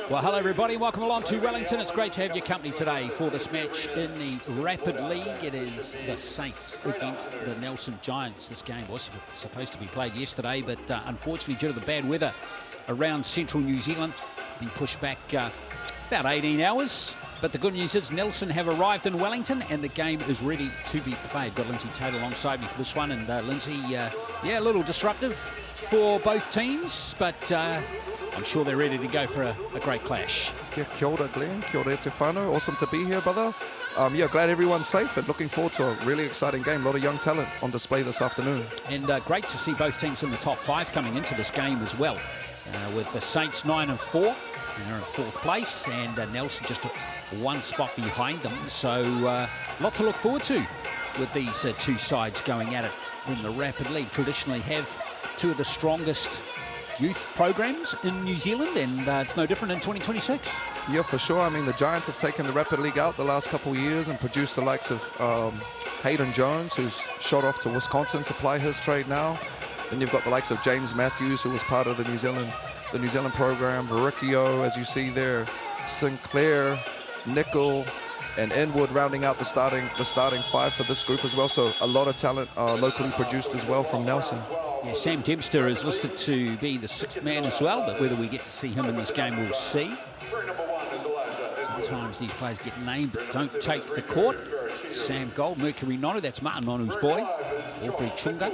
Well, hello everybody, welcome along to Wellington. It's great to have your company today for this match in the Rapid League. It is the Saints against the Nelson Giants. This game was supposed to be played yesterday, but unfortunately due to the bad weather around central New Zealand, been pushed back about 18 hours. But the good news is Nelson have arrived in Wellington and the game is ready to be played. Got Lindsay Taylor alongside me for this one, and Lindsay, yeah, a little disruptive for both teams, but I'm sure they're ready to go for a great clash. Yeah, kia ora, Glenn. Kia ora te whānau. Awesome to be here, brother. Yeah, glad everyone's safe and looking forward to a really exciting game. A lot of young talent on display this afternoon. And great to see both teams in the top five coming into this game as well. With the Saints 9-4, and they're in fourth place, and Nelson just one spot behind them. So a lot to look forward to with these two sides going at it in the Rapid League. Traditionally have two of the strongest youth programs in New Zealand, and it's no different in 2026. Yeah, for sure. I mean, the Giants have taken the Rapid League out the last couple of years and produced the likes of Hayden Jones, who's shot off to Wisconsin to ply his trade now. Then you've got the likes of James Matthews, who was part of the New Zealand program, Vericchio, as you see there, Sinclair, Nickel, and Inwood rounding out the starting five for this group as well. So a lot of talent locally produced as well from Nelson. Yeah, Sam Dempster is listed to be the sixth man as well, but whether we get to see him in this game, we'll see. Sometimes these players get named but don't take the court. Sam Gold, Mercury Nono, that's Martin Nonu's boy. Aubrey Chunga,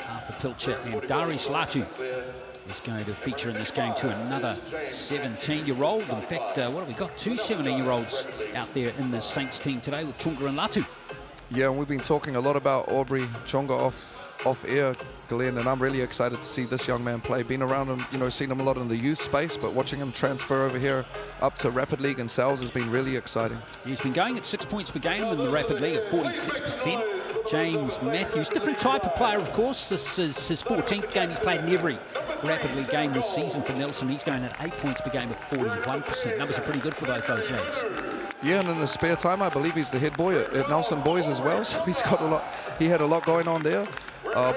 Arthur Pilcher, and Darius Latu is going to feature in this game too. Another 17-year-old. In fact, what have we got? Two 17-year-olds out there in the Saints team today with Chunga and Latu. Yeah, and we've been talking a lot about Aubrey Chunga off air, Glenn, and I'm really excited to see this young man play. Been around him, you know, seen him a lot in the youth space, but watching him transfer over here up to Rapid League and Sales has been really exciting. He's been going at 6 points per game in the Rapid League at 46%. James Matthews, different type of player, of course. This is his 14th game he's played in every Rapid League game this season for Nelson. He's going at 8 points per game at 41%. Numbers are pretty good for both those lads. Yeah, and in his spare time, I believe he's the head boy at Nelson Boys as well. So he's got a lot. He had a lot going on there.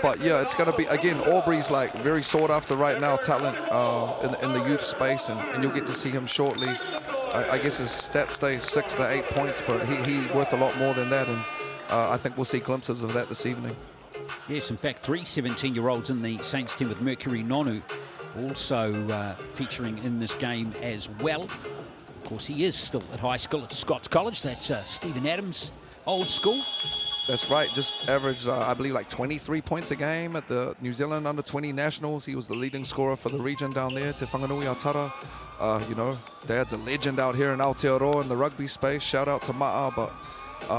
But yeah, it's going to be, again, Aubrey's like very sought after right now, talent in the youth space, and you'll get to see him shortly. I guess his stats stay 6 to 8 points, but he's worth a lot more than that, and I think we'll see glimpses of that this evening. Yes, in fact, three 17-year-olds in the Saints team with Mercury Nonu also featuring in this game as well. Of course, he is still at high school at Scots College. That's Stephen Adams, old school. That's right, just averaged, I believe, like 23 points a game at the New Zealand Under-20 Nationals. He was the leading scorer for the region down there, Te Whanganui Atara. You know, Dad's a legend out here in Aotearoa in the rugby space. Shout out to Ma'a, but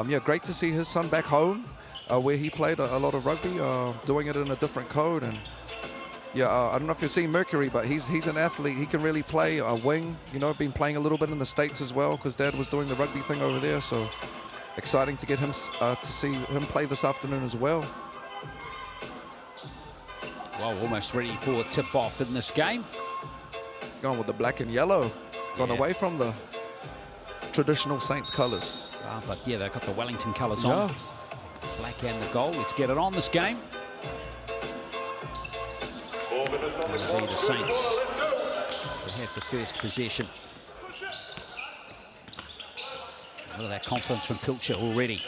yeah, great to see his son back home where he played a lot of rugby, doing it in a different code. And yeah, I don't know if you've seen Mercury, but he's an athlete. He can really play a wing. You know, been playing a little bit in the States as well because Dad was doing the rugby thing over there. So exciting to get him to see him play this afternoon as well. Well, almost ready for tip-off in this game. Going with the black and yellow. Gone away from the traditional Saints colours. But yeah, they've got the Wellington colours on. Black and the gold. Let's get it on this game. It'll be the Saints to have the first possession. Look at that confidence from Pilcher already.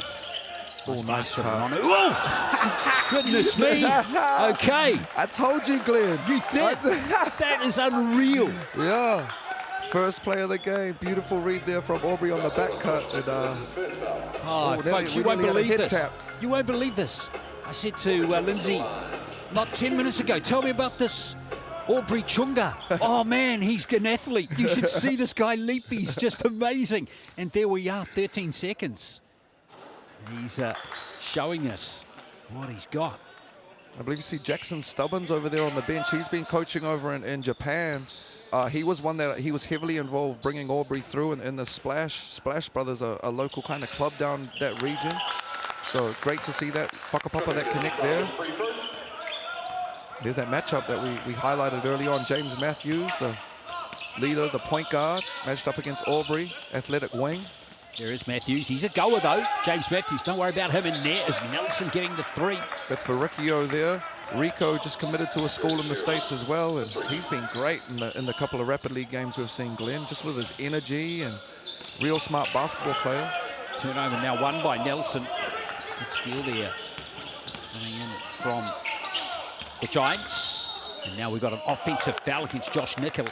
Nice from Whoa! Goodness me. Okay. I told you, Glenn. You did. That is unreal. Yeah. First play of the game. Beautiful read there from Aubrey on the back cut. And, folks, you won't believe this. You won't believe this. I said to Lindsay not 10 minutes ago, tell me about this Aubrey Chunga. Oh man, he's an athlete. You should see this guy leap. He's just amazing. And there we are, 13 seconds. He's showing us what he's got. I believe you see Jackson Stubbins over there on the bench. He's been coaching over in Japan. He was one that he was heavily involved bringing Aubrey through in the Splash Brothers, a local kind of club down that region. So great to see that whakapapa, that connect there. There's that matchup that we highlighted early on. James Matthews, the leader, the point guard, matched up against Aubrey, athletic wing. There is Matthews. He's a goer, though. James Matthews, don't worry about him. And there is Nelson getting the three. That's Vericchio there. Rico just committed to a school in the States as well, and he's been great in the couple of Rapid League games we've seen Glenn, just with his energy and real smart basketball player. Turnover now won by Nelson. Good steal there. Coming in from the Giants. And now we've got an offensive foul against Josh Nickel.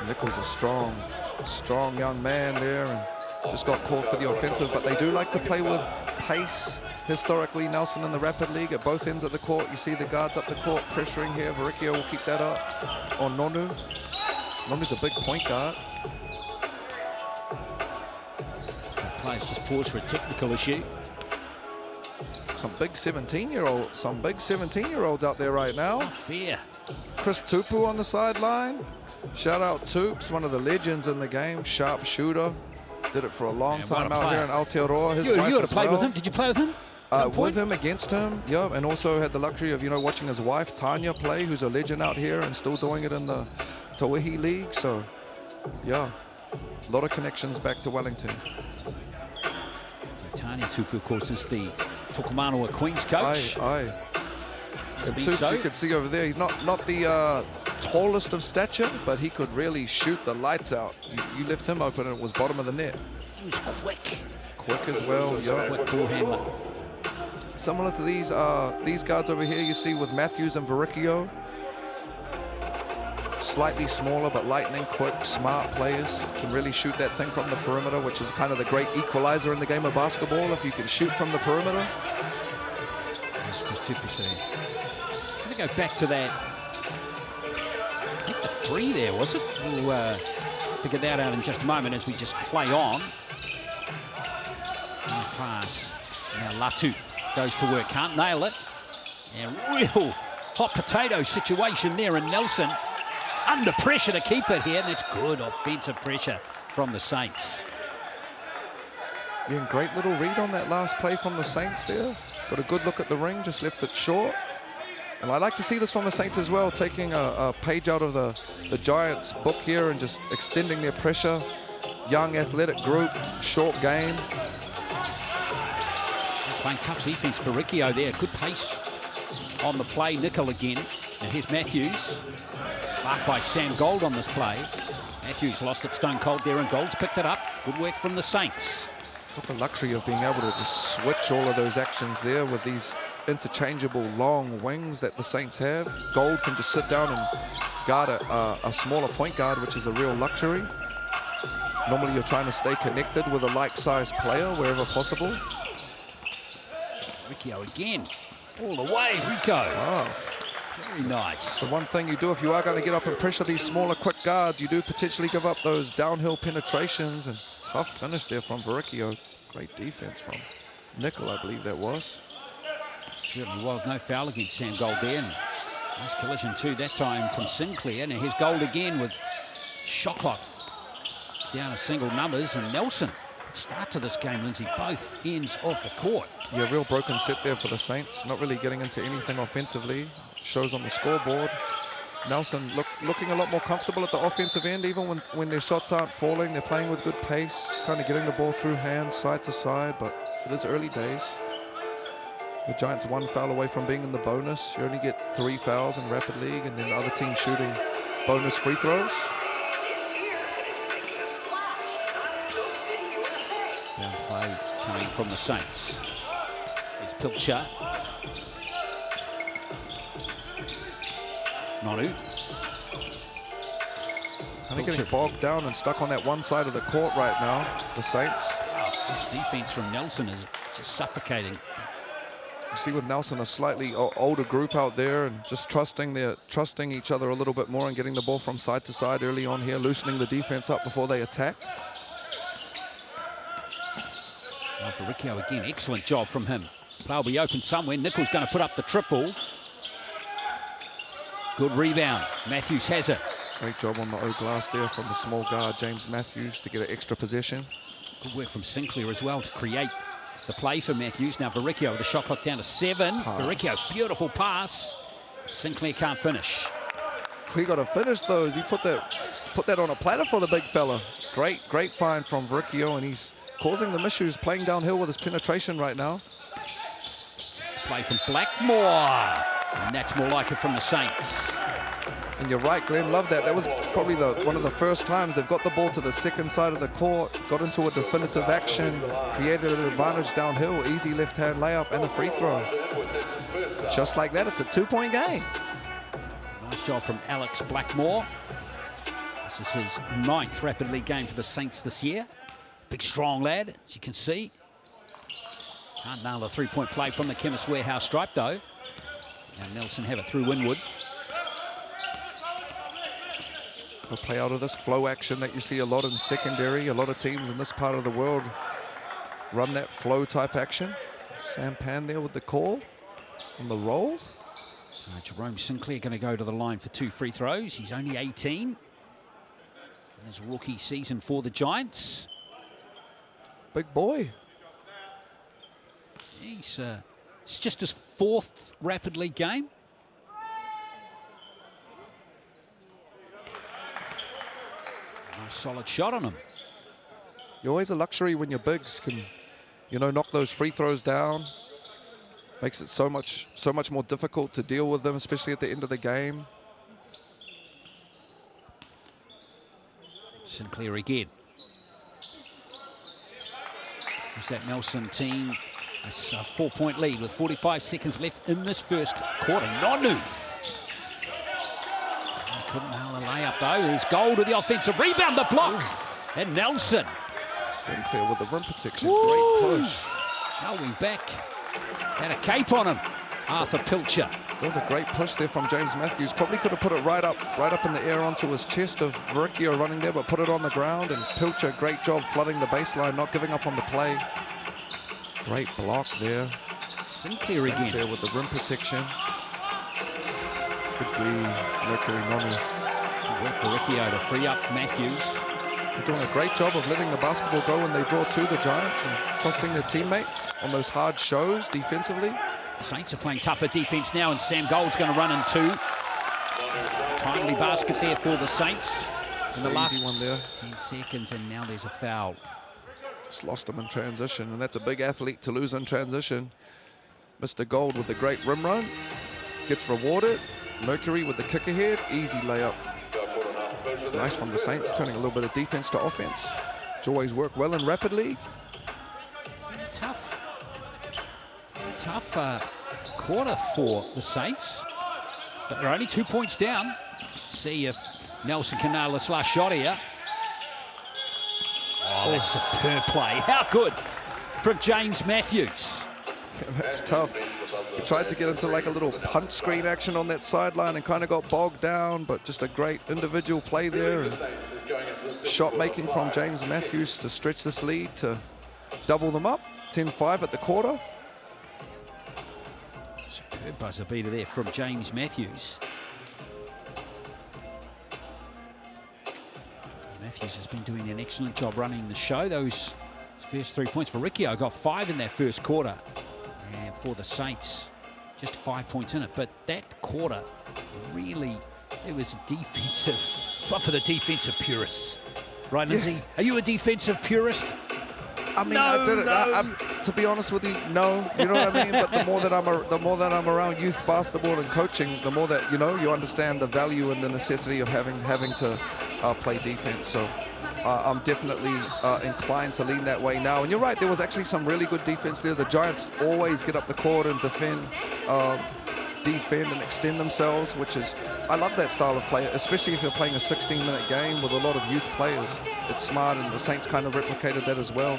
Nickel's a strong young man there, and just got caught for the offensive, but they do like to play with pace. Historically, Nelson in the Rapid League at both ends of the court. You see the guards up the court pressuring here. Varicchio will keep that up on Nonu. Nonu's a big point guard. The players just paused for a technical issue. Some big 17-year-olds out there right now. Fair. Chris Tupu on the sideline. Shout out Toops, one of the legends in the game, sharp shooter. Did it for a long time out here in Aotearoa. You would have played with him. Did you play with him? With him, against him, yeah, and also had the luxury of, watching his wife, Tanya, play, who's a legend out here and still doing it in the Tauihi League. So, yeah, a lot of connections back to Wellington. Tanya Tupu, of course, is the Tukumanoa Queens coach. Aye. And Toops, you could see over there, he's not the tallest of stature, but he could really shoot the lights out. You left him open and it was bottom of the net. He was quick. Quick as well, yeah. Quick ball handler. Similar to these guards over here you see with Matthews and Varicchio. Slightly smaller but lightning quick, smart players. Can really shoot that thing from the perimeter, which is kind of the great equalizer in the game of basketball, if you can shoot from the perimeter. That's Chris Tupu. I'm going to go back to that. I think the three there, was it? We'll figure that out in just a moment as we just play on. Nice pass. Now Latu goes to work, can't nail it. And real hot potato situation there, and Nelson under pressure to keep it here. That's good offensive pressure from the Saints. Yeah, great little read on that last play from the Saints there. Got a good look at the ring, just left it short. And I like to see this from the Saints as well, taking a page out of the Giants book here and just extending their pressure. Young athletic group, short game. Playing tough defense for Riccio there. Good pace on the play. Nickel again. And here's Matthews. Marked by Sam Gold on this play. Matthews lost it stone cold there, and Gold's picked it up. Good work from the Saints. Got the luxury of being able to just switch all of those actions there with these interchangeable long wings that the Saints have. Gold can just sit down and guard a smaller point guard, which is a real luxury. Normally you're trying to stay connected with a like-sized player wherever possible. Riccio again, all the way, Rico. Oh. Very nice. The one thing you do if you are going to get up and pressure these smaller, quick guards, you do potentially give up those downhill penetrations, and tough finish there from Varicchio. Great defense from Nickel, I believe that was. Certainly was. No foul against Sam Gold there. And nice collision too that time from Sinclair. Now here's Gold again with shot clock down to single numbers, and Nelson. Start to this game, Lindsay, both ends of the court. Yeah, real broken set there for the Saints. Not really getting into anything offensively. Shows on the scoreboard. Nelson looking a lot more comfortable at the offensive end, even when their shots aren't falling. They're playing with good pace, kind of getting the ball through hands, side to side, but it is early days. The Giants one foul away from being in the bonus. You only get 3 fouls in Rapid League, and then the other team shooting bonus free throws. Down play coming from the Saints. There's Pilcher. Nonu. I think getting bogged down and stuck on that one side of the court right now, the Saints. This defense from Nelson is just suffocating. You see with Nelson a slightly older group out there, and just trusting each other a little bit more and getting the ball from side to side early on here, loosening the defense up before they attack. Well, for Riccio again, excellent job from him. Play will be open somewhere. Nickel's going to put up the triple. Good rebound. Matthews has it. Great job on the O-glass there from the small guard, James Matthews, to get an extra possession. Good work from Sinclair as well to create the play for Matthews. Now Varicchio with the shot clock down to 7. Varicchio, beautiful pass. Sinclair can't finish. We got to finish those. He put that on a platter for the big fella. Great find from Varicchio, and he's causing them issues playing downhill with his penetration right now. play from Blackmore. And that's more like it from the Saints. And you're right, Glenn, love that. That was probably one of the first times they've got the ball to the second side of the court, got into a definitive action, created an advantage downhill, easy left-hand layup and a free throw. Just like that, it's a 2-point game. Nice job from Alex Blackmore. This is his 9th Rapid League game for the Saints this year. Big, strong lad, as you can see. Can't nail a 3-point play from the Chemist Warehouse stripe, though. Now Nelson have it through Winwood. They'll play out of this flow action that you see a lot in secondary. A lot of teams in this part of the world run that flow type action. Sam Pan there with the call on the roll. So Jerome Sinclair going to go to the line for 2 free throws. He's only 18. His rookie season for the Giants. Big boy. It's just his 4th Rapid League game. Nice solid shot on him. You're always a luxury when your bigs can, you know, knock those free throws down. Makes it so much more difficult to deal with them, especially at the end of the game. Sinclair again. There's that Nelson team. It's a 4-point lead with 45 seconds left in this first quarter. Nonu. He couldn't nail a layup though. There's Gold with the offensive rebound, the block. And Nelson. Sinclair with the rim protection. Woo! Great push. Going back. Had a cape on him. Arthur Pilcher. That was a great push there from James Matthews. Probably could have put it right up in the air onto his chest of Vericchio running there, but put it on the ground. And Pilcher, great job flooding the baseline, not giving up on the play. Great block there. Sinclair again. With the rim protection. Good D, Mercury Nonu. Vericchio to free up Matthews. They're doing a great job of letting the basketball go when they draw to the Giants and trusting their teammates on those hard shows defensively. The Saints are playing tougher defense now, and Sam Gold's going to run in 2. Timely basket there for the Saints. In the last one there. 10 seconds, and now there's a foul. Just lost him in transition, and that's a big athlete to lose in transition. Mr. Gold with the great rim run. Gets rewarded. Mercury with the kick ahead. Easy layup. It's nice from the Saints, turning a little bit of defense to offense. Which always work well in Rapid League. It's been a tough quarter for the Saints. But they're only 2 points down. See if Nelson can nail this last shot here. Oh, that's a superb play. How good from James Matthews. Yeah, that's tough. He tried to get into like a little punch screen action on that sideline and kind of got bogged down, but just a great individual play there. And shot making from James Matthews to stretch this lead to double them up. 10-5 at the quarter. Superb buzzer beater there from James Matthews. Matthews has been doing an excellent job running the show. Those first 3 points for Vericchio got 5 in that first quarter. And for the Saints, just 5 points in it. But that quarter, really, it was defensive. It's one for the defensive purists. Right, Lindsay? Yeah. Are you a defensive purist? I mean, no, to be honest with you, no. You know what I mean? But the more that I'm around youth basketball and coaching, the more that you understand the value and the necessity of having to play defense. So I'm definitely inclined to lean that way now. And you're right, there was actually some really good defense there. The Giants always get up the court and defend and extend themselves, which is, I love that style of play, especially if you're playing a 16-minute game with a lot of youth players. It's smart, and the Saints kind of replicated that as well.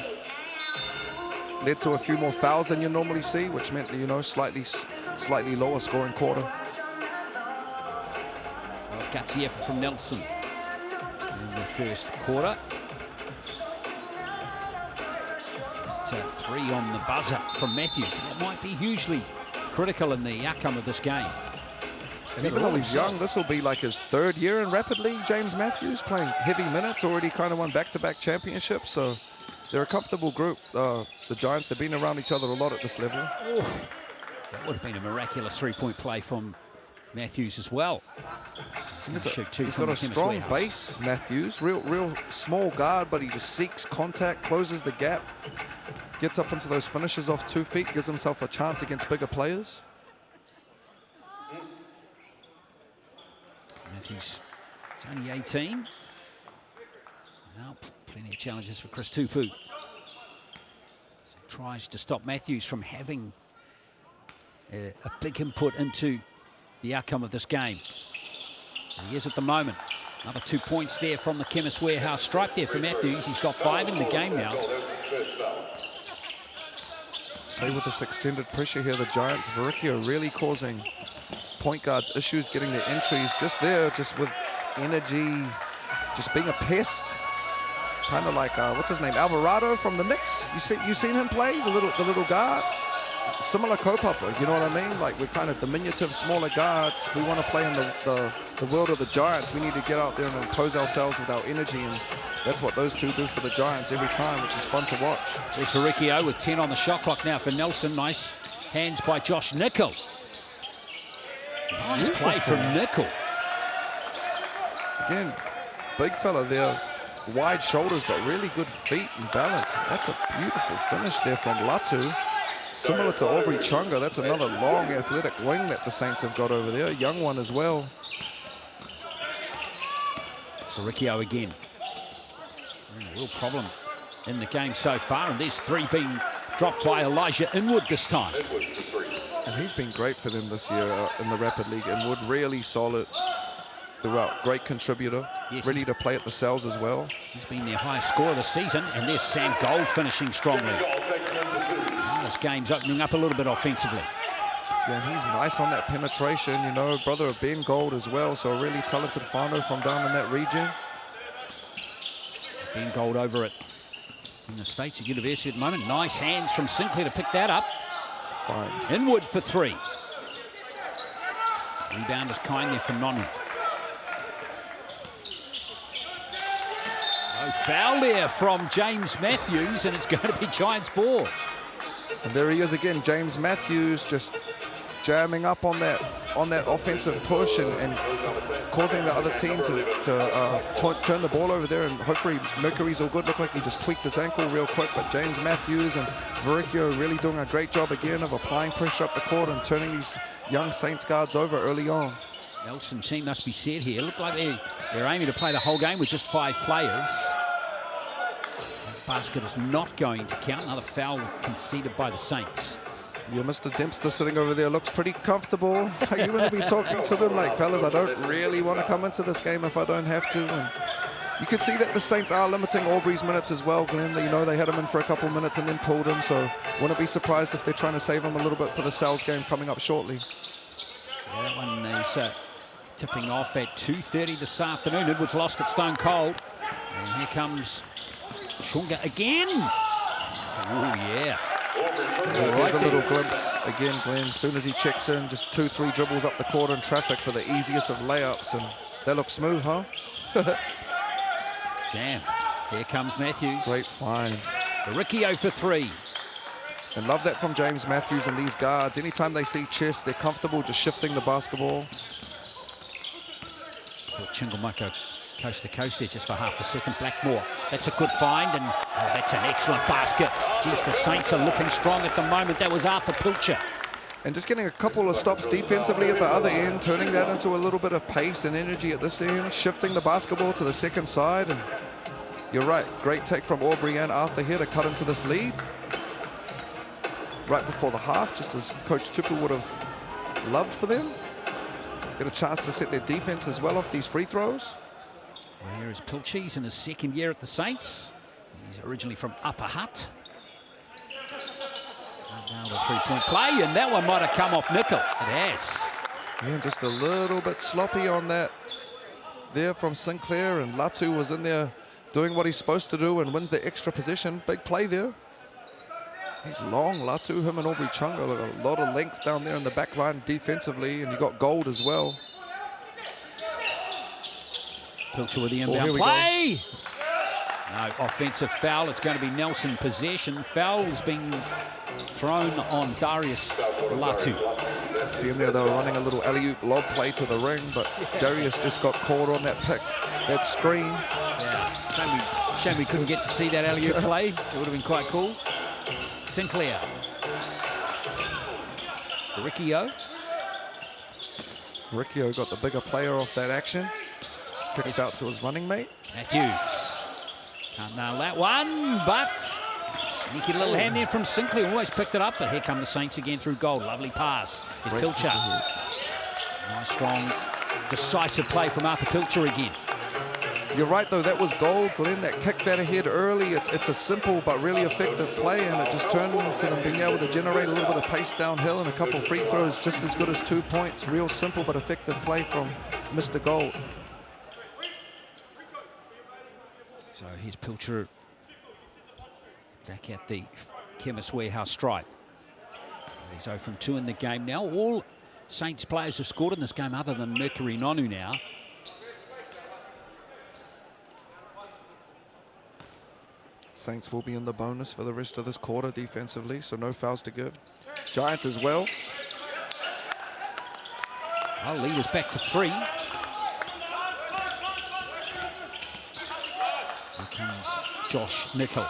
Led to a few more fouls than you normally see, which meant, slightly lower scoring quarter. Well, gutsy effort from Nelson in the first quarter. 3 on the buzzer from Matthews. That might be hugely critical in the outcome of this game. And even though he's young, this will be like his 3rd year in Rapid League. James Matthews playing heavy minutes, already kind of won back-to-back championships, so they're a comfortable group. The Giants, they've been around each other a lot at this level. Oh, that would have been a miraculous 3-point play from Matthews as well. He's got a strong base, Matthews. Real small guard, but he just seeks contact, closes the gap. gets up into those finishes off 2 feet, gives himself a chance against bigger players. Matthews is only 18. Now, plenty of challenges for Chris Tupu. So he tries to stop Matthews from having a big input into the outcome of this game. And he is at the moment. Another 2 points there from the Chemist Warehouse stripe there for Matthews. He's got 5 in the game now. Say with this extended pressure here, the Giants, Vericchio really causing point guards issues getting their entries just there, just with energy, just being a pest. Kind of like, what's his name, Alvarado from the Knicks? You seen him play, the little guard? Similar co-pupper, you know what I mean? Like, we're kind of diminutive, smaller guards. We want to play in the world of the Giants. We need to get out there and impose ourselves with our energy, and that's what those two do for the Giants every time, which is fun to watch. There's Vericchio with 10 on the shot clock now for Nelson. Nice hands by Josh Nicol. Nice play from Nicol. Again, big fella there, wide shoulders, but really good feet and balance. That's a beautiful finish there from Latu. Similar to Aubrey Chunga, that's another long athletic wing that the Saints have got over there. Young one as well. It's Vericchio again. A real problem in the game so far, and there's 3 being dropped by Elijah Inwood this time. And he's been great for them this year in the Rapid League. Inwood really solid throughout, great contributor, yes, ready to play at the cells as well. He's been their highest scorer this season, and there's Sam Gold finishing strongly. Now this game's opening up a little bit offensively. Yeah, and he's nice on that penetration, you know, brother of Ben Gold as well, so a really talented whānau from down in that region. Ben Gold over it in the States at University at the moment. Nice hands from Sinclair to pick that up. Fine. Inwood for 3. Rebound is kind there for Nonu. No foul there from James Matthews, and it's going to be Giants ball. And there he is again, James Matthews, just jamming up on that offensive push and causing the other team to turn the ball over there. And hopefully Mercury's all good. Looked like he just tweaked his ankle real quick, but James Matthews and Vericchio really doing a great job again of applying pressure up the court and turning these young Saints guards over early on. Nelson team must be set here. Look like they're aiming to play the whole game with just 5 players. The basket is not going to count. Another foul conceded by the Saints. Yeah, Mr. Dempster sitting over there looks pretty comfortable. Are you going to be talking to them like, fellas, I don't really want to come into this game if I don't have to? And you can see that the Saints are limiting Aubrey's minutes as well, Glenn. You know, they had him in for a couple minutes and then pulled him, so wouldn't be surprised if they're trying to save him a little bit for the Sal's game coming up shortly. Yeah, that one is tipping off at 2:30 this afternoon. Edwards lost it stone cold. And here comes Chunga again. Oh, yeah. There's a little glimpse again, Glenn. As soon as he checks in, just 2-3 dribbles up the court in traffic for the easiest of layups, and they look smooth, huh? Damn. Here comes Matthews. Great find. Vericchio for 3. And love that from James Matthews and these guards. Anytime they see chest, they're comfortable just shifting the basketball. Chingamaka coast to coast there just for half a second. Blackmore, that's a good find, and that's an excellent basket. Geez, the Saints are looking strong at the moment. That was Arthur Pilcher. And just getting a couple of stops defensively at the other end, turning that into a little bit of pace and energy at this end, shifting the basketball to the second side. And you're right, great take from Aubrey and Arthur here to cut into this lead. Right before the half, just as Coach Tupu would have loved for them. Get a chance to set their defense as well off these free throws. Well, here is Pilcher. He's in his 2nd year at the Saints. He's originally from Upper Hutt. And now the 3-point play, and that one might have come off Nicol. It has. Yeah, just a little bit sloppy on that there from Sinclair, and Latu was in there doing what he's supposed to do and wins the extra possession. Big play there. He's long, Latu, him and Aubrey Chunga. A lot of length down there in the back line defensively, and you got Gold as well. Pilcher with the inbound play. No, offensive foul. It's going to be Nelson possession. Foul's been thrown on Darius Latu. See him there, they were running a little alley-oop lob play to the ring, but Darius just got caught on that pick, that screen. Yeah, shame we couldn't get to see that alley-oop play. It would have been quite cool. Sinclair. Riccio. Riccio got the bigger player off that action. Kicks out to his running mate. Matthews. Can't nail that one, but sneaky little hand there from Sinclair. Almost picked it up, but here come the Saints again through goal. Lovely pass. Here's Pilcher. Nice, strong, decisive play from Arthur Pilcher again. You're right, though. That was gold, Glenn. That kicked that ahead early. It's a simple but really effective play, and it just turned into them being able to generate a little bit of pace downhill and a couple of free throws just as good as 2 points. Real simple but effective play from Mr. Gold. So here's Pilcher back at the Chemist Warehouse stripe. He's 0 from 2 in the game now. All Saints players have scored in this game other than Mercury Nonu now. Saints will be in the bonus for the rest of this quarter defensively, so no fouls to give. Giants as well. Our lead is back to 3. Here comes Josh Nickel.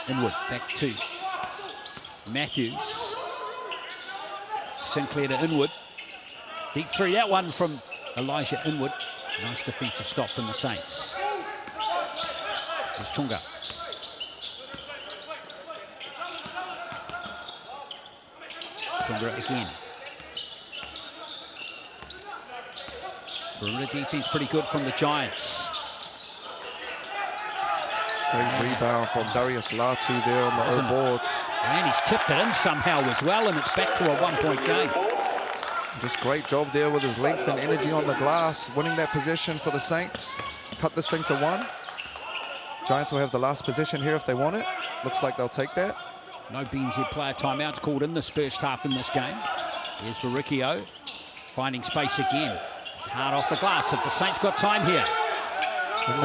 Inwood back to Matthews. Sinclair to Inwood. Deep 3, that one from Elijah Inwood. Nice defensive stop from the Saints. Here's Chunga. Chunga again. Perimeter defense pretty good from the Giants. Great rebound from Darius Latu there on the O boards. And he's tipped it in somehow as well, and it's back to a 1-point game. Just great job there with his length and energy on the glass, winning that possession for the Saints. Cut this thing to 1. Giants will have the last possession here if they want it. Looks like they'll take that. No BNZ player timeouts called in this first half in this game. Here's Riccio, finding space again. It's hard off the glass if the Saints got time here.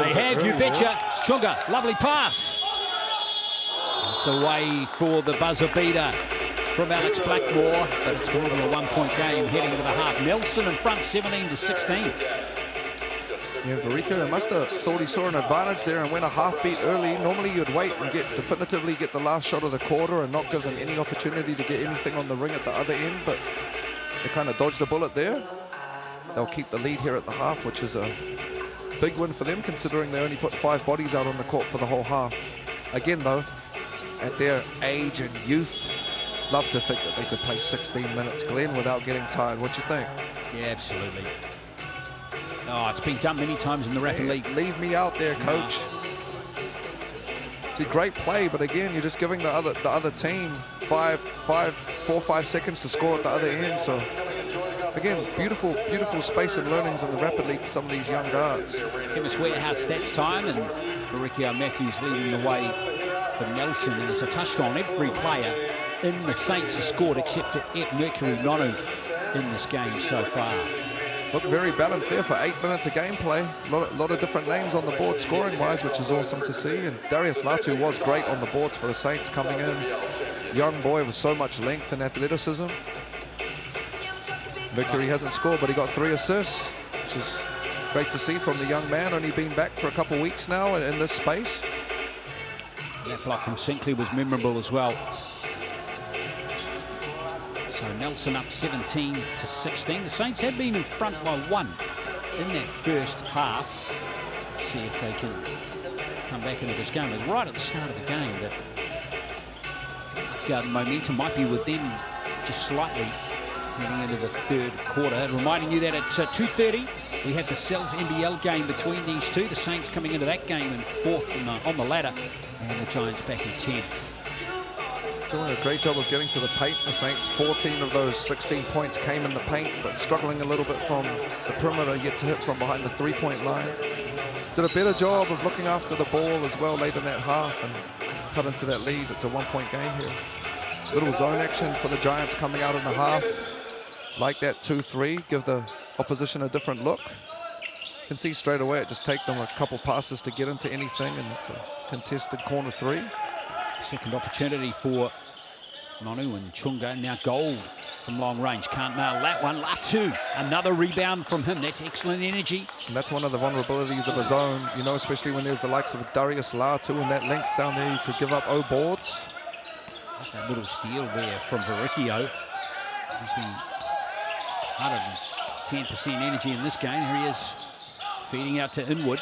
They have, you betcha. Chunga, lovely pass. It's away for the buzzer beater from Alex Blackmore, but it's going to be a 1-point game heading to the half. Nelson in front, 17-16. Yeah, Variko must have thought he saw an advantage there and went a half beat early. Normally you'd wait and definitively get the last shot of the quarter and not give them any opportunity to get anything on the ring at the other end, but they kind of dodged a bullet there. They'll keep the lead here at the half, which is a big win for them considering they only put 5 bodies out on the court for the whole half. Again though, at their age and youth, love to think that they could play 16 minutes, Glenn, without getting tired. What do you think? Yeah, absolutely. Oh, it's been done many times in the Rapid League. Leave me out there, coach. It's a great play, but again, you're just giving the other team 4 or 5 seconds to score at the other end. So again, beautiful space and learnings in the Rapid League for some of these young guards. Chemist Warehouse stats time, and Riccio Matthews leading the way for Nelson. And as I touched on, every player in the Saints has scored except for Mercury Nonu in this game so far. Look very balanced there for 8 minutes of gameplay. A lot of different names on the board scoring-wise, which is awesome to see. And Darius Latu was great on the boards for the Saints coming in. Young boy with so much length and athleticism. Mercury hasn't scored, but he got 3 assists, which is great to see from the young man. Only been back for a couple weeks now in this space. That block from Sinclair was memorable as well. So Nelson up 17-16. The Saints have been in front by 1 in that first half. Let's see if they can come back into this game. It was right at the start of the game that momentum might be with them just slightly heading into the third quarter. Reminding you that at 2:30 we have the Cells NBL game between these two. The Saints coming into that game in 4th on the ladder, and the Giants back in 10th. Doing a great job of getting to the paint. The Saints, 14 of those 16 points came in the paint, but struggling a little bit from the perimeter, yet to hit from behind the 3-point line. Did a better job of looking after the ball as well late in that half and cut into that lead. It's a 1-point game here. Little zone action for the Giants coming out in the half. Like that 2-3, give the opposition a different look. You can see straight away it just take them a couple passes to get into anything, and it's a contested corner 3. Second opportunity for Nonu and Chunga. Now Gold from long range. Can't nail that one. Latu, another rebound from him. That's excellent energy. And that's one of the vulnerabilities of a zone, you know, especially when there's the likes of Darius Latu and that length down there. You could give up O boards. That little steal there from Vericchio. He's been 110% energy in this game. Here he is feeding out to Inwood.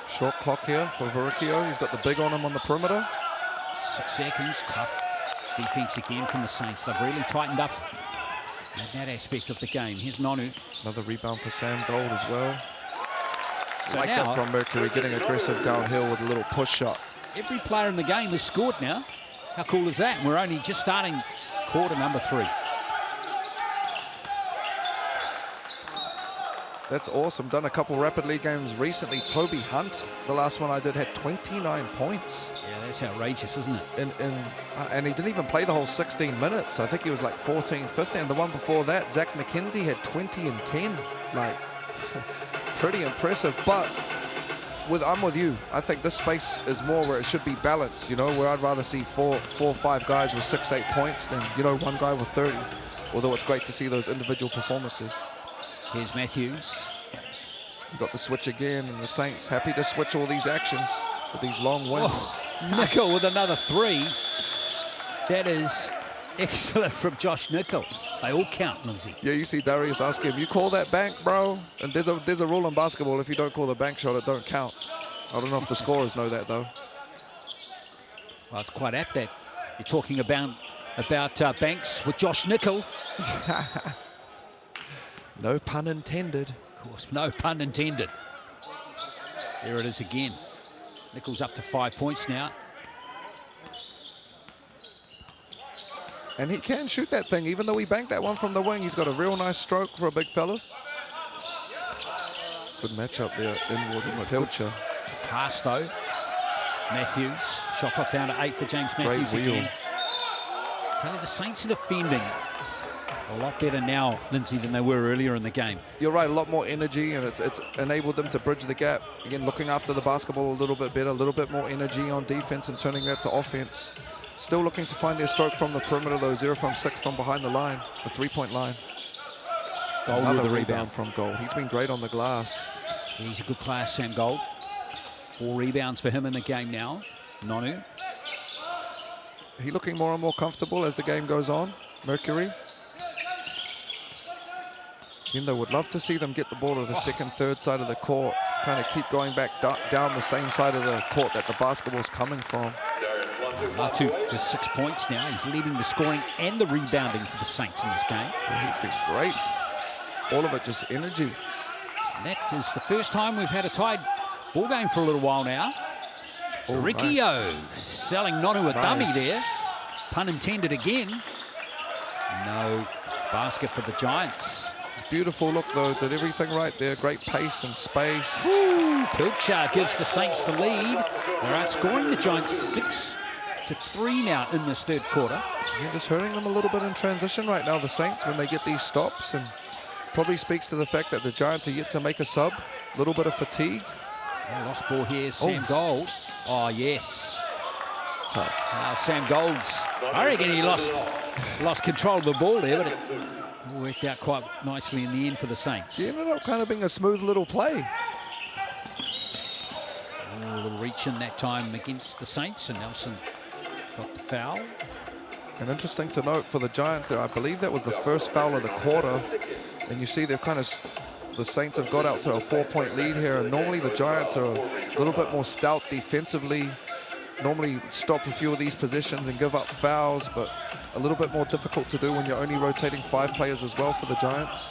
Short clock here for Vericchio. He's got the big on him on the perimeter. 6 seconds. Tough defense again from the Saints. They've really tightened up in that aspect of the game. Here's Nonu. Another rebound for Sam Gold as well. So like now, that from Mercury, getting aggressive downhill with a little push shot. Every player in the game has scored now. How cool is that? And we're only just starting quarter number 3. That's awesome. Done a couple Rapid League games recently. Toby Hunt, the last one I did, had 29 points. Yeah, that's outrageous, isn't it? And he didn't even play the whole 16 minutes. I think he was like 14, 15. The one before that, Zach McKenzie, had 20 and 10. Like, pretty impressive. But I'm with you. I think this space is more where it should be balanced, you know, where I'd rather see four or five guys with 6, 8 points than, you know, one guy with 30. Although it's great to see those individual performances. Here's Matthews. You got the switch again, and the Saints happy to switch all these actions with these long wins. Oh, Nickel with another 3. That is excellent from Josh Nickel. They all count, Lindsay. Yeah, you see Darius ask him, you call that bank, bro? And there's a rule in basketball, if you don't call the bank shot, it don't count. I don't know if the scorers know that, though. Well, it's quite apt that you're talking about Banks with Josh Nickel. No pun intended. Of course, no pun intended. There it is again. Nickel's up to 5 points now. And he can shoot that thing, even though he banked that one from the wing. He's got a real nice stroke for a big fella. Good matchup there, Inwood and Pilcher. Pass though. Matthews, shot clock down to 8 for James Matthews again. Tell you, the Saints are defending a lot better now, Lindsay, than they were earlier in the game. You're right, a lot more energy, and it's enabled them to bridge the gap. Again, looking after the basketball a little bit better, a little bit more energy on defense and turning that to offense. Still looking to find their stroke from the perimeter, though. 0 from 6 from behind the line, the 3-point line. Gold Another with the rebound from Gold. He's been great on the glass. He's a good player, Sam Gold. 4 rebounds for him in the game now. Nonu. He looking more and more comfortable as the game goes on, Mercury. Again, they would love to see them get the ball to the second, third side of the court. Kind of keep going back down the same side of the court that the basketball's coming from. Latu with 6 points now. He's leading the scoring and the rebounding for the Saints in this game. Yeah, he's been great. All of it just energy. And that is the first time we've had a tied ball game for a little while now. Oh, Riccio nice. selling Nonu a dummy there. Pun intended again. No basket for the Giants. Beautiful look, though. Did everything right there. Great pace and space. Pilcher gives the Saints the lead. They're outscoring the Giants 6-3 now in this third quarter. Yeah, just hurting them a little bit in transition right now, the Saints, when they get these stops. And probably speaks to the fact that the Giants are yet to make a sub. A little bit of fatigue. Yeah, lost ball here, Sam Gold. Oh, yes. Now Sam Gold's, I reckon he lost control of the ball there, but it worked out quite nicely in the end for the Saints. It ended up kind of being a smooth little play. A little reach in that time against the Saints, and Nelson got the foul. And interesting to note for the Giants there, I believe that was the first foul of the quarter. And you see they've the Saints have got out to a 4-point lead here. And normally the Giants are a little bit more stout defensively. Normally stop a few of these possessions and give up fouls, but a little bit more difficult to do when you're only rotating 5 players as well for the Giants.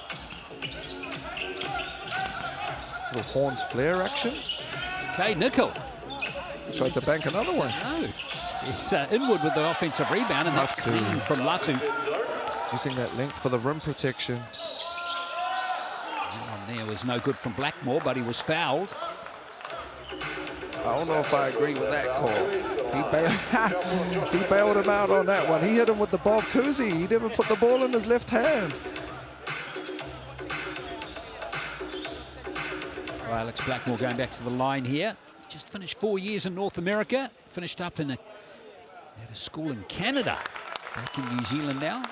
Little Horns flare action. Okay, Nickel. He tried to bank another one. No. It's Inwood with the offensive rebound, and that's clean from Latu. Using that length for the rim protection. That one there was no good from Blackmore, but he was fouled. I don't know if I agree with that call. He bailed him out on that one. He hit him with the Bob Cousy. He didn't put the ball in his left hand. Well, Alex Blackmore going back to the line here. Just finished 4 years in North America. Finished up at a school in Canada. Back in New Zealand now.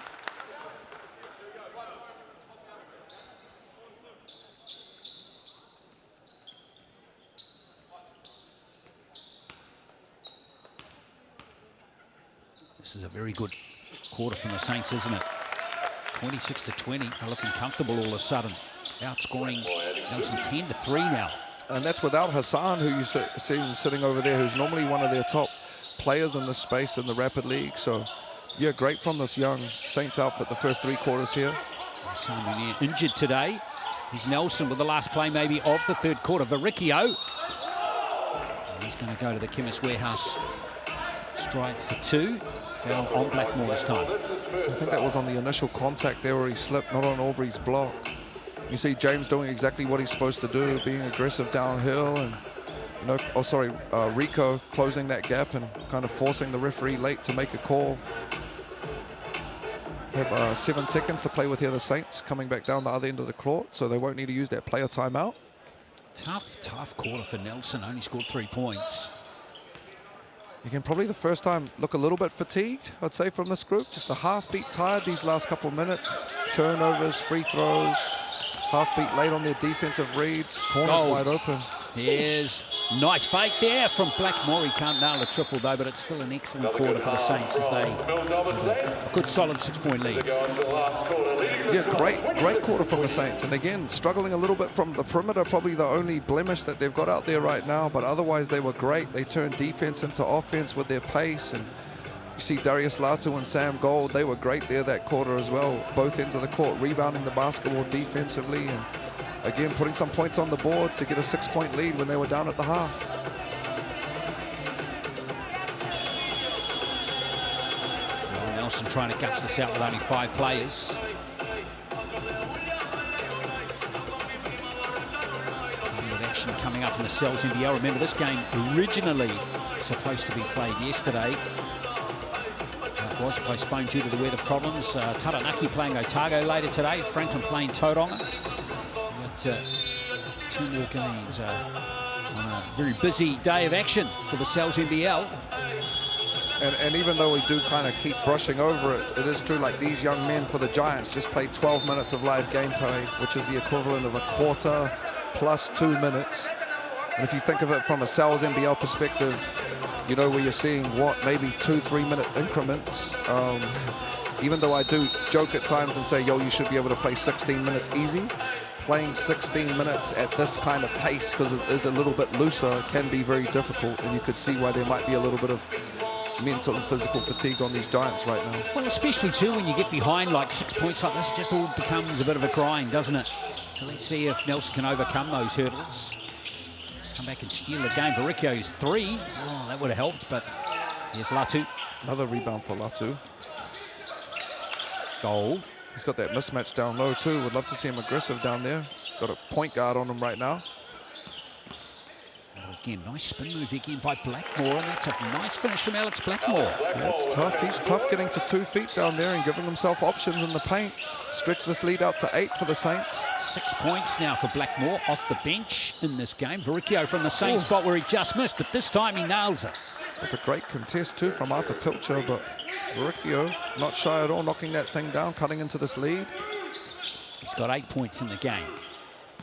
is a very good quarter from the Saints, isn't it? 26-20. They're looking comfortable all of a sudden. Outscoring Nelson 10-3 now. And that's without Hassan, who you see sitting over there, who's normally one of their top players in this space in the Rapid League. So, yeah, great from this young Saints outfit the first 3 quarters here. Hassan injured today. Here's Nelson with the last play maybe of the third quarter. Varicchio. He's going to go to the Chemist Warehouse strike for 2. Foul on Blackmore this time. I think that was on the initial contact there where he slipped, not on Aubrey's block. You see James doing exactly what he's supposed to do, being aggressive downhill, and Rico closing that gap and kind of forcing the referee late to make a call. They have 7 seconds to play with here, the Saints coming back down the other end of the court, so they won't need to use that player timeout. Tough quarter for Nelson, only scored 3 points. You can probably the first time look a little bit fatigued, I'd say, from this group. Just a half beat tired these last couple of minutes. Turnovers, free throws, half beat late on their defensive reads. Corners wide open. Here's nice fake there from Blackmore. He can't nail a triple though, but it's still an excellent quarter for the Saints as they a good solid 6-point lead. Yeah, great quarter from the Saints. And again, struggling a little bit from the perimeter, probably the only blemish that they've got out there right now, but otherwise they were great. They turned defense into offense with their pace, and you see Darius Latu and Sam Gold, they were great there that quarter as well. Both ends of the court, rebounding the basketball defensively, and again, putting some points on the board to get a 6-point lead when they were down at the half. Well, Nelson trying to guts this out with only 5 players. Action coming up in the Cells NBL. Remember, this game originally supposed to be played yesterday. It was postponed due to the weather problems. Taranaki playing Otago later today. Franklin playing Tauranga. 2 more games on a very busy day of action for the Cells NBL. And even though we do kind of keep brushing over it, it is true, like these young men for the Giants just played 12 minutes of live gameplay, which is the equivalent of a quarter plus 2 minutes. And if you think of it from a Cells NBL perspective, you know, where you're seeing what, maybe 2-3 minute increments. Even though I do joke at times and say, yo, you should be able to play 16 minutes easy. Playing 16 minutes at this kind of pace, because it is a little bit looser, can be very difficult, and you could see why there might be a little bit of mental and physical fatigue on these Giants right now. Well, especially too when you get behind like 6 points like this, it just all becomes a bit of a grind, doesn't it? So let's see if Nelson can overcome those hurdles. Come back and steal the game. Varicchio's 3. Oh, that would have helped, but here's Latu. Another rebound for Latu. Gold. He's got that mismatch down low too. Would love to see him aggressive down there. Got a point guard on him right now. Oh, again, nice spin move again by Blackmore, and that's a nice finish from Alex Blackmore. That's tough. He's tough getting to 2 feet down there and giving himself options in the paint. Stretch this lead out to 8 for the Saints. 6 points now for Blackmore off the bench in this game. Varicchio from the same spot where he just missed, but this time he nails it. That's a great contest too from Arthur Pilcher, but Varicchio not shy at all, knocking that thing down, cutting into this lead. He's got 8 points in the game.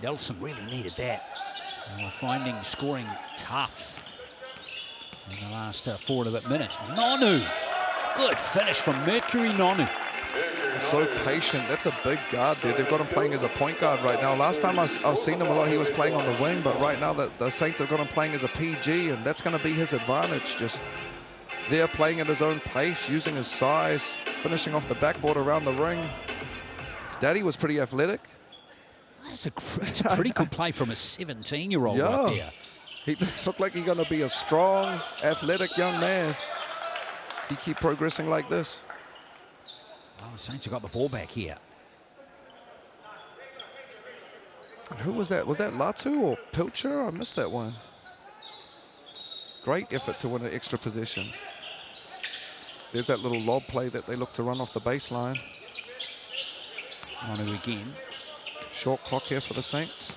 Nelson really needed that. And we're finding scoring tough in the last 4 and a bit minutes. Nonu, good finish from Mercury Nonu. So patient. That's a big guard there. They've got him playing as a point guard right now. Last time I've seen him a lot, he was playing on the wing, but right now the Saints have got him playing as a PG, and that's going to be his advantage. Just there playing at his own pace, using his size, finishing off the backboard around the ring. His daddy was pretty athletic. That's a pretty good play from a 17-year-old right there. He looked like he's going to be a strong, athletic young man. He keep progressing like this. Well, the Saints have got the ball back here. And who was that? Was that Latu or Pilcher? I missed that one. Great effort to win an extra possession. There's that little lob play that they look to run off the baseline. Nonu again. Short clock here for the Saints.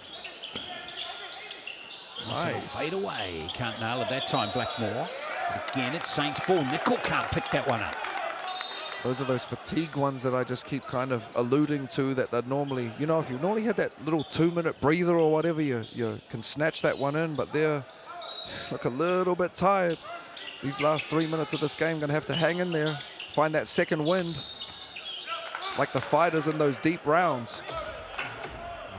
Nice. Fade away. Can't nail it that time, Blackmore. But again, it's Saints ball. Nickel can't pick that one up. Those are those fatigue ones that I just keep kind of alluding to, that they'd normally, you know, if you normally had that little 2-minute breather or whatever, you can snatch that one in, but they're just look a little bit tired. These last 3 minutes of this game, gonna have to hang in there. find that second wind, like the fighters in those deep rounds.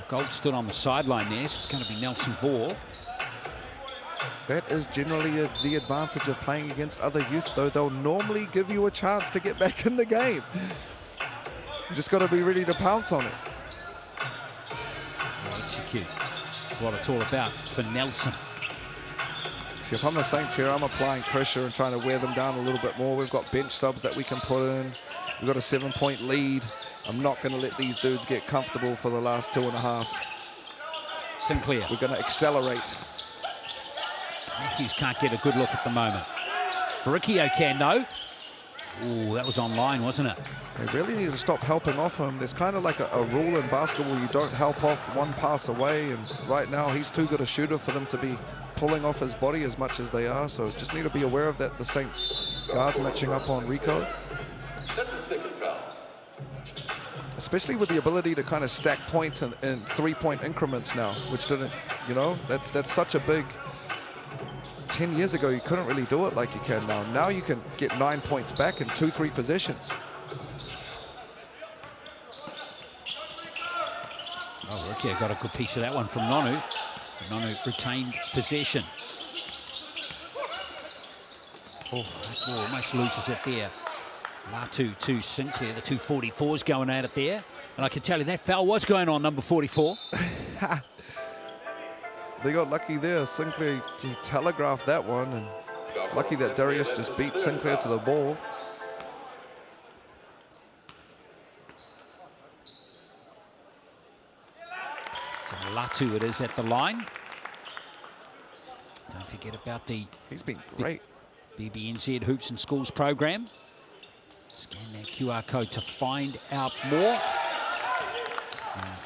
Gold stood on the sideline there, so it's going to be Nelson Ball. That is generally the advantage of playing against other youth, though. They'll normally give you a chance to get back in the game. You just got to be ready to pounce on it. Well, execute. That's what it's all about for Nelson. See, if I'm the Saints here, I'm applying pressure and trying to wear them down a little bit more. We've got bench subs that we can put in. We've got a 7-point lead. I'm not going to let these dudes get comfortable for the last 2.5. Sinclair. We're going to accelerate. Matthews can't get a good look at the moment. Riccio can, though. Ooh, that was online, wasn't it? They really need to stop helping off him. There's kind of like a rule in basketball. You don't help off one pass away, and right now he's too good a shooter for them to be pulling off his body as much as they are. So just need to be aware of that. The Saints guard matching up on Rico. That's the second foul. Especially with the ability to kind of stack points in 3-point increments now, which didn't, you know, that's such a big... 10 years ago, you couldn't really do it like you can now. Now you can get 9 points back in 2-3 possessions. Oh, Riccio got a good piece of that one from Nonu. Nonu retained possession. Oh, almost loses it there. Latu to Sinclair, the 244's going at it there. And I can tell you that foul was going on number 44. They got lucky there. Sinclair, he telegraphed that one, and lucky that Darius just beat Sinclair to the ball. So Latu it is at the line. Don't forget about He's been great. BBNZ Hoops and Schools program. Scan that QR code to find out more.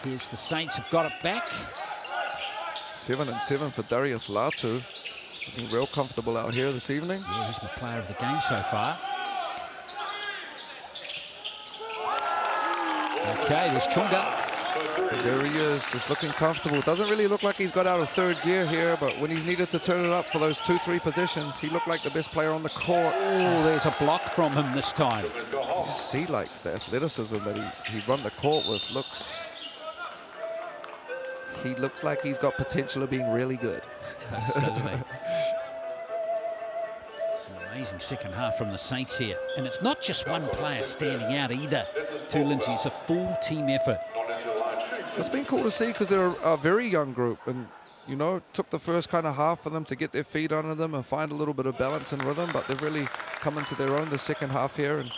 Here's the Saints have got it back. 7-7 for Darius Latu. Looking real comfortable out here this evening. Yeah, he's my player of the game so far. Okay, there's Chunga. There he is, just looking comfortable. Doesn't really look like he's got out of third gear here, but when he's needed to turn it up for those 2-3 positions, he looked like the best player on the court. Oh, there's a block from him this time. You just see like the athleticism that he run the court with. He looks like he's got potential of being really good. Doesn't he? It's an amazing second half from the Saints here. And it's not just one player standing out either. To Lindsay, it's a full team effort. It's been cool to see because they're a very young group, and you know, it took the first kind of half for them to get their feet under them and find a little bit of balance and rhythm, but they've really come into their own the second half here. And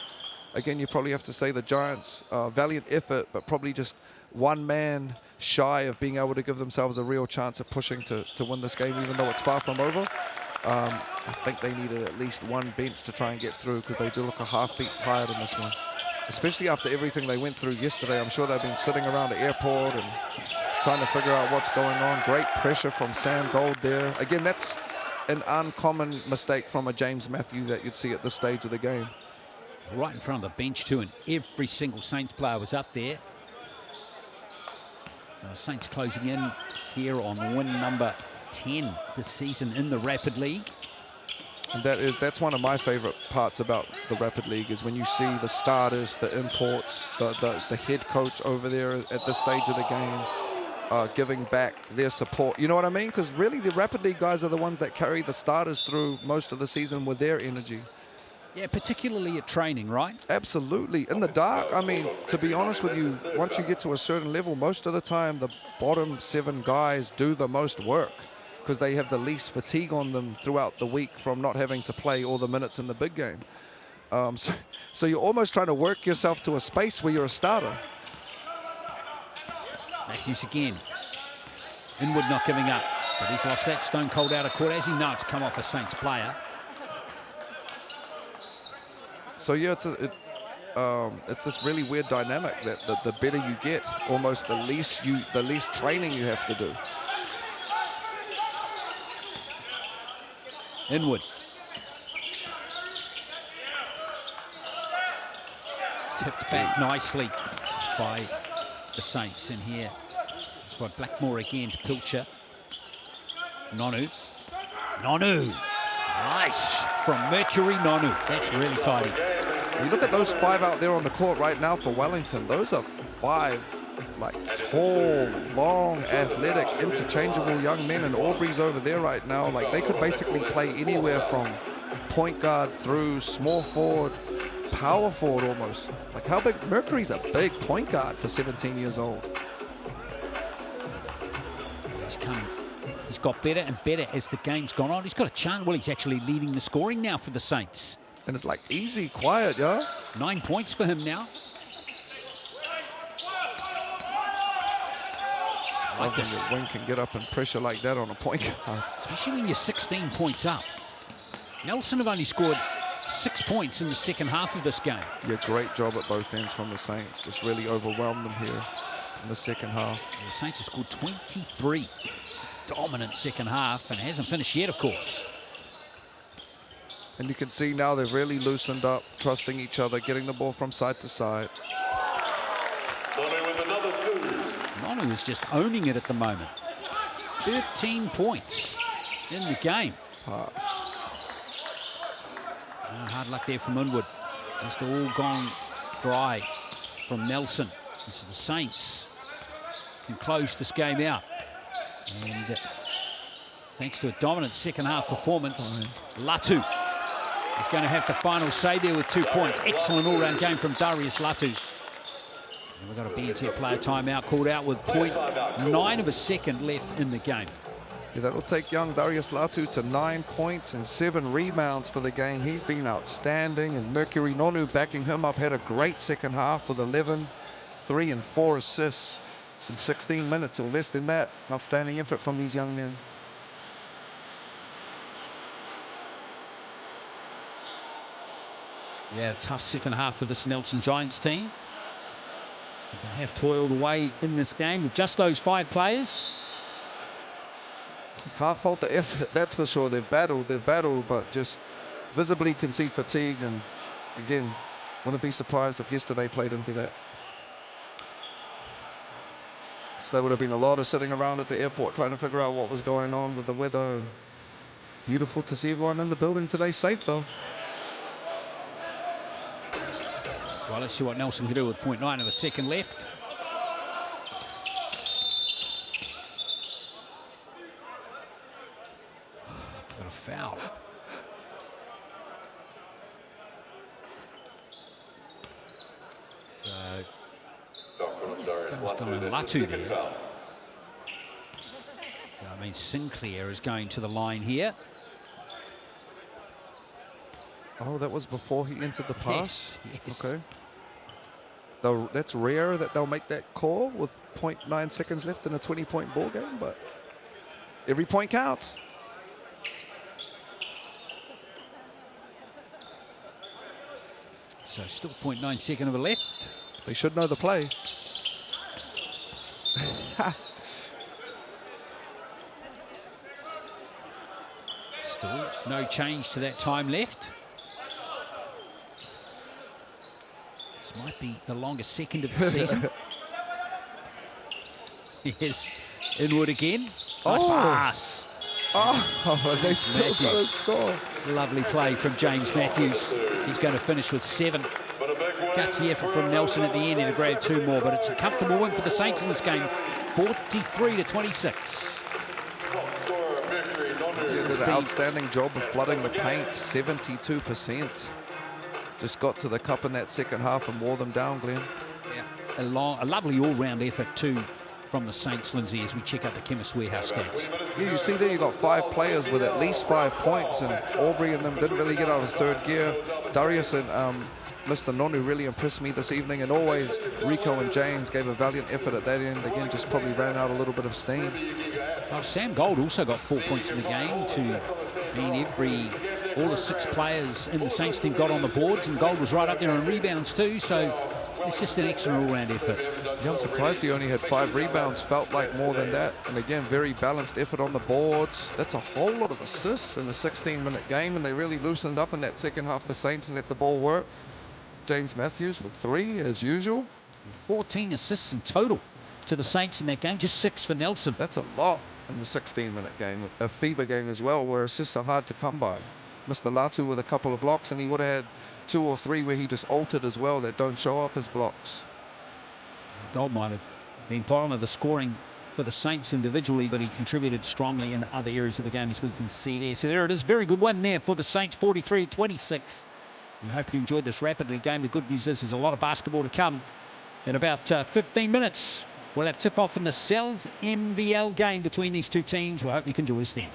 again, you probably have to say the Giants, valiant effort, but probably just one man shy of being able to give themselves a real chance of pushing to win this game, even though it's far from over. I think they needed at least one bench to try and get through, because they do look a half beat tired in this one. Especially after everything they went through yesterday. I'm sure they've been sitting around the airport and trying to figure out what's going on. Great pressure from Sam Gold there. Again, that's an uncommon mistake from a James Matthews that you'd see at this stage of the game. Right in front of the bench too, and every single Saints player was up there. So the Saints closing in here on win number 10 this season in the Rapid League. And that's one of my favorite parts about the Rapid League, is when you see the starters, the imports, the head coach over there at this stage of the game giving back their support. You know what I mean? Because really the Rapid League guys are the ones that carry the starters through most of the season with their energy. Yeah, particularly at training, right? Absolutely. In the dark, I mean, to be honest with you, once you get to a certain level, most of the time the bottom 7 guys do the most work, because they have the least fatigue on them throughout the week from not having to play all the minutes in the big game. So you're almost trying to work yourself to a space where you're a starter. Matthews again. Inwood not giving up, but he's lost that stone cold out of court. As he knows, it's come off a Saints player. So yeah, it's this really weird dynamic that the better you get, almost the least training you have to do. Inwood. Tipped back nicely by the Saints in here. It's by Blackmore again to Pilcher. Nonu. Nonu. Nice from Mercury Nonu. That's really tidy. You look at those 5 out there on the court right now for Wellington. Those are 5 like tall, long, athletic, interchangeable young men, and Aubrey's over there right now. Like they could basically play anywhere from point guard through small forward, power forward almost. Like how big? Mercury's a big point guard for 17 years old. He's got better and better as the game's gone on. He's got a chance. Well, he's actually leading the scoring now for the Saints. And it's like easy, quiet, yeah? 9 points for him now. I like this. Your wing can get up and pressure like that on a point guard. Especially when you're 16 points up. Nelson have only scored 6 points in the second half of this game. Yeah, great job at both ends from the Saints. Just really overwhelmed them here in the second half. The Saints have scored 23. Dominant second half, and it hasn't finished yet, of course. And you can see now they've really loosened up, trusting each other, getting the ball from side to side. Nonu is just owning it at the moment. 13 points in the game. Pass. Hard luck there from Inwood. Just all gone dry from Nelson. This is the Saints. Can close this game out. And thanks to a dominant second half performance, Latu is going to have the final say there with 2 points. Excellent all-round game from Darius Latu. And we've got a BNZ player timeout called out with 0.9 of a second left in the game. Yeah, that'll take young Darius Latu to 9 points and 7 rebounds for the game. He's been outstanding, and Mercury Nonu backing him up, had a great second half with 11, 3 and 4 assists in 16 minutes or less than that. Outstanding effort from these young men. Yeah, tough second half for this Nelson Giants team. They have toiled away in this game with just those 5 players. Can't fault the effort, that's for sure. They've battled, but just visibly can see fatigue. And again, wouldn't be surprised if yesterday played into that. So there would have been a lot of sitting around at the airport trying to figure out what was going on with the weather. Beautiful to see everyone in the building today safe though. Well, let's see what Nelson can do with 0.9 of a second left. Got a foul. So Latu there. So I mean Sinclair is going to the line here. Oh, that was before he entered the pass? Yes. Okay. That's rare that they'll make that call with 0.9 seconds left in a 20-point ball game, but every point counts. So still 0.9 second of a left. They should know the play. Still no change to that time left. This might be the longest second of the season. Yes, Inwood again. Nice pass. Oh, they still got to score. Lovely play from James Matthews. He's going to finish with 7. Gutsy effort from Nelson at the end to grab 2 more, but it's a comfortable win for the Saints in this game, 43-26. They did an outstanding job of flooding the paint, 72%. Just got to the cup in that second half and wore them down, Glenn. Yeah, a lovely all-round effort too from the Saints, Lindsay, as we check out the Chemist Warehouse stats. Yeah, you see there you got 5 players with at least 5 points, and Aubrey and them didn't really get out of third gear. Darius and Mr. Nonu really impressed me this evening, and always Rico and James gave a valiant effort at that end. Again, just probably ran out a little bit of steam. Well, Sam Gold also got 4 points in the game to mean all the 6 players in the Saints team got on the boards, and Gold was right up there on rebounds too, so it's just an excellent all-round effort. Yeah, I'm surprised he only had 5 rebounds. Felt like more than that. And again, very balanced effort on the boards. That's a whole lot of assists in the 16-minute game, and they really loosened up in that second half, the Saints, and let the ball work. James Matthews with 3 as usual. 14 assists in total to the Saints in that game, just 6 for Nelson. That's a lot in the 16-minute game. A FIBA game as well, where assists are hard to come by. Mr. Latu with a couple of blocks, and he would have had 2 or 3 where he just altered as well that don't show up as blocks. Gold might have been part of the scoring for the Saints individually, but he contributed strongly in other areas of the game, as we can see there. So there it is, very good one there for the Saints, 43-26. We hope you enjoyed this Rapid League game. The good news is there's a lot of basketball to come. In about 15 minutes, we'll have tip-off in the NZNBL game between these two teams. We hope you can join us then.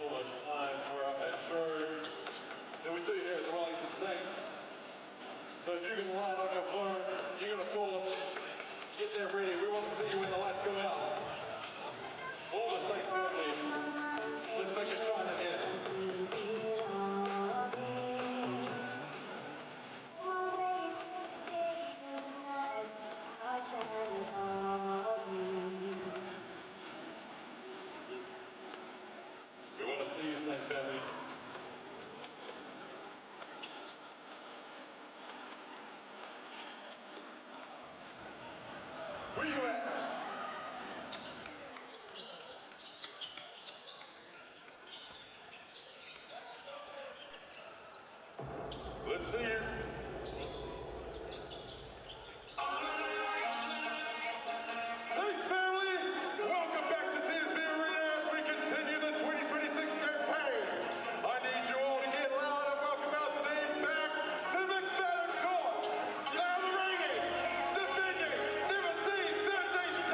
Almost time for a throw that we see here at the Wellington Saints. So if you can line on your floor, you're going to fall, get there ready. We want to see you when the lights go out. All the Saints families, let's make a shine in here. We want to see you, Saints family. Where you at? Let's see you. Saints family, welcome back to TSB Arena as we continue the 2026 campaign. I need you all to get loud and welcome our team back to McFadden Court. They are the reigning, defending, never seen third nation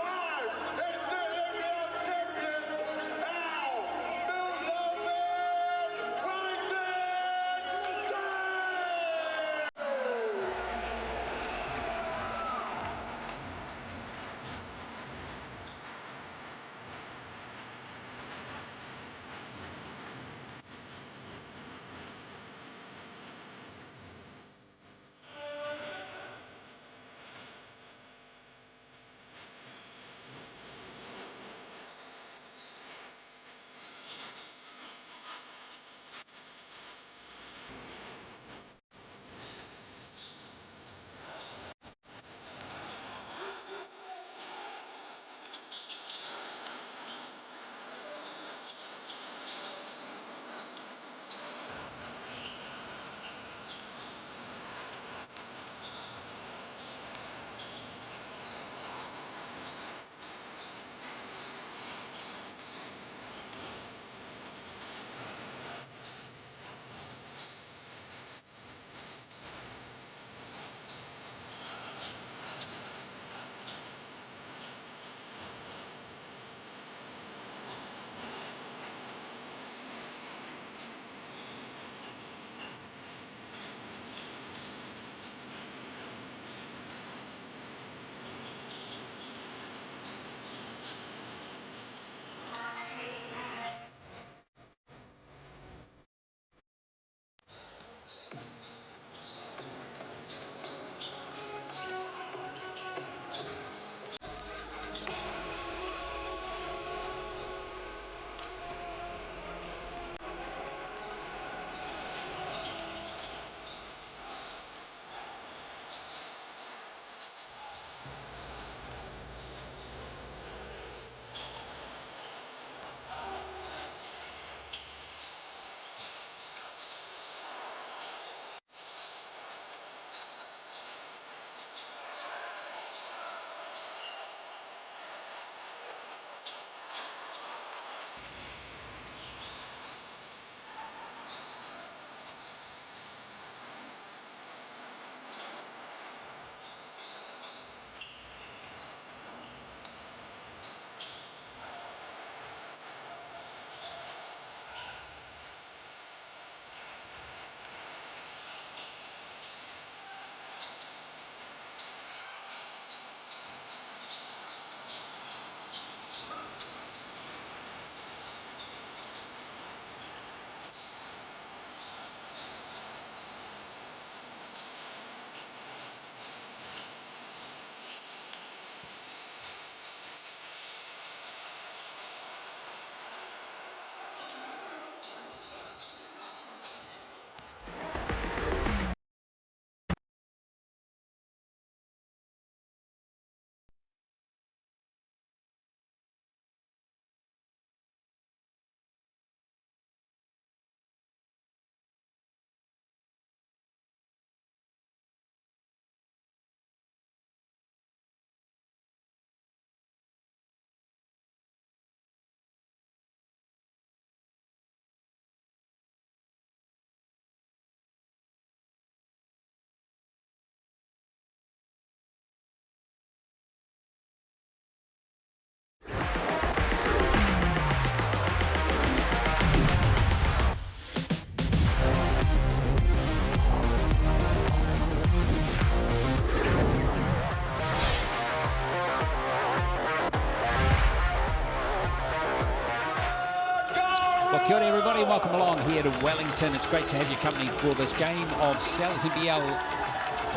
Kia ora everybody, welcome along here to Wellington. It's great to have your company for this game of NZNBL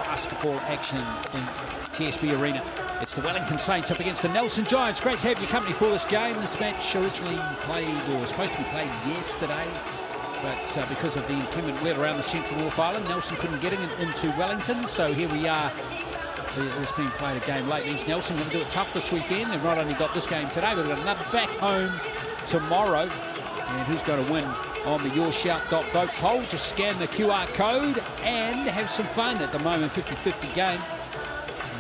basketball action in TSB Arena. It's the Wellington Saints up against the Nelson Giants. Great to have your company for this game. This match originally played, or was supposed to be played yesterday, but because of the inclement weather around the Central North Island, Nelson couldn't get into Wellington, so here we are. It's been played a game late. Means Nelson going to do it tough this weekend. They've not only got this game today, but they've got another back home tomorrow. And who's going to win on the YourShout.vote poll? Just scan the QR code and have some fun at the moment. 50-50 game.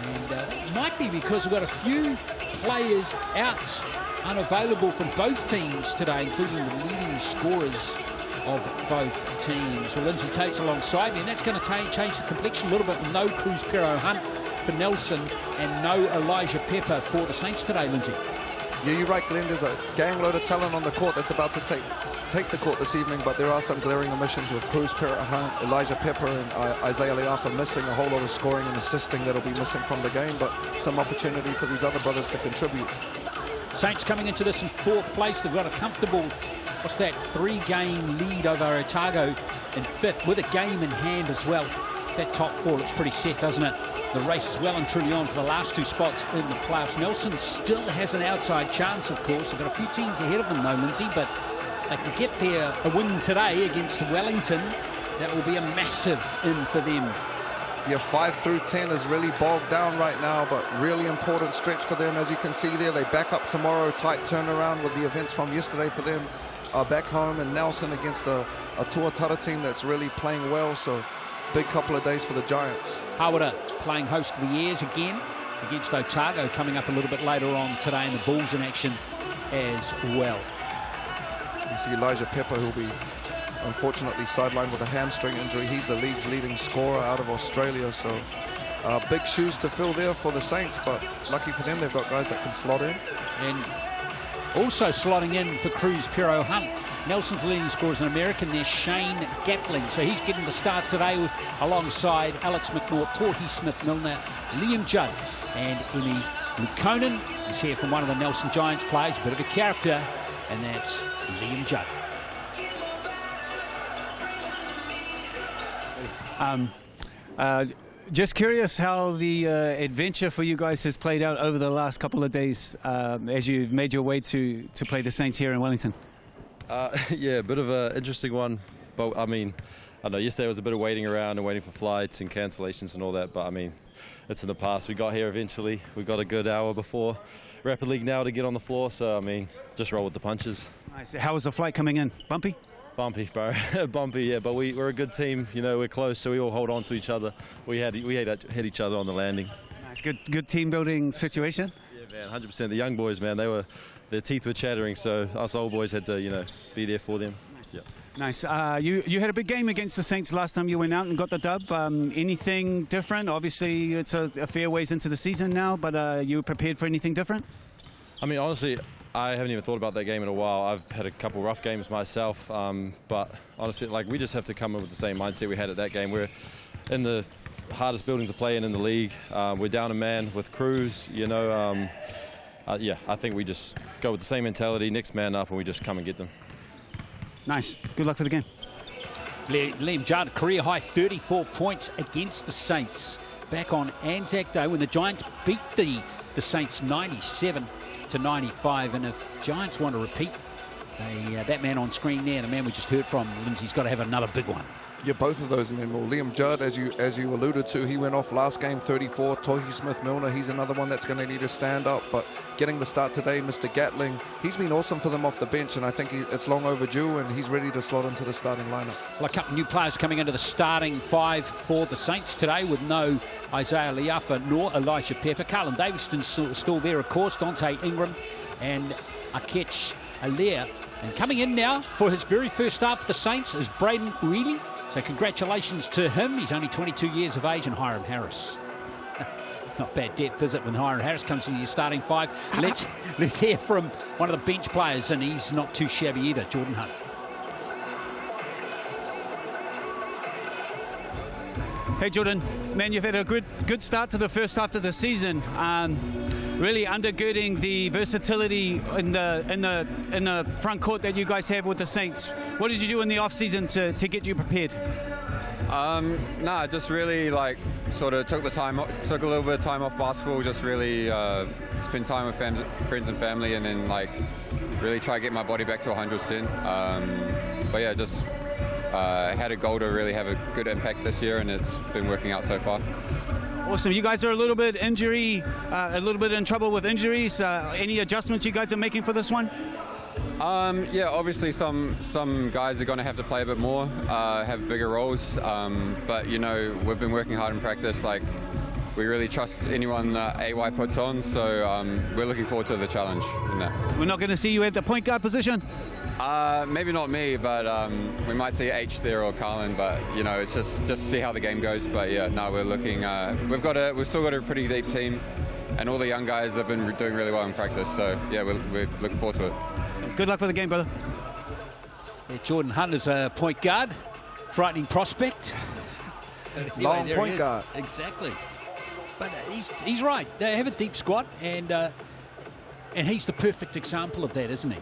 And it might be because we've got a few players out unavailable from both teams today, including the leading scorers of both teams. Well, Lindsay Tate's alongside me, and that's going to change the complexion a little bit. No Cruz Pero Hunt for Nelson and no Elijah Pepper for the Saints today, Lindsay. Yeah, you're right, Glenn. There's a gangload of talent on the court that's about to take the court this evening, but there are some glaring omissions with Cruz Pero Hunt, Elijah Pepper, and Isaiah Leafa missing. A whole lot of scoring and assisting that'll be missing from the game, but some opportunity for these other brothers to contribute. Saints coming into this in fourth place. They've got a comfortable, 3-game lead over Otago in fifth, with a game in hand as well. That top four looks pretty set, doesn't it? The race is well and truly on for the last two spots in the playoffs. Nelson still has an outside chance, of course. They've got a few teams ahead of them, though, Lindsay, but they can get there a win today against Wellington. That will be a massive in for them. Yeah, 5 through 10 is really bogged down right now, but really important stretch for them. As you can see there, they back up tomorrow. Tight turnaround with the events from yesterday for them. Back home in Nelson against a Tuatara team that's really playing well. So big couple of days for the Giants. Hawara playing host of the Airs again against Otago, coming up a little bit later on today, and the Bulls in action as well. You see Elijah Pepper, who'll be unfortunately sidelined with a hamstring injury. He's the league's leading scorer out of Australia, so big shoes to fill there for the Saints, but lucky for them, they've got guys that can slot in. And also slotting in for Cruz Pero Hunt, Nelson's leading scorer is an American there, Shane Gatling. So he's getting the start today alongside Alex McNaught, Torhi Smith-Milner, Liam Judd, and Emi Lukonen. He's here from one of the Nelson Giants players, a bit of a character, and that's Liam Judd. Just curious how the adventure for you guys has played out over the last couple of days as you've made your way to play the Saints here in Wellington. Yeah, a bit of an interesting one, but I mean, I know yesterday was a bit of waiting around and waiting for flights and cancellations and all that, but I mean, it's in the past. We got here eventually. We got a good hour before Rapid League now to get on the floor, so I mean, just roll with the punches. Nice. How was the flight coming in? Bumpy? Bumpy, bro. Bumpy, yeah, but we're a good team. You know, we're close, so we all hold on to each other. We had each other on the landing. Nice, good team building situation. Yeah, man, 100%. The young boys, man, their teeth were chattering, so us old boys had to, you know, be there for them. Nice. Yeah. Nice. You had a big game against the Saints last time you went out and got the dub. Anything different? Obviously, it's a fair ways into the season now, but you prepared for anything different? I mean, honestly, I haven't even thought about that game in a while. I've had a couple rough games myself, but honestly, like, we just have to come in with the same mindset we had at that game. We're in the hardest building to play in the league. We're down a man with Cruz, you know. Yeah, I think we just go with the same mentality, next man up, and we just come and get them. Nice. Good luck for the game. Liam Judd, career high 34 points against the Saints back on Anzac Day when the Giants beat the Saints 97-95, and if Giants want to repeat, that man on screen there, the man we just heard from, Lindsay's got to have another big one. Yeah, both of those men. Well, Liam Judd, as you alluded to, he went off last game 34. Torhi Smith-Milner, he's another one that's going to need to stand up. But getting the start today, Mr. Gatling, he's been awesome for them off the bench, and I think it's long overdue, and he's ready to slot into the starting lineup. Well, a couple of new players coming into the starting five for the Saints today, with no Isaiah Leafa nor Elijah Pepper. Carlin Davidson's still there, of course, Dante Ingram and Akech Alaire. And coming in now for his very first start for the Saints is Braden Ueli. So congratulations to him. He's only 22 years of age, and Hiram Harris. Not bad depth, is it, when Hiram Harris comes in your starting five? Let's hear from one of the bench players, and he's not too shabby either, Jordan Hunt. Hey Jordan, man, you've had a good start to the first half of the season. Really undergirding the versatility in the front court that you guys have with the Saints. What did you do in the off season to get you prepared? Nah, just really like sort of took a little bit of time off basketball, just really spend time with friends and family, and then like really try to get my body back to 100%. But yeah, just had a goal to really have a good impact this year, and it's been working out so far. Awesome. You guys are a little bit in trouble with injuries. Any adjustments you guys are making for this one? Yeah, obviously some guys are going to have to play a bit more, have bigger roles. But you know, we've been working hard in practice. Like, we really trust anyone AY puts on. So we're looking forward to the challenge in that. We're not going to see you at the point guard position. Maybe not me, but we might see H there or Carlin. But you know, it's just to see how the game goes. But yeah, no, we're looking. We've still got a pretty deep team, and all the young guys have been doing really well in practice. So yeah, we're looking forward to it. Good luck for the game, brother. Yeah, Jordan Hunt is a point guard, frightening prospect. Long point guard. Exactly. But he's right. They have a deep squad, and he's the perfect example of that, isn't he?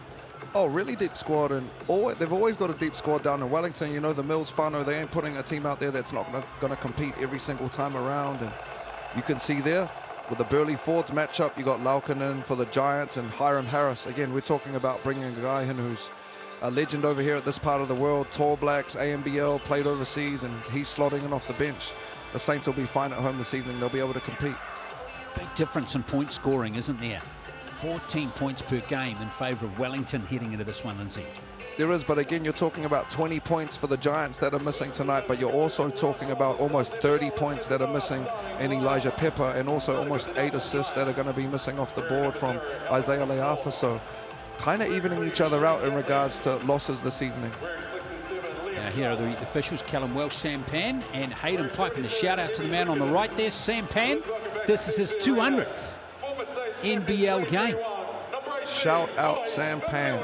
Oh, really deep squad, and they've always got a deep squad down in Wellington. You know, the Mills whānau, they ain't putting a team out there that's not going to compete every single time around. And you can see there, with the Burleigh Fords matchup, you got Laukkanen for the Giants and Hiram Harris. Again, we're talking about bringing a guy in who's a legend over here at this part of the world. Tall Blacks, ANBL, played overseas, and he's slotting in off the bench. The Saints will be fine at home this evening. They'll be able to compete. Big difference in point scoring, isn't there? 14 points per game in favour of Wellington heading into this one, Lindsay. There is, but again, you're talking about 20 points for the Giants that are missing tonight, but you're also talking about almost 30 points that are missing in Elijah Pepper, and also almost 8 assists that are going to be missing off the board from Isaiah Leafa. So kind of evening each other out in regards to losses this evening. Now here are the officials, Callum Welsh, Sam Pan, and Hayden piping the shout out to the man on the right there, Sam Pan. This is his 200th NBL game. Shout out Sam Pan.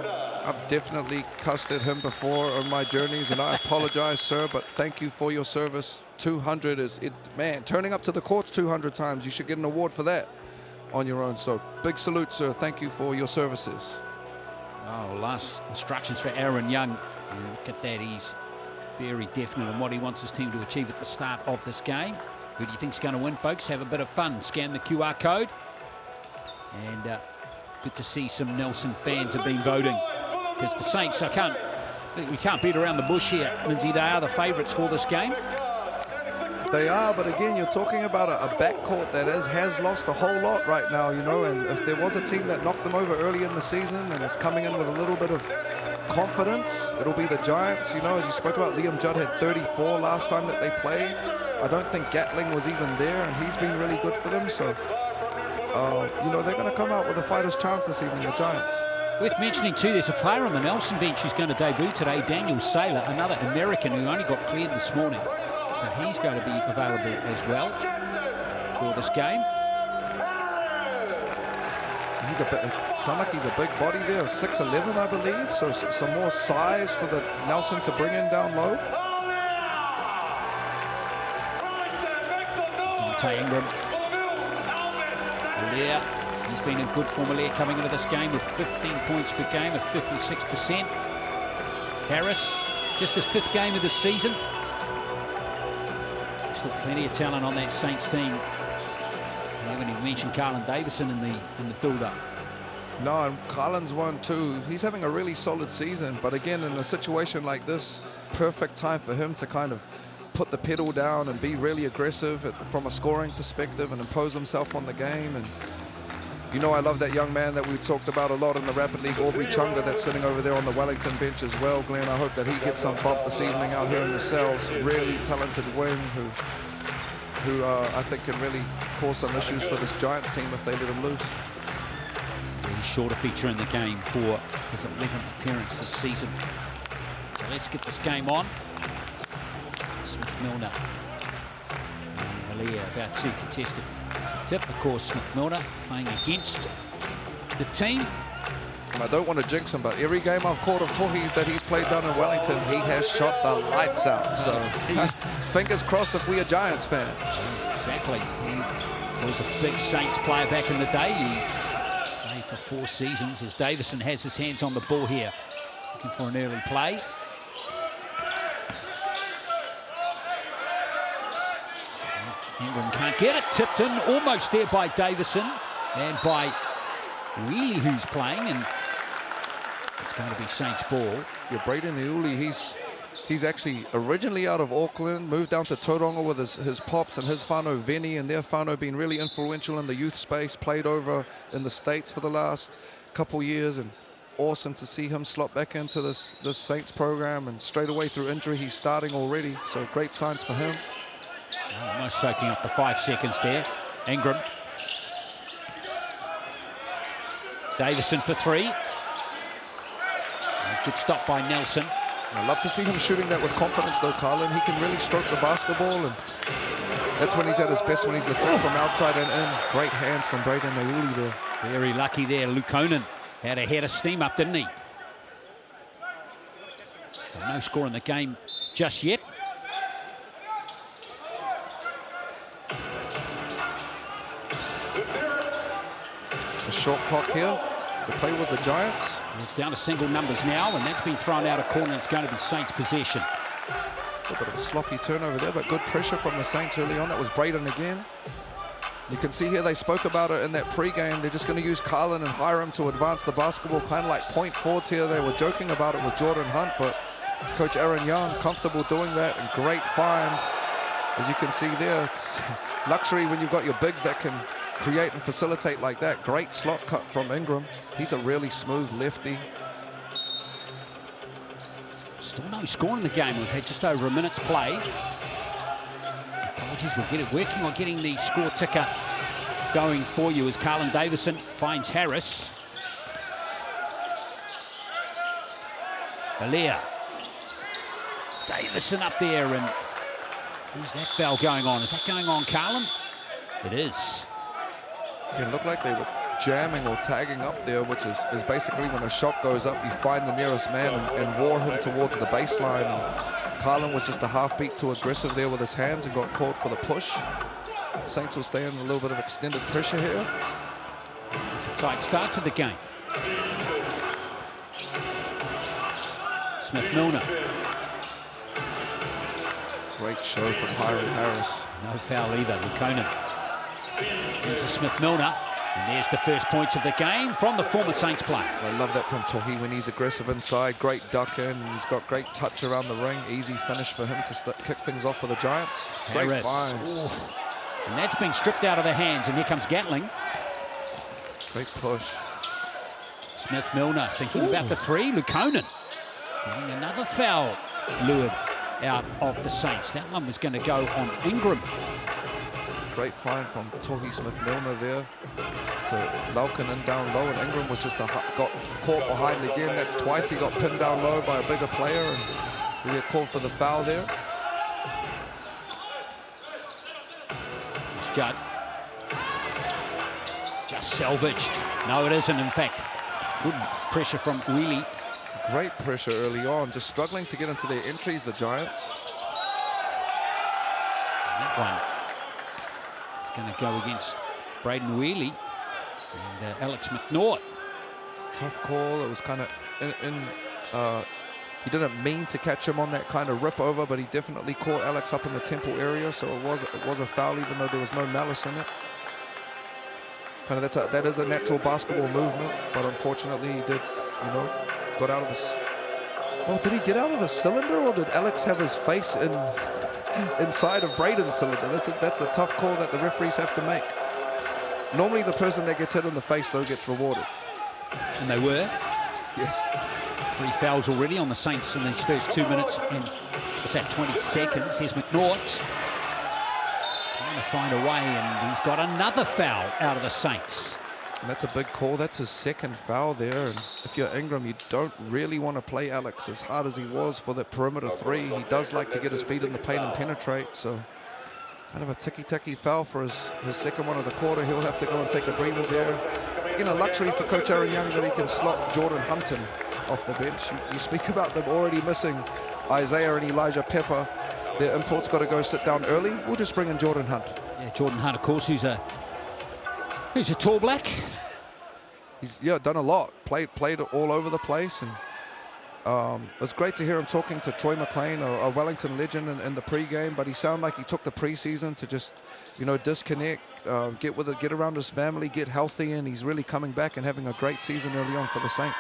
I've definitely cussed at him before on my journeys, and I apologize, sir, but thank you for your service. 200 is it, man. Turning up to the courts 200 times, you should get an award for that on your own. So big salute, sir. Thank you for your services. Oh, last instructions for Aaron Young. And look at that, he's very definite on what he wants his team to achieve at the start of this game. Who do you think's going to win, folks? Have a bit of fun. Scan the QR code. And good to see some Nelson fans have been voting, because the Saints, we can't beat around the bush here, Lindsay. They are the favourites for this game. They are, but again, you're talking about a backcourt that has lost a whole lot right now, you know, and if there was a team that knocked them over early in the season and is coming in with a little bit of confidence, it'll be the Giants. You know, as you spoke about, Liam Judd had 34 last time that they played. I don't think Gatling was even there, and he's been really good for them. So, you know, they're going to come out with a fighter's chance this evening, the Giants. Worth mentioning too, there's a player on the Nelson bench who's going to debut today, Daniel Saylor, another American who only got cleared this morning. So he's going to be available as well for this game. He's a bit, sound like he's a big body there, 6'11", I believe. So some more size for the Nelson to bring in down low. Ingram. Yeah, he's been in good form coming into this game with 15 points per game at 56%. Harris, just his 5th game of the season. Still plenty of talent on that Saints team. You haven't even mentioned Carlin Davison in the build-up. No, and Carlin's one too. He's having a really solid season, but again, in a situation like this, perfect time for him to kind of put the pedal down and be really aggressive from a scoring perspective and impose himself on the game. And you know, I love that young man that we talked about a lot in the Rapid League, Aubrey Chunga, that's sitting over there on the Wellington bench as well. Glenn, I hope that he gets some bump this evening out here in the cells. Really talented wing who I think can really cause some issues for this Giants team if they let him loose. Very shorter feature in the game for his 11th appearance this season. So let's get this game on. Smith-Milner. Alia about to contest it. Tip, of course, Smith-Milner playing against the team. And I don't want to jinx him, but every game I've caught of Tohi's that he's played down in Wellington, he has shot the lights out. So he was Fingers crossed if we're a Giants fan. Exactly. He was a big Saints player back in the day. He played for 4 seasons as Davison has his hands on the ball here. Looking for an early play. Ingram can't get it. Tipped in almost there by Davison and by Wheely, who's playing, and it's going to be Saints ball. Yeah, Braden Iuli, he's actually originally out of Auckland, moved down to Tauranga with his pops and his whānau Vinny, and their whānau been really influential in the youth space, played over in the States for the last couple years, and awesome to see him slot back into this Saints program, and straight away through injury he's starting already, so great signs for him. Almost soaking up the 5 seconds there. Ingram. Davison for 3. Good stop by Nelson. I love to see him shooting that with confidence though, Carlin. He can really stroke the basketball, and that's when he's at his best, when he's a threat from outside and in. Great hands from Braden Iuli there. Very lucky there. Lukonen had a head of steam up, didn't he? So no score in the game just yet. A short clock here to play with the Giants. It's down to single numbers now, and that's been thrown out of corner. It's going to be Saints possession. A bit of a sloppy turnover there, but good pressure from the Saints early on. That was Braden again. You can see here they spoke about it in that pre-game. They're just going to use Carlin and Hiram to advance the basketball, kind of like point forwards here. They were joking about it with Jordan Hunt, but Coach Aaron Young comfortable doing that, and great find. As you can see there, it's luxury when you've got your bigs that can create and facilitate like that. Great slot cut from Ingram. He's a really smooth lefty. Still no score in the game. We've had just over a minute's play. Apologies, we'll get it working on getting the score ticker going for you as Carlin Davison finds Harris. Alia. Davison up there, and who's that foul going on? Is that going on Carlin? It is. It looked like they were jamming or tagging up there, which is basically when a shot goes up, you find the nearest man and war him towards the baseline. And Carlin was just a half beat too aggressive there with his hands and got caught for the push. Saints will stay in a little bit of extended pressure here. It's a tight start to the game. Smith-Milner. Great show from Hiram Harris. No foul either. Lukonen into Smith-Milner. And there's the first points of the game from the former Saints player. I love that from Tohi when he's aggressive inside. Great duck in. He's got great touch around the ring. Easy finish for him to kick things off for the Giants. Great Harris. find. And that's been stripped out of their hands. And here comes Gatling. Great push. Smith-Milner thinking about the 3. Lukonen getting another foul lured out of the Saints. That one was going to go on Ingram. Great find from Tohi Smith-Milner there to Laukkanen down low, and Ingram was just got caught behind again. That's twice he got pinned down low by a bigger player, and we get called for the foul there. It's Judd. Just salvaged. No, it isn't, in fact. Good pressure from Wheely. Great pressure early on, just struggling to get into their entries, the Giants. And that one is going to go against Braden Wheely and Alex McNaught. Tough call. It was kind of he didn't mean to catch him on that kind of rip over, but he definitely caught Alex up in the temple area, so it was a foul, even though there was no malice in it. Kind of that is a natural basketball movement, but unfortunately he did, got out of his. Well, did he get out of his cylinder, or did Alex have his face inside of Braden's cylinder? That's a tough call that the referees have to make. Normally the person that gets hit in the face though gets rewarded. And they were. Yes. 3 fouls already on the Saints in these first 2 minutes and what's that, 20 seconds. Here's McNaught trying to find a way, and he's got another foul out of the Saints. And that's a big call. That's his second foul there. And if you're Ingram, you don't really want to play Alex as hard as he was for that perimeter 3. He does like to get his feet in the paint and penetrate. So kind of a ticky-tacky foul for his second one of the quarter. He'll have to go and take a breather there. Again, a luxury for Coach Aaron Young that he can slot Jordan Hunton off the bench. You speak about them already missing Isaiah and Elijah Pepper. their imports got to go sit down early, we'll just bring in Jordan Hunt. Yeah, Jordan Hunt, of course, who's a tall black. He's done a lot, played all over the place, and it's great to hear him talking to Troy McLean, a Wellington legend, in the pre-game. But he sounded like he took the preseason to just, disconnect, get around his family, get healthy, and he's really coming back and having a great season early on for the Saints.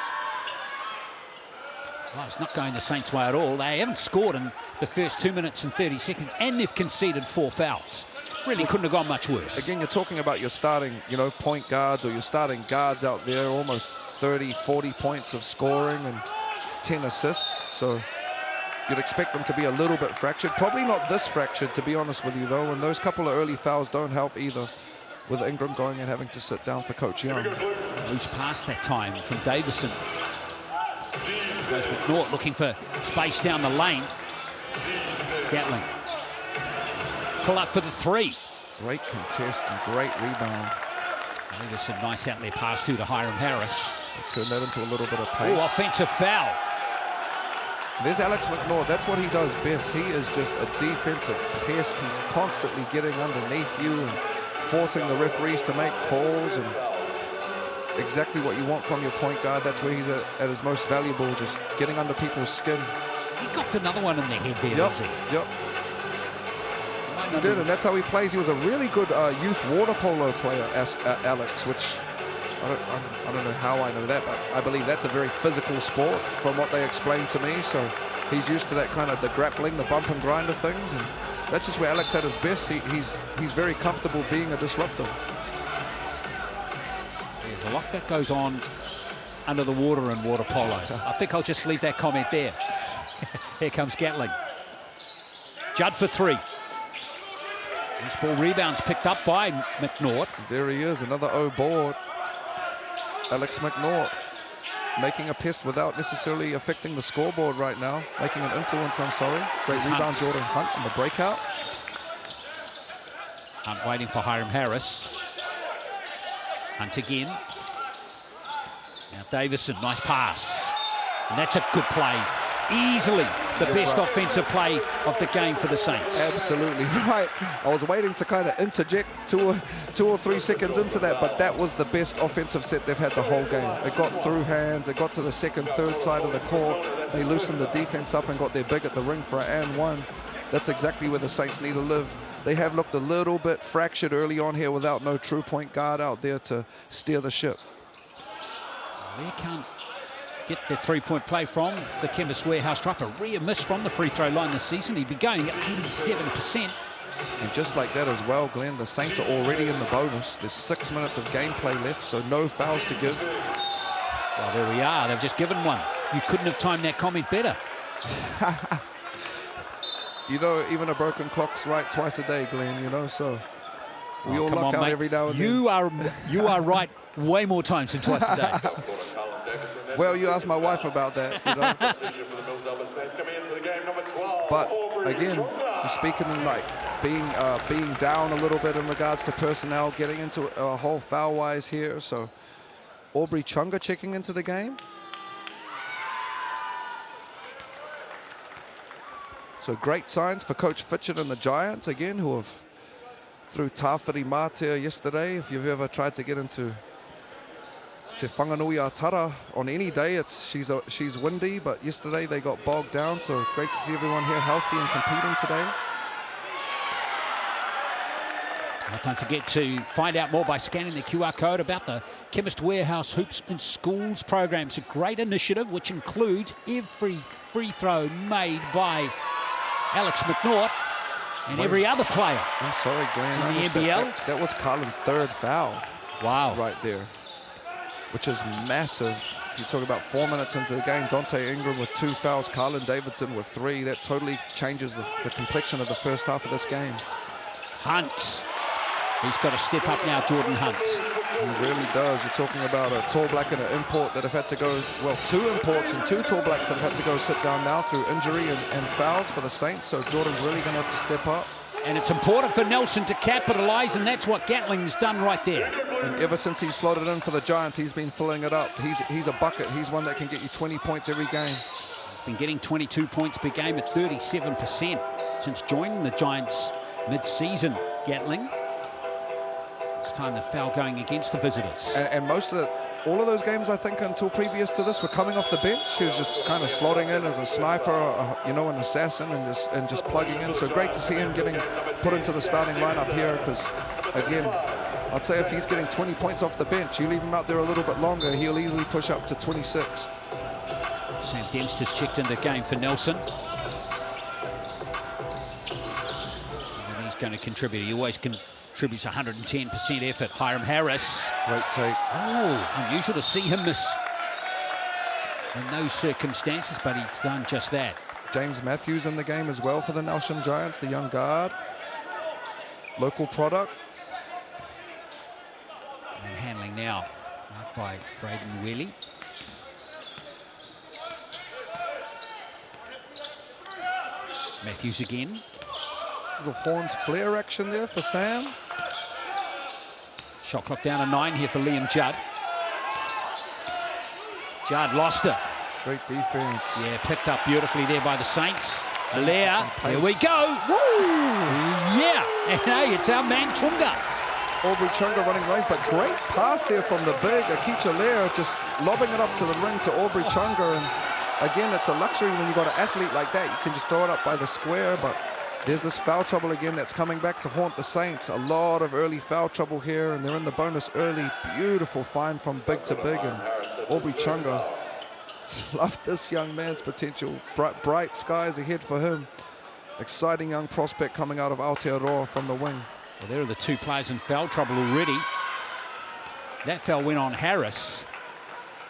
Well, it's not going the Saints' way at all. They haven't scored in the first 2 minutes and 30 seconds, and they've conceded 4 fouls. Really couldn't have gone much worse. Again, you're talking about your starting, point guards, or your starting guards out there, almost 30, 40 points of scoring and 10 assists. So you'd expect them to be a little bit fractured. Probably not this fractured, to be honest with you, though. And those couple of early fouls don't help either, with Ingram going and having to sit down for Coach Young. Loose pass that time from Davison. Goes McNaught looking for space down the lane. Gatling. Pull up for the 3. Great contest and great rebound. Davison, nice out there pass through to Hiram Harris. Turn that into a little bit of pace. Oh, offensive foul. There's Alex McNaught. That's what he does best. He is just a defensive pest. He's constantly getting underneath you and forcing the referees to make calls, and exactly what you want from your point guard. That's where he's at his most valuable, just getting under people's skin. He got another one in the head there, Yep, didn't he? yep. He did, and that's how he plays. He was a really good youth water polo player, Alex, which I don't know how I know that, but I believe that's a very physical sport from what they explained to me. So he's used to that kind of the grappling, the bump and grind of things, and that's just where Alex at his best. He's very comfortable being a disruptor. There's a lot that goes on under the water in water polo. I think I'll just leave that comment there. Here comes Gatling. Judd for 3. This ball rebounds picked up by McNaught. There he is, another O board. Alex McNaught making a pest without necessarily affecting the scoreboard right now. Making an influence, I'm sorry. Great rebound, Jordan Hunt on the breakout. Hunt waiting for Hiram Harris. Hunt again. Now Davison, nice pass. And that's a good play. Easily the best offensive play of the game for the Saints. Absolutely right. I was waiting to kind of interject 2 or 3 seconds into that, but that was the best offensive set they've had the whole game. It got through hands, it got to the second, third side of the court. They loosened the defense up and got their big at the ring for an and 1. That's exactly where the Saints need to live. They have looked a little bit fractured early on here without no true point guard out there to steer the ship. They can't get their 3-point play from the Chemist Warehouse truck. A rare miss from the free throw line this season. He'd be going at 87%. And just like that as well, Glenn, the Saints are already in the bonus. There's 6 minutes of gameplay left, so no fouls to give. Well, there we are. They've just given one. You couldn't have timed that comment better. Even a broken clock's right twice a day, Glenn, so we all luck out mate. every now and then. You are right way more times than twice a day. Well, you asked my wife about that, But again, we're speaking in like being down a little bit in regards to personnel, getting into a whole foul-wise here. So Aubrey Chunga checking into the game. So great signs for Coach Fitchett and the Giants again, who have threw Tāwhiri Mātea yesterday. If you've ever tried to get into Te Whanganui Atara on any day, she's windy, but yesterday they got bogged down, so great to see everyone here healthy and competing today. Well, don't forget to find out more by scanning the QR code about the Chemist Warehouse Hoops in Schools program. It's a great initiative which includes every free throw made by Alex McNaught and every other player. I'm sorry, Glenn. In the NBL. That was Carlin's 3rd foul. Wow. Right there, which is massive. You talk about 4 minutes into the game, Dante Ingram with 2 fouls, Carlin Davidson with 3. That totally changes the complexion of the first half of this game. Hunt. He's got to step up now, Jordan Hunt. He really does. You're talking about a tall black and an import that have had to go, well, 2 imports and 2 tall blacks that have had to go sit down now through injury and fouls for the Saints. So Jordan's really going to have to step up. And it's important for Nelson to capitalise, and that's what Gatling's done right there. And ever since he slotted in for the Giants, he's been filling it up. He's a bucket. He's one that can get you 20 points every game. He's been getting 22 points per game at 37%. since joining the Giants mid-season, Gatling. This time the foul going against the visitors. And all of those games, I think, until previous to this, were coming off the bench. He was just kind of slotting in as a sniper, you know, an assassin, and just plugging in. So great to see him getting put into the starting lineup here, because, again, I'd say if he's getting 20 points off the bench, you leave him out there a little bit longer, he'll easily push up to 26. Sam Dempster's checked in the game for Nelson. So he's going to contribute. He always contributes 110% effort. Hiram Harris. Great take. Oh, unusual to see him miss in those circumstances, but he's done just that. James Matthews in the game as well for the Nelson Giants, the young guard. Local product. And handling now, marked by Braden Wheely. Matthews again. Little horns flare action there for Sam. Shot clock down to 9 here for Liam Judd. Judd lost it. Great defense. Yeah, picked up beautifully there by the Saints. Blair, here we go. Woo! Yeah, and hey, it's our man Chunga. Aubrey Chunga running right, but great pass there from the big Akicha Lair, just lobbing it up to the ring to Aubrey Chunga. And again, it's a luxury when you've got an athlete like that. You can just throw it up by the square, but there's this foul trouble again that's coming back to haunt the Saints. A lot of early foul trouble here, and they're in the bonus early. Beautiful find from big to big, and Aubrey Chunga. Love this young man's potential. Bright skies ahead for him. Exciting young prospect coming out of Aotearoa from the wing. Well, there are the two players in foul trouble already. That foul went on Harris.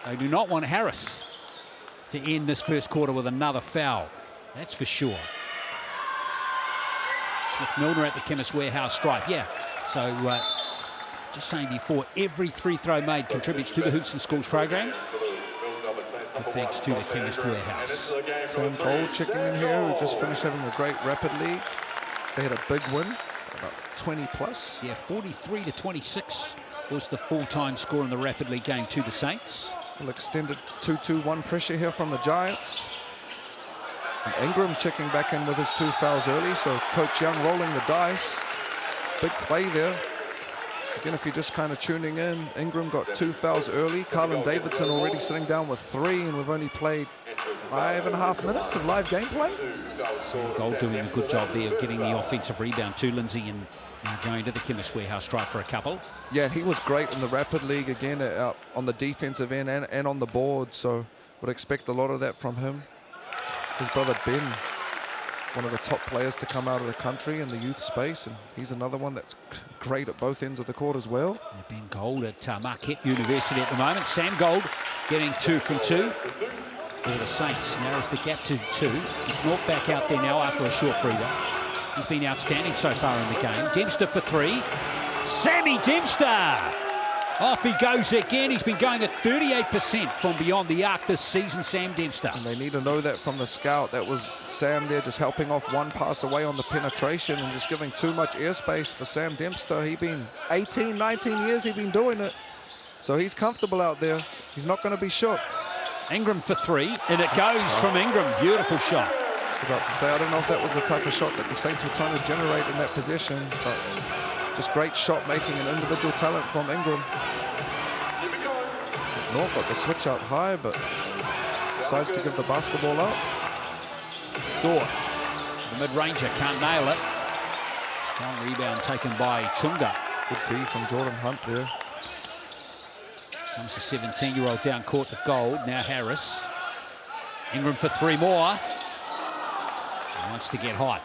They do not want Harris to end this first quarter with another foul. That's for sure. Smith-Milner at the Chemist Warehouse stripe. Yeah, so just saying before, every free throw made contributes to the Hoops and Schools program. Thanks to the Chemist Warehouse. Sam Gold checking in here, who just finished having a great Rapid League. They had a big win, about 20 plus. Yeah, 43-26 was the full-time score in the Rapid League game to the Saints. Well, extended 2-2-1 pressure here from the Giants. And Ingram checking back in with his 2 fouls early, so Coach Young rolling the dice. Big play there. Again, if you're just kind of tuning in, Ingram got 2 fouls early. Carlin Davidson already sitting down with 3, and we've only played 5.5 minutes of live gameplay. Sam Gold doing a good job there of getting the offensive rebound to Lindsay, and now going to the Chemist Warehouse stripe for a couple. Yeah, he was great in the Rapid League again on the defensive end and on the board, so would expect a lot of that from him. His brother Ben, one of the top players to come out of the country in the youth space, and he's another one that's great at both ends of the court as well. Ben Gold at Marquette University at the moment. Sam Gold getting 2 from 2 for the Saints. Narrows the gap to 2. McNaught back out there now after a short breather. He's been outstanding so far in the game. Dempster for 3. Sammy Dempster! Off he goes again. He's been going at 38% from beyond the arc this season, Sam Dempster. And they need to know that from the scout. That was Sam there just helping off one pass away on the penetration and just giving too much airspace for Sam Dempster. He's been 18, 19 years he's been doing it. So he's comfortable out there. He's not going to be shook. Ingram for 3, and it goes from Ingram. Beautiful shot. Just about to say, I don't know if that was the type of shot that the Saints were trying to generate in that possession, but just great shot making and individual talent from Ingram. McNaught got the switch out high, but decides to give the basketball out. Door, the mid-ranger, can't nail it. Strong rebound taken by Chunga. Good D from Jordan Hunt there. Comes the 17-year-old down court to Gold. Now Harris. Ingram for 3 more. He wants to get hot.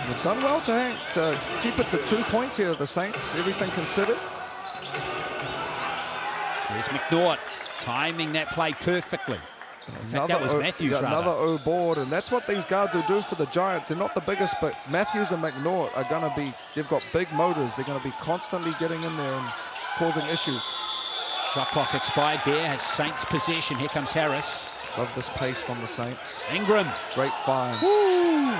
They've done well to keep it to 2 points here, the Saints, everything considered. There's McNaught timing that play perfectly. In fact, that was Matthews, rather. Another O board, and that's what these guards will do for the Giants. They're not the biggest, but Matthews and McNaught are going to be, they've got big motors. They're going to be constantly getting in there and causing issues. Shot clock expired there. Has Saints possession. Here comes Harris. Love this pace from the Saints. Ingram. Great find. Woo!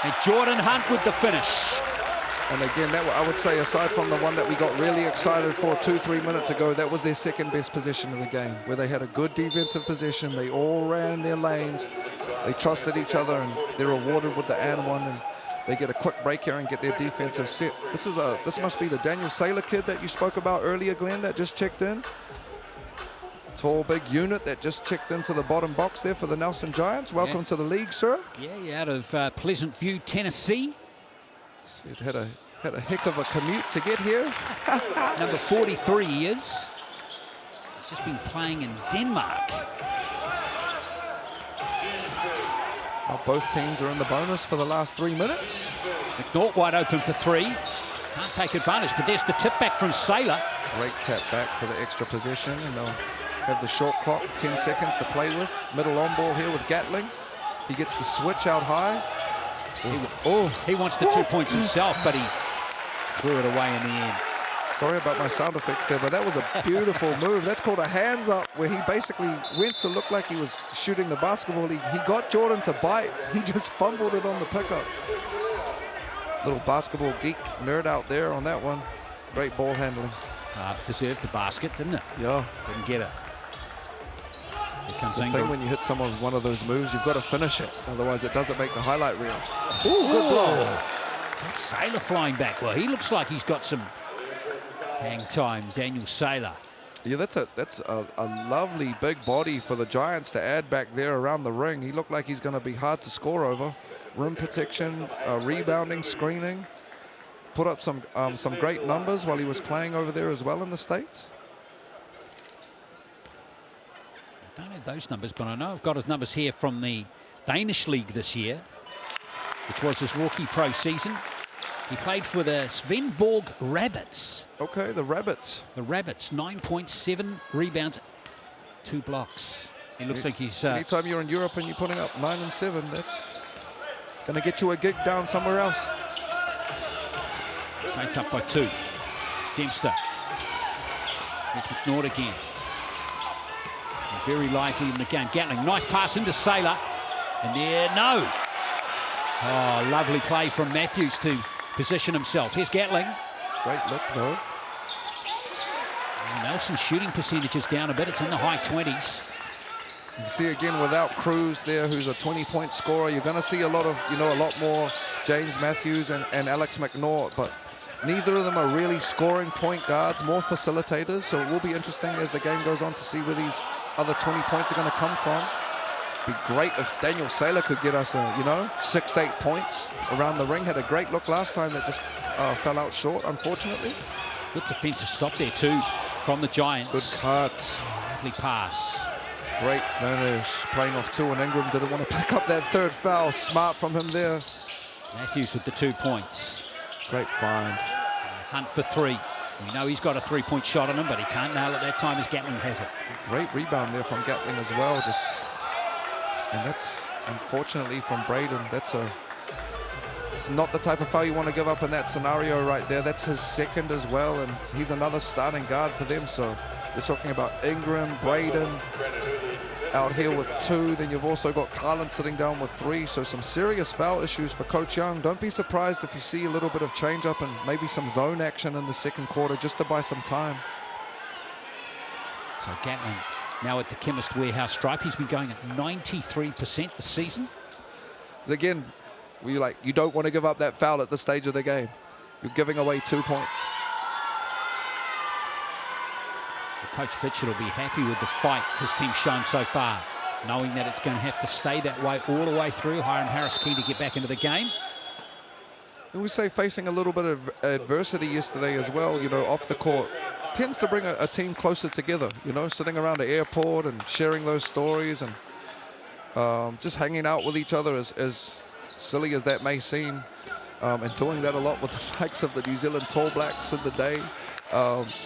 And Jordan Hunt with the finish. And again, that I would say, aside from the one that we got really excited for 2-3 minutes ago, that was their second best position in the game, where they had a good defensive position. They all ran their lanes. They trusted each other, and they're rewarded with the and one, and they get a quick break here and get their defensive set. This must be the Daniel Saylor kid that you spoke about earlier, Glenn, that just checked in. Tall, big unit that just checked into the bottom box there for the Nelson Giants. Welcome to the league, sir. Yeah, out of Pleasant View, Tennessee. It had a heck of a commute to get here. Number 43 he is. He's just been playing in Denmark. Now both teams are in the bonus for the last 3 minutes. McNaught wide open for three. Can't take advantage, but there's the tip back from Saylor. Great tap back for the extra possession, and they'll have the short clock, 10 seconds to play with. Middle on ball here with Gatling. He gets the switch out high. He wants the 2 points himself, but he threw it away in the end. Sorry about my sound effects there, but that was a beautiful move. That's called a hands up, where he basically went to look like he was shooting the basketball. He got Jordan to bite. He just fumbled it on the pickup. Little basketball geek nerd out there on that one. Great ball handling. Deserved the basket, didn't it? Yeah. Didn't get it. Here comes The thing Ingram. when you hit someone with one of those moves, you've got to finish it. Otherwise, it doesn't make the highlight reel. Ooh, good blow. Is that Saylor flying back? Well, he looks like he's got some hang time, Daniel Saylor. Yeah, that's a lovely big body for the Giants to add back there around the ring. He looked like he's going to be hard to score over. Rim protection, rebounding, screening. Put up some great numbers while he was playing over there as well in the States. I don't have those numbers, but I know I've got his numbers here from the Danish league this year, which was his rookie pro season. He played for the Svendborg Rabbits. Okay, the Rabbits. The Rabbits, 9.7 rebounds, 2 blocks. He looks like he's... Anytime you're in Europe and you're putting up 9 and 7, that's going to get you a gig down somewhere else. Saints up by 2. Dempster. Here's McNaught again. Very lively in the game. Gatling, nice pass into Saylor. And there, no. Oh, lovely play from Matthews to position himself. Here's Gatling. Great look, though. Nelson's shooting percentage is down a bit. It's in the high 20s. You see again without Cruz there, who's a 20-point scorer, you're going to see a lot more James Matthews and Alex McNaught, but neither of them are really scoring point guards, more facilitators. So it will be interesting as the game goes on to see where these other 20 points are going to come from. Be great if Daniel Saylor could get us 6-8 points around the ring. Had a great look last time that just fell out short, unfortunately. Good defensive stop there too from the Giants. Good cut. Lovely pass. Great finish. Playing off 2, and Ingram didn't want to pick up that third foul. Smart from him there. Matthews with the 2 points. Great find. Hunt for 3. We know he's got a 3-point shot on him, but he can't nail it that time as Gatling has it. Great rebound there from Gatling as well. And that's unfortunately from Braden. It's not the type of foul you want to give up in that scenario right there. That's his second as well, and he's another starting guard for them. So we're talking about Ingram, Braden out here with 2. Then you've also got Carlin sitting down with 3. So some serious foul issues for Coach Young. Don't be surprised if you see a little bit of change up and maybe some zone action in the second quarter just to buy some time. So Gatling now at the Chemist Warehouse stripe. He's been going at 93% this season. Again, you don't want to give up that foul at this stage of the game. You're giving away 2 points. Coach Fitchett will be happy with the fight his team's shown so far, knowing that it's going to have to stay that way all the way through. Hiram Harris keen to get back into the game. And we say facing a little bit of adversity yesterday as well, off the court, tends to bring a team closer together, sitting around the airport and sharing those stories and just hanging out with each other, as silly as that may seem, and doing that a lot with the likes of the New Zealand Tall Blacks in the day.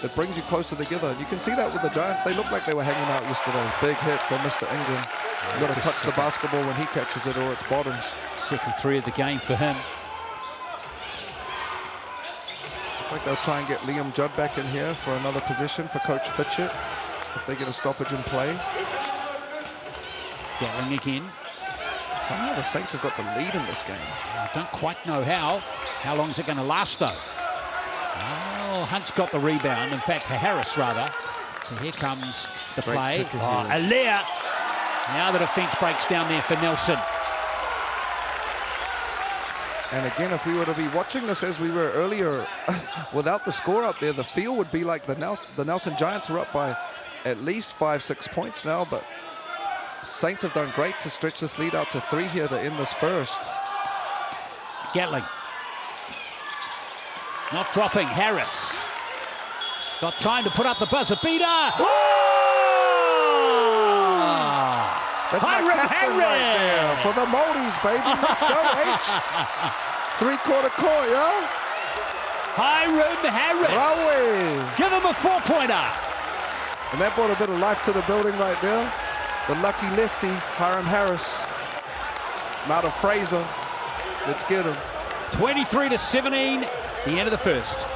It brings you closer together. And you can see that with the Giants. They looked like they were hanging out yesterday. Big hit from Mr. Ingram. You've got to touch the basketball when he catches it, or it's bottoms. Second 3 of the game for him. Looks like they'll try and get Liam Judd back in here for another position for Coach Fitchett if they get a stoppage in play. Gatling again. Somehow the Saints have got the lead in this game. I don't quite know how. How long is it going to last, though? Oh, Hunt's got the rebound. In fact, Harris, rather. So here comes the play. Oh, Alea. Now the defence breaks down there for Nelson. And again, if we were to be watching this as we were earlier, without the score up there, the feel would be like the Nelson Giants are up by at least 5-6 points now, but Saints have done great to stretch this lead out to 3 here to end this first. Gatling. Not dropping. Harris. Got time to put up the buzzer beater. Oh! That's my captain right there for the Moldies, baby. Let's go, H. 3-quarter court, yeah? Hiram Harris. Rawe. Give him a 4-pointer. And that brought a bit of life to the building right there. The lucky lefty, Hiram Harris. Out of Fraser. Let's get him. 23-17, the end of the first.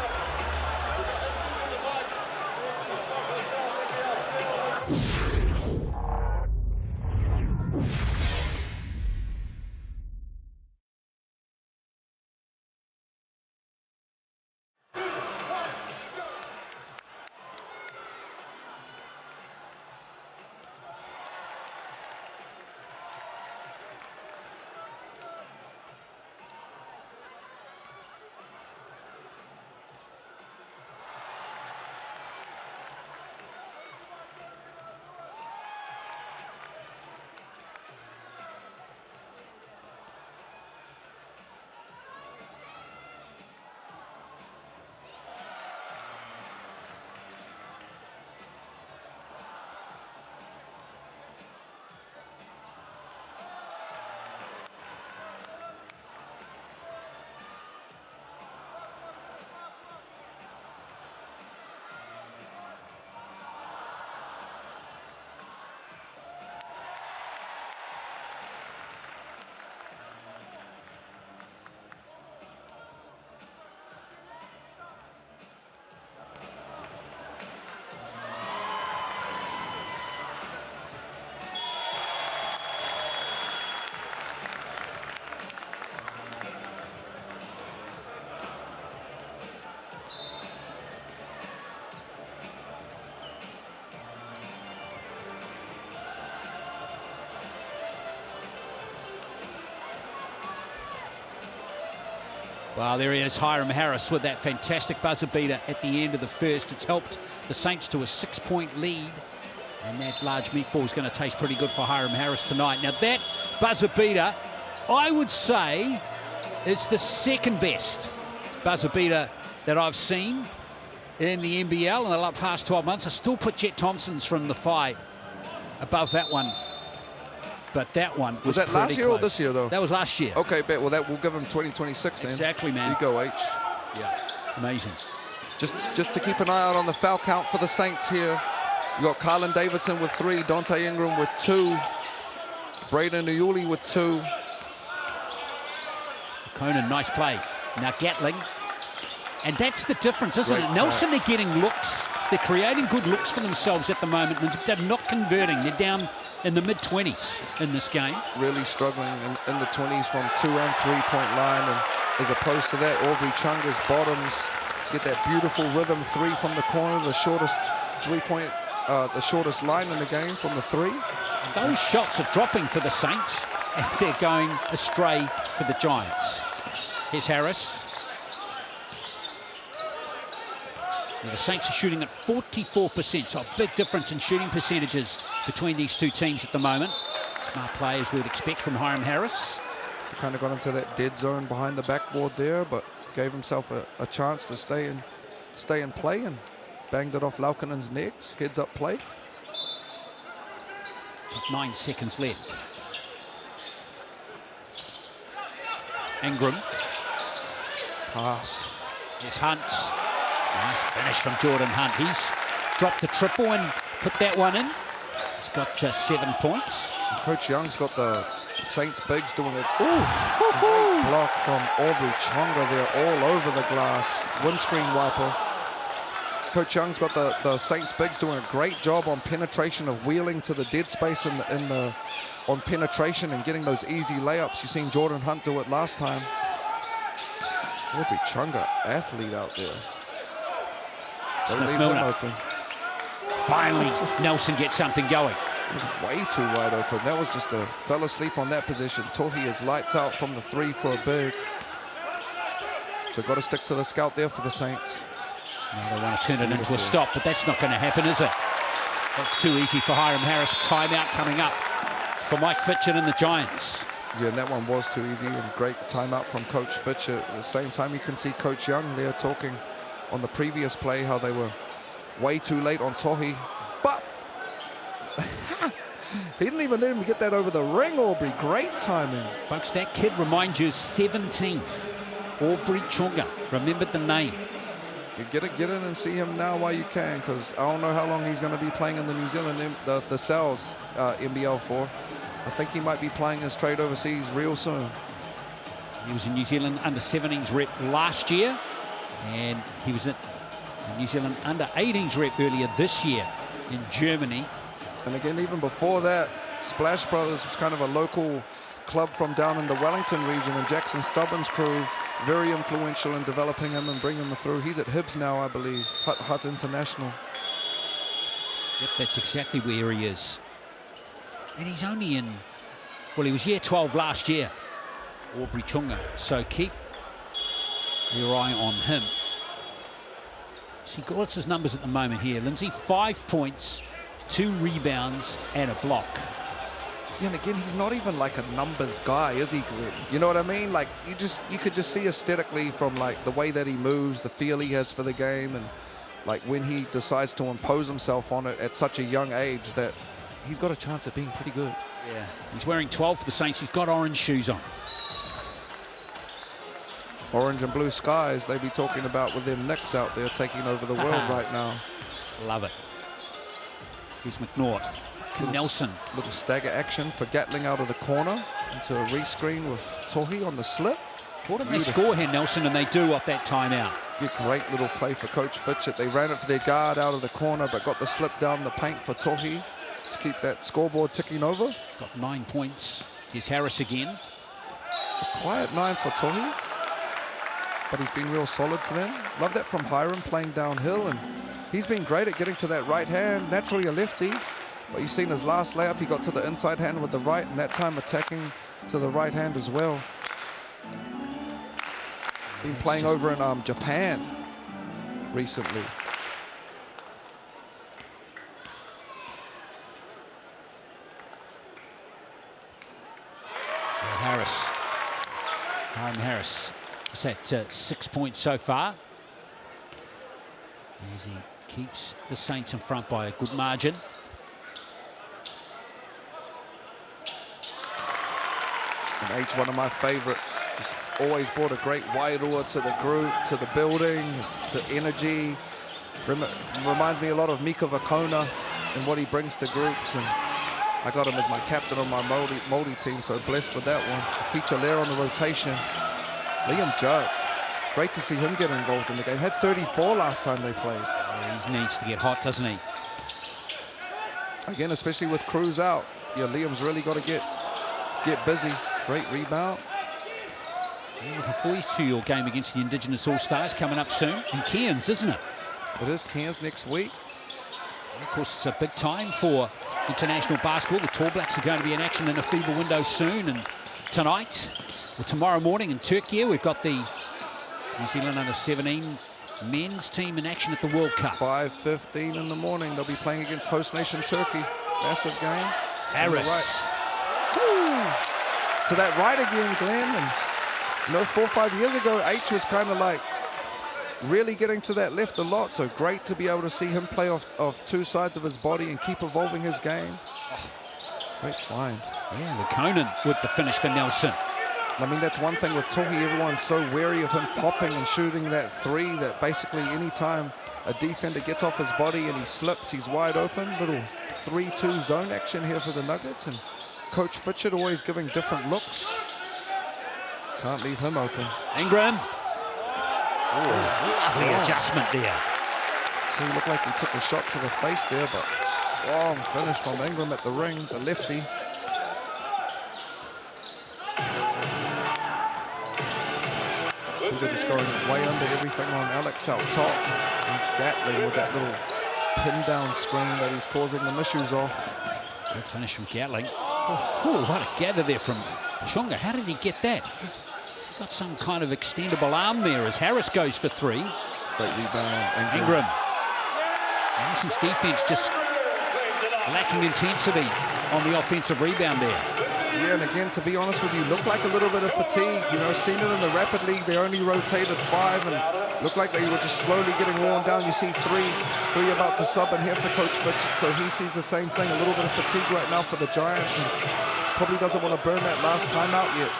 Well, there he is, Hiram Harris, with that fantastic buzzer beater at the end of the first. It's helped the Saints to a 6-point lead, and that large meatball is going to taste pretty good for Hiram Harris tonight. Now, that buzzer beater, I would say, is the second best buzzer beater that I've seen in the NBL in the past 12 months. I still put Jet Thompson's from the Phi above that one. But that one was that last year close. or this year, though? That was last year. Okay, bet. Well, that will give him 2026 then. Exactly, man. You go, H. Yeah, amazing. Just to keep an eye out on the foul count for the Saints here. You got Carlin Davidson with 3, Dante Ingram with 2, Braden Uyuli with 2. Conan, nice play. Now Gatling. And that's the difference, isn't Great it? Nelson are getting looks. They're creating good looks for themselves at the moment. They're not converting. They're down in the mid-20s in this game. Really struggling in the 20s from 2- and 3-point line. And as opposed to that, Aubrey Chunga's bottoms get that beautiful rhythm 3 from the corner, the shortest 3-point, the shortest line in the game from the 3. Those shots are dropping for the Saints, and they're going astray for the Giants. Here's Harris. Now the Saints are shooting at 44%, so a big difference in shooting percentages between these two teams at the moment. Smart play, as we'd expect from Hiram Harris. He kind of got into that dead zone behind the backboard there, but gave himself a chance to stay in play and banged it off Laukonen's necks. Heads up play. Got 9 seconds left. Ingram. Pass. Here's Hunt. Nice finish from Jordan Hunt. He's dropped the triple and put that one in. He's got just 7 points. And Coach Young's got the Saints bigs doing it. Great block from Aubrey Chonga there, all over the glass. Windscreen wiper. Coach Young's got the Saints bigs doing a great job on penetration of wheeling to the dead space on penetration and getting those easy layups. You've seen Jordan Hunt do it last time. Aubrey Chunga, athlete out there. Don't Smith leave Milner. him open. Finally, Nelson gets something going. It was way too wide open. That was just a fell asleep on that position. Tohi is lights out from the 3 for a big. So got to stick to the scout there for the Saints. Now they want to turn it into a stop, but that's not going to happen, is it? That's too easy for Hiram Harris. Timeout coming up for Mike Fitchett and the Giants. Yeah, and that one was too easy, and great timeout from Coach Fitchett. At the same time, you can see Coach Young there talking on the previous play how they were way too late on Tohi. But he didn't even let him get that over the ring, Aubrey. Great timing. Folks, that kid reminds you, 17. Aubrey Chunga. Remembered the name. You get in and see him now while you can, because I don't know how long he's going to be playing in the New Zealand, the Cells NBL for. I think he might be playing his trade overseas real soon. He was in New Zealand under-17s rep last year, and he was at New Zealand under-18s rep earlier this year in Germany. And again, even before that, Splash Brothers was kind of a local club from down in the Wellington region, and Jackson Stubbins' crew, very influential in developing him and bringing him through. He's at Hibs now, I believe, Hut International. Yep, that's exactly where he is. And he's only in, well, he was year 12 last year, Aubrey Chunga. So keep your eye on him. See, what's his numbers at the moment here, Lindsay? 5 points, 2 rebounds, and a block. Yeah, and again, he's not even like a numbers guy, is he, Glenn? You know what I mean? Like, you could just see aesthetically from like the way that he moves, the feel he has for the game, and like when he decides to impose himself on it at such a young age, that he's got a chance at being pretty good. Yeah, he's wearing 12 for the Saints. He's got orange shoes on. Orange and blue skies, they be talking about with them Knicks out there taking over the world right now. Love it. Here's McNaught. Nelson. Little stagger action for Gatling out of the corner into a rescreen with Tohi on the slip. What did they score here, Nelson? And they do off that timeout. Yeah, great little play for Coach Fitchett. They ran it for their guard out of the corner, but got the slip down the paint for Tohi to keep that scoreboard ticking over. Got 9 points. Here's Harris again. A quiet 9 for Tohi, but he's been real solid for them. Love that from Hiram playing downhill, and he's been great at getting to that right hand. Naturally a lefty, but you've seen his last layup, he got to the inside hand with the right, and that time attacking to the right hand as well. Been playing over in Japan recently. Harris. Hiram Harris is at 6 points so far, as he keeps the Saints in front by a good margin. And H, one of my favorites, just always brought a great wairua to the group, to the building. It's the energy. Reminds me a lot of Mika Vakona and what he brings to groups. And I got him as my captain on my Moldy team, so blessed with that one. Keecha Lair on the rotation. Liam Judd, great to see him get involved in the game. Had 34 last time they played. Yeah, he needs to get hot, doesn't he? Again, especially with Cruz out, yeah, Liam's really got to get busy. Great rebound. Yeah, looking forward to your game against the Indigenous All-Stars coming up soon in Cairns, isn't it? It is Cairns next week. And of course, it's a big time for international basketball. The Tall Blacks are going to be in action in a FIBA window soon, and tonight, or tomorrow morning in Turkey, we've got the New Zealand under-17 men's team in action at the World Cup. 5:15 in the morning, they'll be playing against host nation Turkey. Massive game. Harris. To that right again, Glenn. And you know, 4 or 5 years ago, H was kind of like really getting to that left a lot. So great to be able to see him play off two sides of his body and keep evolving his game. Oh, great find. Yeah, Lukonen with the finish for Nelson. I mean, that's one thing with Tohi. Everyone's so wary of him popping and shooting that three that basically any time a defender gets off his body and he slips, he's wide open. Little 3-2 zone action here for the Nuggets. And Coach Fitchett always giving different looks. Can't leave him open. Ingram. Lovely adjustment there. So he looked like he took a shot to the face there, but strong finish from Ingram at the ring, the lefty. Look at this going way under everything on Alex out top. He's Gatling with that little pin down screen that he's causing them issues off. Good finish from Gatling. Oh, what a gather there from Chunga. How did he get that? Has he got some kind of extendable arm there as Harris goes for three? Great rebound, Ingram. Nelson's defense just lacking intensity on the offensive rebound there. Yeah, and again, to be honest with you, looked like a little bit of fatigue. You know, seen it in the Rapid League, they only rotated 5 and looked like they were just slowly getting worn down. You see three about to sub in here for Coach Fitch, so he sees the same thing, a little bit of fatigue right now for the Giants, and probably doesn't want to burn that last timeout yet.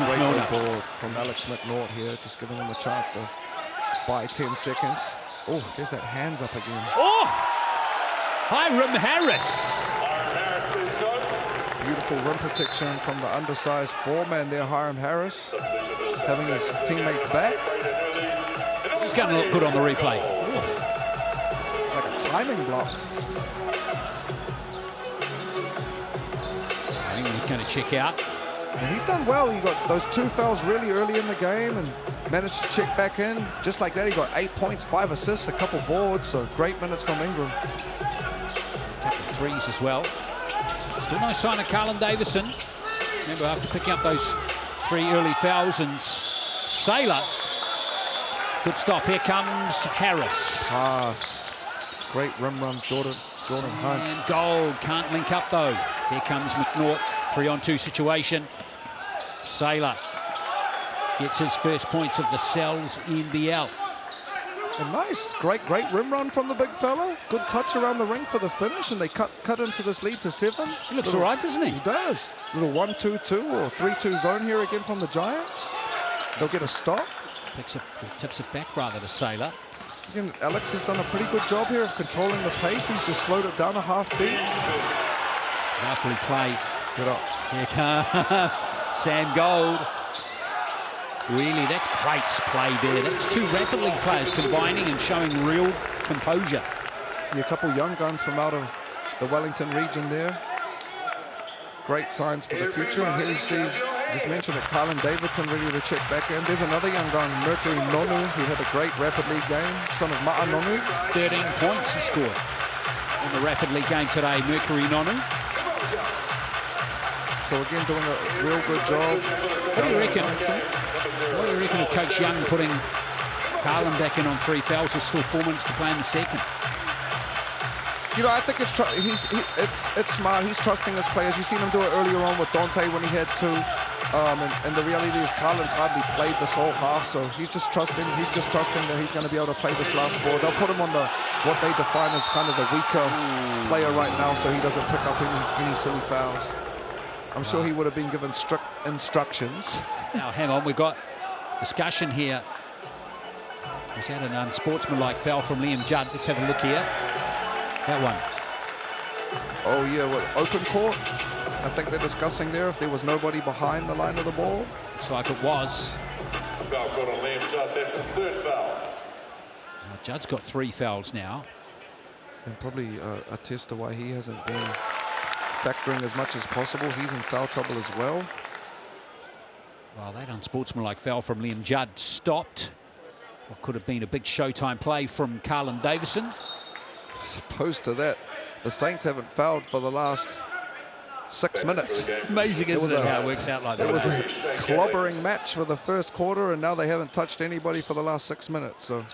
Great ball from Alex McNaught here, just giving him a chance to buy 10 seconds. Oh, there's that hands up again. Oh! Hiram Harris. Beautiful rim protection from the undersized 4-man there, Hiram Harris, having his teammates back. This is going to look good on the replay. It's like a timing block. I think he's going to check out. And he's done well. He got those 2 fouls really early in the game and managed to check back in. Just like that, he got 8 points, 5 assists, a couple boards, so great minutes from Ingram. A couple of threes as well. Still no sign of Carlin Davison. Remember, after picking up those 3 early fouls, and Saylor. Good stop. Here comes Harris. Pass. Great rim run, Jordan Hunt. And Gold can't link up though. Here comes McNaught. 3-on-2 situation. Saylor gets his first points of the Cells NBL. And nice, great rim run from the big fella. Good touch around the ring for the finish, and they cut into this lead to 7. He looks all right, doesn't he? He does. Little 1-2-2 or 3-2 zone here again from the Giants. They'll get a stop. Tips it back rather to Saylor. Again, Alex has done a pretty good job here of controlling the pace. He's just slowed it down a half beat. Powerfully play. Get up. Here comes Sam Gold. Really, that's great play there. That's 2 Rapid League players combining and showing real composure. Yeah, a couple young guns from out of the Wellington region there. Great signs for the future. And here you see, just mentioned that Carlin Davidson ready to check back in. There's another young gun, Mercury Nonu, who had a great Rapid League game. Son of Ma'a Nonu. 13 points he scored in the Rapid League game today, Mercury Nonu. So again, doing a real good job. What do you reckon? What do you reckon of Coach Young putting Carlin back in on 3 fouls? There's still 4 minutes to play in the second. You know, I think it's smart. He's trusting his players. You've seen him do it earlier on with Dante when he had 2. And the reality is Carlin's hardly played this whole half, so he's just trusting that he's going to be able to play this last 4. They'll put him on what they define as kind of the weaker player right now, so he doesn't pick up any silly fouls. I'm sure he would have been given strict instructions. Now, hang on, we've got discussion here. Was that an unsportsmanlike foul from Liam Judd? Let's have a look here. That one. Oh, yeah, open court? I think they're discussing there if there was nobody behind the line of the ball. Looks like it was. Foul called on Liam Judd. That's his 3rd foul. Now, Judd's got 3 fouls now. And probably a test of why he hasn't been factoring as much as possible. He's in foul trouble as well. Well, that unsportsmanlike foul from Liam Judd stopped what could have been a big showtime play from Carlin Davison. As opposed to that, the Saints haven't fouled for the last 6 minutes. Amazing, isn't it, how it works out like that? It was a clobbering match for the first quarter, and now they haven't touched anybody for the last 6 minutes. So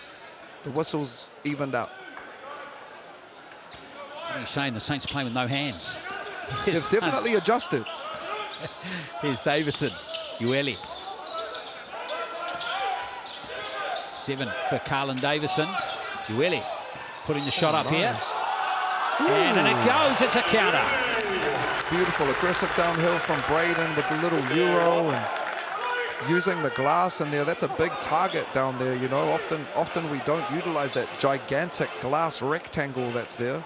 the whistle's evened out. What are you saying? The Saints are playing with no hands. It's definitely adjusted. Here's Davison. Ueli. 7 for Carlin Davison. Ueli putting the shot up here. And it goes. It's a counter. Beautiful, aggressive downhill from Braden with the little Euro and using the glass in there. That's a big target down there, you know. Often we don't utilize that gigantic glass rectangle that's there.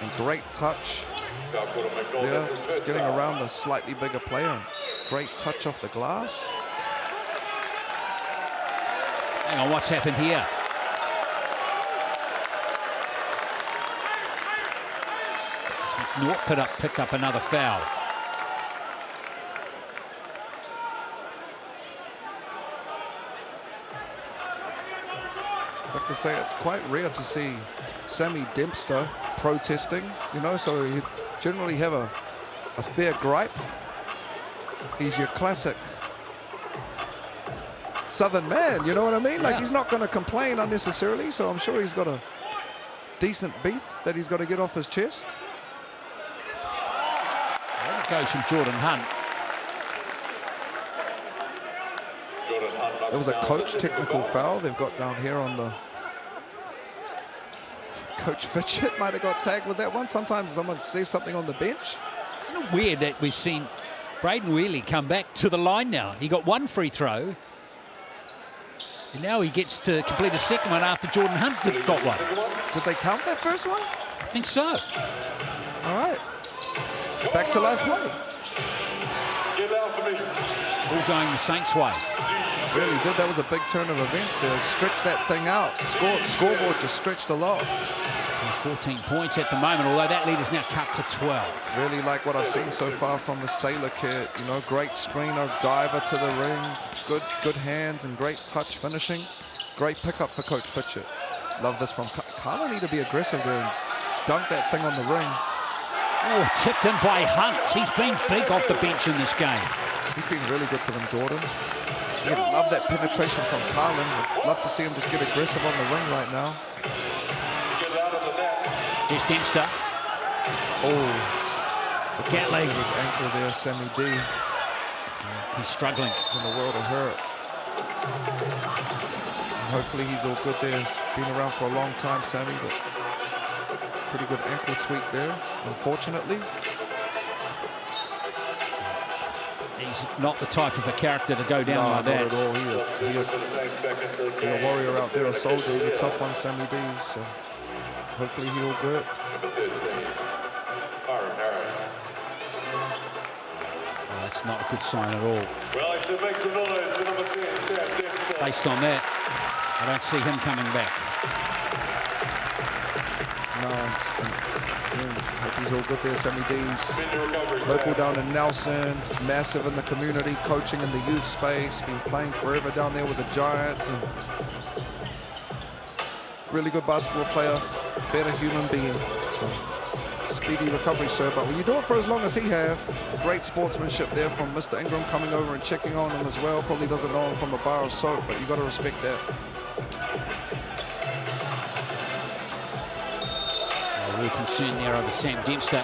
And great touch. Yeah, just getting around the slightly bigger player. Great touch off the glass. Hang on, what's happened here? McNaught picked up another foul. have to say it's quite rare to see Sammy Dempster protesting, you know, so you generally have a fair gripe. He's your classic Southern man, you know what I mean? Like, he's not going to complain unnecessarily, so I'm sure he's got a decent beef that he's got to get off his chest. There it goes from Jordan Hunt. It was a coach technical foul they've got down here on the... Coach Fitchett might have got tagged with that one. Sometimes someone says something on the bench. Isn't it weird that we've seen Braden Wheatley come back to the line now? He got one free throw. And now he gets to complete a second one after Jordan Hunt got one. Did they count that first one? I think so. All right. Back to live play. Get out for me. All going the Saints' way. Really did. That was a big turn of events there. Stretched that thing out. Scoreboard just stretched a lot. 14 points at the moment, although that lead is now cut to 12. Really like what I've seen so far from the Sailor kid. You know, great screener, diver to the ring, good hands and great touch finishing. Great pickup for Coach Fitchett. Love this from Carla. Need to be aggressive there and dunk that thing on the ring. Oh, tipped in by Hunt. He's been big off the bench in this game. He's been really good for them, Jordan. Yeah, love that penetration from Carlin. Love to see him just get aggressive on the ring right now. Here's Dempster. Oh, Gatling. His ankle there, Sammy D. He's struggling. In the world of hurt. And hopefully he's all good there. He's been around for a long time, Sammy, but pretty good ankle tweak there, unfortunately. He's not the type of a character to go down like that. Not at all. He's a warrior out there, a soldier. He's a tough one, Sammy D. So hopefully he's all good. Oh, that's not a good sign at all. Wellington makes the noise. The number 10 step. Based on that, I don't see him coming back. Hope he's all good there, Sammy D's. Local down in Nelson, massive in the community, coaching in the youth space, been playing forever down there with the Giants. And really good basketball player, better human being. So speedy recovery, sir. But when you do it for as long as he have, great sportsmanship there from Mr. Ingram coming over and checking on him as well. Probably doesn't know him from a bar of soap, but you got to respect that. Real concern there over Sam Dempster.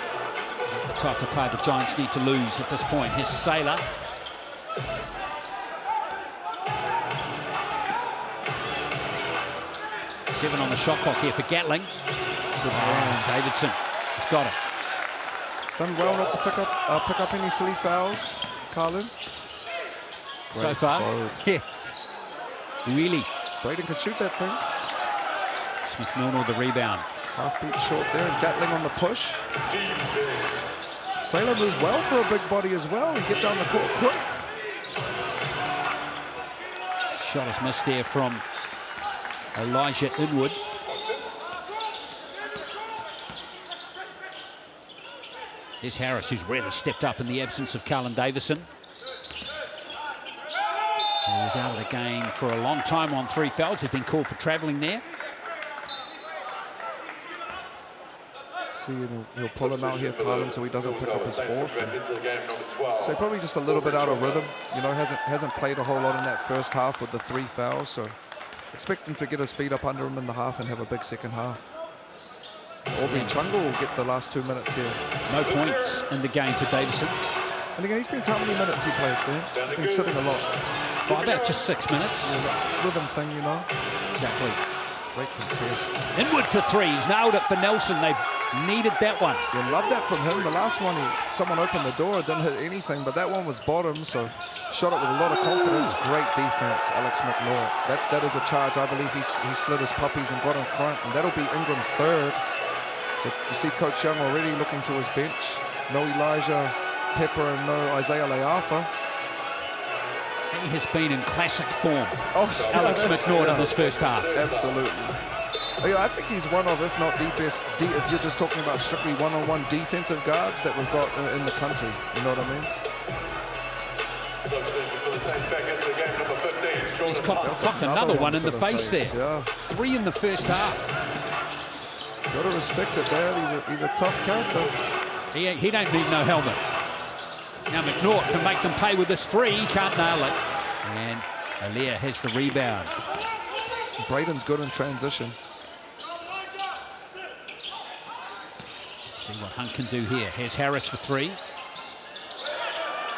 The type of player the Giants need to lose at this point. Here's Sailor. Seven on the shot clock here for Gatling. Good Davidson has got it. He's done well not to pick up any silly fouls, Carlin. So far, yeah. Really. Braden could shoot that thing. Smith-Milner with the rebound. Half beat short there, and Gatling on the push. Sailor moved well for a big body as well. He get down the court quick. Shot is missed there from Elijah Inwood. Here's Harris, who's really stepped up in the absence of Carlin Davison. He was out of the game for a long time on 3 fouls. He's been called for travelling there. See, he'll pull him out here, Carlin, so he doesn't pick up his fourth. So probably just a little bit out of rhythm. You know, hasn't played a whole lot in that first half with the 3 fouls. So expect him to get his feet up under him in the half and have a big second half. Aubrey Chunga will get the last 2 minutes here. No points in the game for Davison. And again, he's been how many minutes he played there? He's been sitting a lot. Well, about just 6 minutes. Yeah, rhythm thing, you know. Exactly. Great contest. Inwood for 3. He's nailed it for Nelson. They needed that one. You love that from him. The last one, someone opened the door, it didn't hit anything, but that one was bottom, so shot it with a lot of confidence. Great defense, Alex McNaught. That is a charge. I believe he slid his puppies and got in front, and that'll be Ingram's 3rd. So you see Coach Young already looking to his bench. No Elijah Pepper and no Isaiah Leafa. He has been in classic form, Alex yeah, McNaught in this first half. Absolutely. Yeah, I think he's one of, if not the best, if you're just talking about strictly one-on-one defensive guards that we've got in the country. You know what I mean? For the Saints back into the game, number 15. He's clocked another one in the face there. Yeah. 3 in the first half. Gotta respect it, Dad. He's a tough character. He don't need no helmet. Now McNaught can make them pay with this 3. He can't nail it. And Alea has the rebound. Braden's good in transition. Let's see what Hunt can do here. Here's Harris for 3.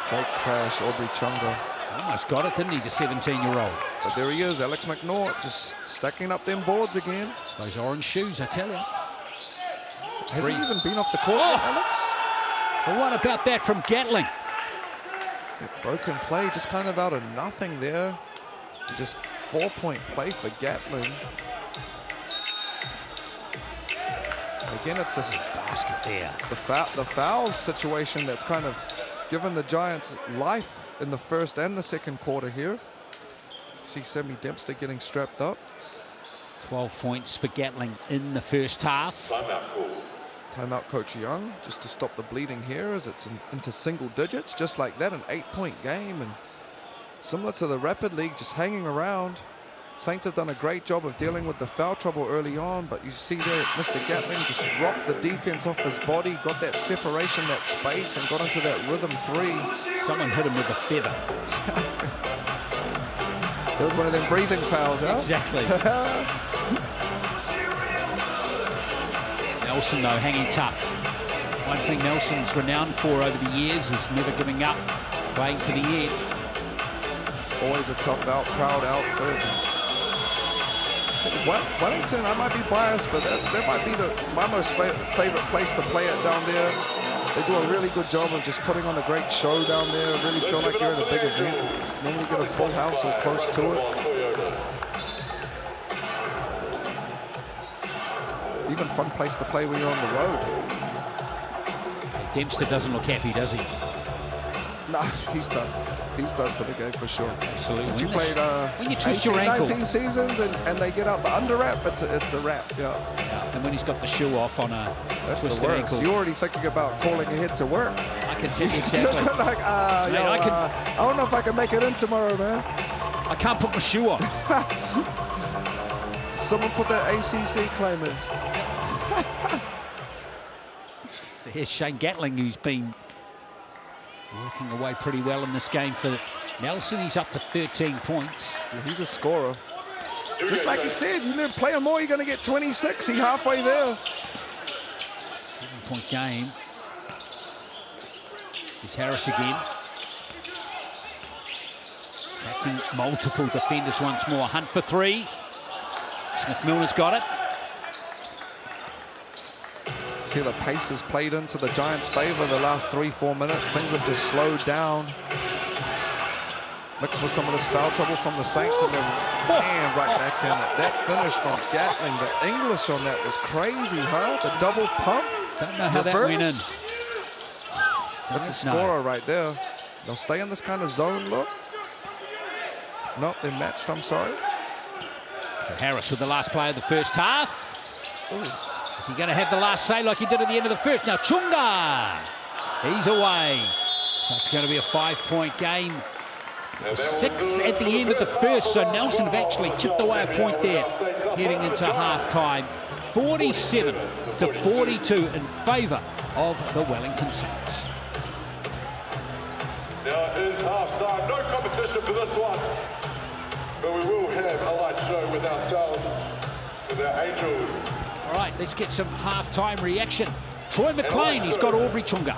Great crash, Aubrey Chunga. Almost got it, didn't he, the 17-year-old? But there he is, Alex McNaught, just stacking up them boards again. It's those orange shoes, I tell you. Has he even been off the court yet, Alex? Well, what about that from Gatling? That broken play, just kind of out of nothing there. Just 4-point play for Gatling. Again, it's this basket there. It's the foul situation that's kind of given the Giants life in the first and the second quarter here. See Sammy Dempster getting strapped up. 12 points for Gatling in the first half. Timeout, Coach Young, just to stop the bleeding here as it's into single digits, just like that, an 8-point game. And similar to the Rapid League, just hanging around. Saints have done a great job of dealing with the foul trouble early on, but you see there, Mr. Gatling just rocked the defense off his body, got that separation, that space, and got into that rhythm 3. Someone hit him with a feather. That was one of them breathing fouls, huh? Exactly. Nelson, though, hanging tough. One thing Nelson's renowned for over the years is never giving up, playing to the end. Always a tough out, proud outfit. Wellington, I might be biased, but that might be my most favorite place to play it down there. They do a really good job of just putting on a great show down there. Really feel like you're in a big event. Normally get a full house or close to it. Even fun place to play when you're on the road. Dempster doesn't look happy, does he? Nah, he's done. He's done for the game for sure. Absolutely. You played when you twist 18, your ankle, 19 seasons and they get out the under wrap, it's a wrap, yeah. And when he's got the shoe off on a twisted ankle. You're already thinking about calling ahead to work. I can tell you exactly. Like, I don't know if I can make it in tomorrow, man. I can't put my shoe on. Someone put that ACC claim in. So here's Shane Gatling, who's been working away pretty well in this game for Nelson. He's up to 13 points. Yeah, he's a scorer. Just like you said, you need to play him more, you're going to get 26. He's halfway there. 7-point game. Here's Harris again. Tracking multiple defenders once more. Hunt for 3. Smith-Milner's got it. See the pace has played into the Giants' favor the last 3-4 minutes. Things have just slowed down. Mixed with some of this foul trouble from the Saints, and then man, right back in it. That finish from Gatling, the English on that was crazy, huh? The double pump. Don't know how that went in. That's a scorer right there. They'll stay in this kind of zone look. Nope, they're matched, I'm sorry. Harris with the last play of the first half. Ooh. Is he going to have the last say like he did at the end of the first? Now Chunga, he's away. So it's going to be a 5-point game. 6 at the end of the first, so Nelson have actually chipped away a point there heading into half-time. 47-42 in favour of the Wellington Saints. Now it is half-time. No competition for this one. But we will have a light show with our stars, with our Angels. All right, let's get some half-time reaction. Troy McLean, he's got Aubrey Chunga.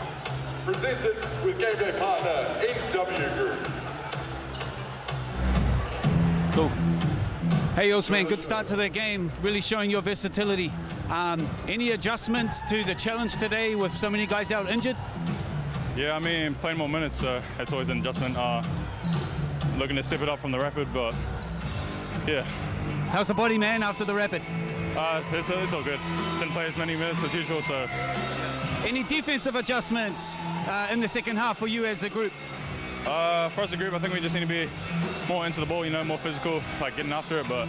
Presented with game day partner, NW Group. Cool. Hey, Osman, good start to the game, really showing your versatility. Any adjustments to the challenge today with so many guys out injured? Yeah, I mean, playing more minutes, so it's always an adjustment. Looking to step it up from the Rapid, but yeah. How's the body, man, after the Rapid? It's all good. Didn't play as many minutes as usual, so. Any defensive adjustments in the second half for you as a group? For us as a group, I think we just need to be more into the ball, you know, more physical, like getting after it, but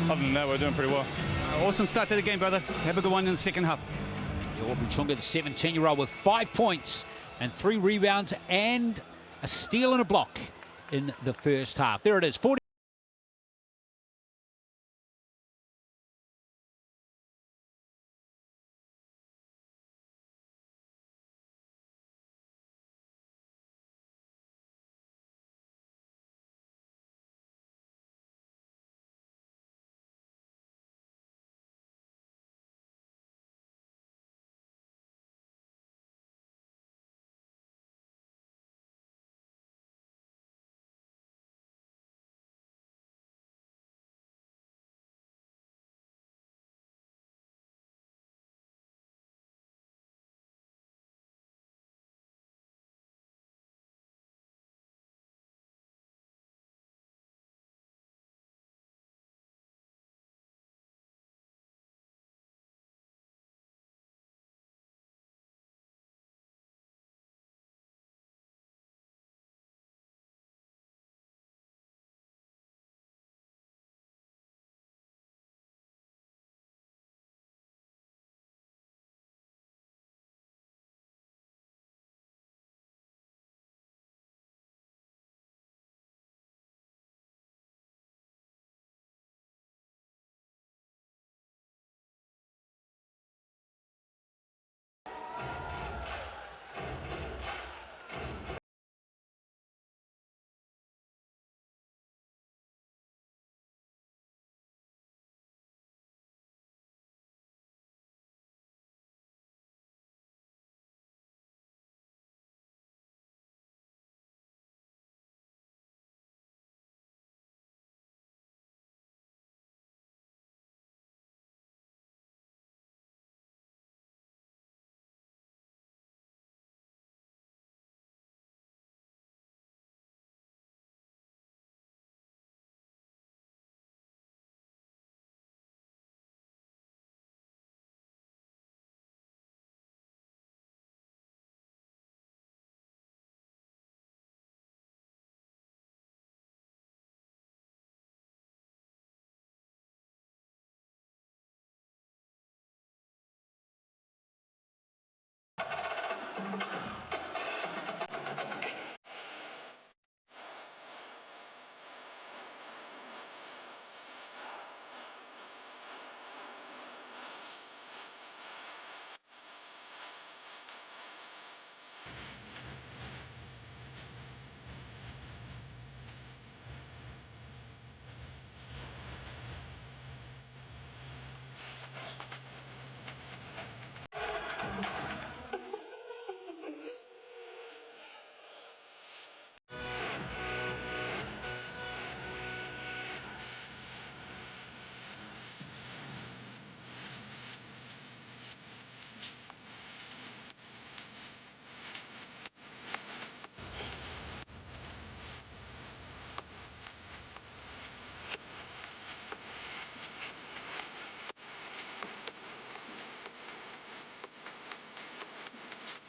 other than that, we're doing pretty well. Awesome start to the game, brother. Have a good one in the second half. Aubrey Chunga, the 17-year-old, with 5 points and 3 rebounds and a steal and a block in the first half. There it is, 40.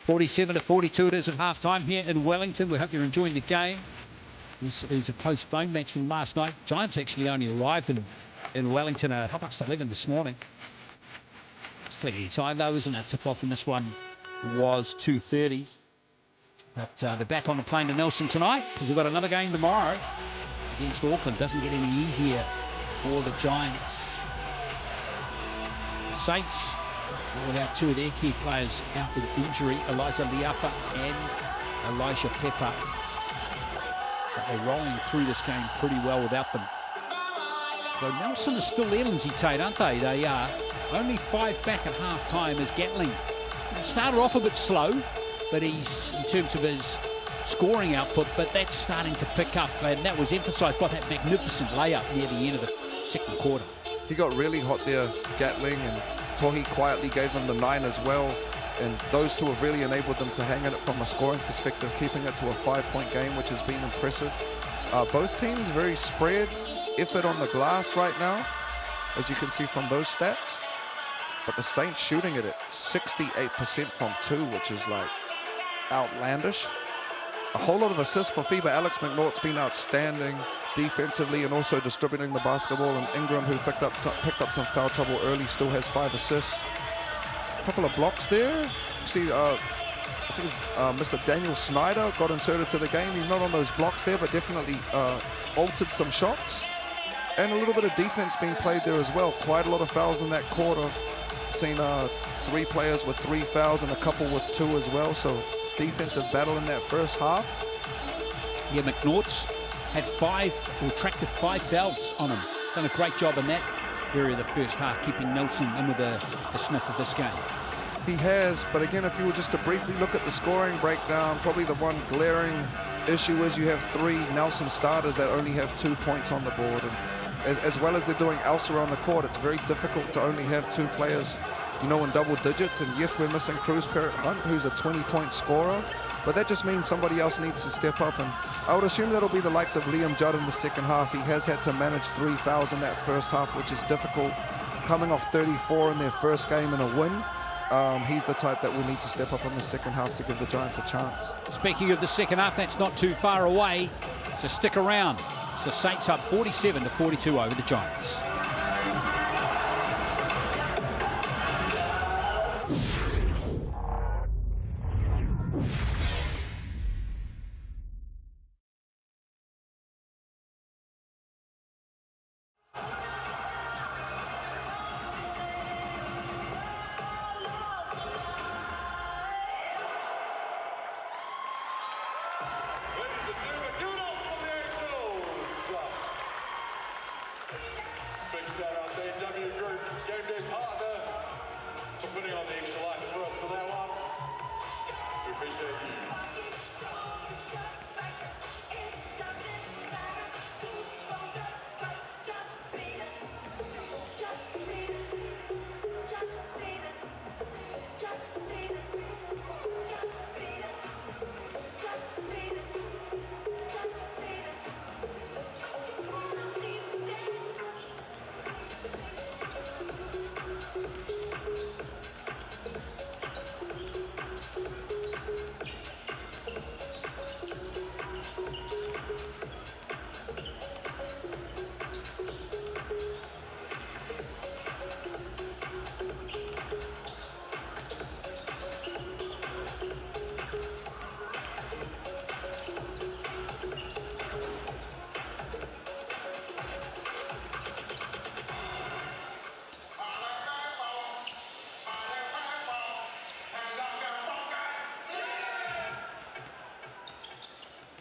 47-42 it is at half-time here in Wellington. We hope you're enjoying the game. This is a postponed match from last night. Giants actually only arrived in Wellington at 11:30 this morning. It's plenty of time though, isn't it? Tip-off in this one was 2:30. But they're back on the plane to Nelson tonight because we've got another game tomorrow against Auckland. Doesn't get any easier for the Giants. The Saints, without two of their key players out with injury, Eliza Liafa and Elijah Pepper. But they're rolling through this game pretty well without them. Though Nelson is still there, Lindsay Tate, aren't they? They are. Only 5 back at half-time as Gatling. He started off a bit slow, but he's, in terms of his scoring output, but that's starting to pick up, and that was emphasised by that magnificent layup near the end of the second quarter. He got really hot there, Gatling, and Tohi quietly gave him the 9 as well, and those two have really enabled them to hang in it from a scoring perspective, keeping it to a 5-point game, which has been impressive. Both teams very spread effort on the glass right now, as you can see from those stats, but the Saints shooting it at 68% from 2, which is like outlandish. A whole lot of assists for FIBA. Alex McNaught's been outstanding defensively and also distributing the basketball, and Ingram, who picked up some foul trouble early, still has 5 assists. A couple of blocks there. You see, I think Mr. Daniel Snyder got inserted to the game. He's not on those blocks there, but definitely altered some shots. And a little bit of defense being played there as well. Quite a lot of fouls in that quarter. Seen 3 players with 3 fouls and a couple with 2 as well. So defensive battle in that first half. Yeah, McNaught's had 5, or attracted 5 fouls on him. He's done a great job in that area of the first half, keeping Nelson in with a sniff of this game. He has, but again, if you were just to briefly look at the scoring breakdown, probably the one glaring issue is you have 3 Nelson starters that only have 2 points on the board. And as well as they're doing elsewhere on the court, it's very difficult to only have 2 players, you know, in double digits. And yes, we're missing Cruz Parrott Hunt, who's a 20-point scorer, but that just means somebody else needs to step up. And I would assume that'll be the likes of Liam Judd in the second half. He has had to manage 3 fouls in that first half, which is difficult. Coming off 34 in their first game and a win, he's the type that will need to step up in the second half to give the Giants a chance. Speaking of the second half, that's not too far away, so stick around. It's the Saints up 47-42 over the Giants.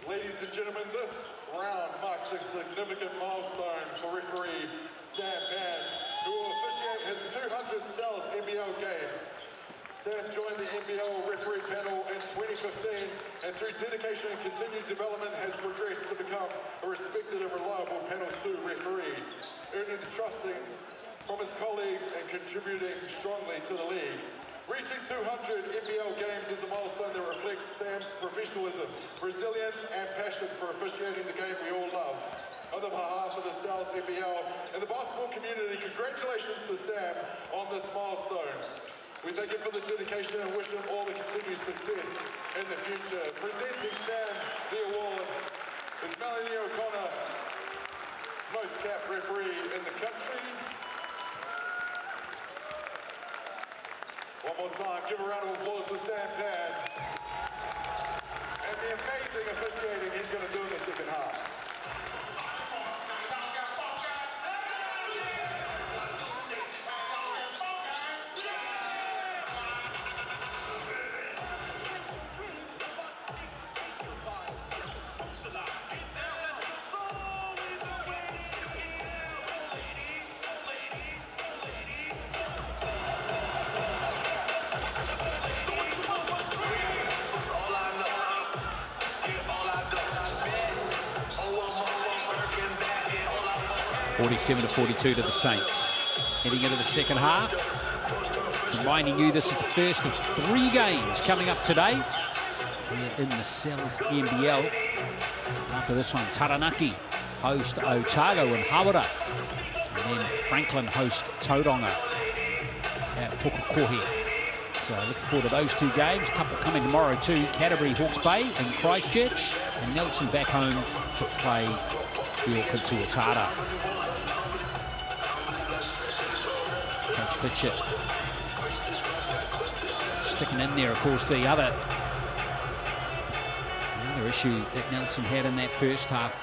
Ladies and gentlemen, this round marks a significant milestone for referee Sam Mann, who will officiate his 200th Dallas NBL game. Sam joined the NBL referee panel in 2015, and through dedication and continued development has progressed to become a respected and reliable Panel 2 referee, earning the trust from his colleagues and contributing strongly to the league. Reaching 200 NBL games is a milestone that reflects Sam's professionalism, resilience, and passion for officiating the game we all love. On behalf of the Dallas NBL and the basketball community, congratulations to Sam on this milestone. We thank him for the dedication and wish him all the continued success in the future. Presenting Sam the award is Melanie O'Connor, most capped referee in the country. One more time, give a round of applause for Sam Pan. And the amazing officiating he's going to do in the second half. (47-42) to the Saints. Heading into the second half. Reminding you this is the first of 3 games coming up today here in the Cells NBL. After this one, Taranaki host Otago and Hawara. And then Franklin host Tauranga at Pukekohe. So looking forward to those 2 games. A couple coming tomorrow too. Canterbury, Hawke's Bay and Christchurch. And Nelson back home to play the Auckland Tuatara. Coach Fitchett sticking in there. Of course, the other issue that Nelson had in that first half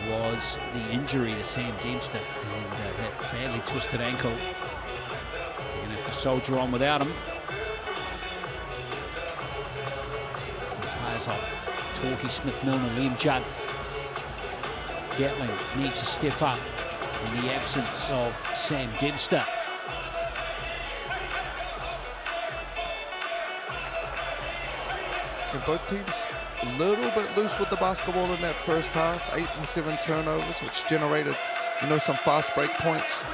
was the injury to Sam Dempster and that badly twisted ankle. They're going to have to soldier on without him. Some players like Torquay, Smith, Milner, Liam Judd. Gatling needs to step up in the absence of Sam Dempster. And both teams a little bit loose with the basketball in that first half. 8 and 7 turnovers, which generated, some fast break points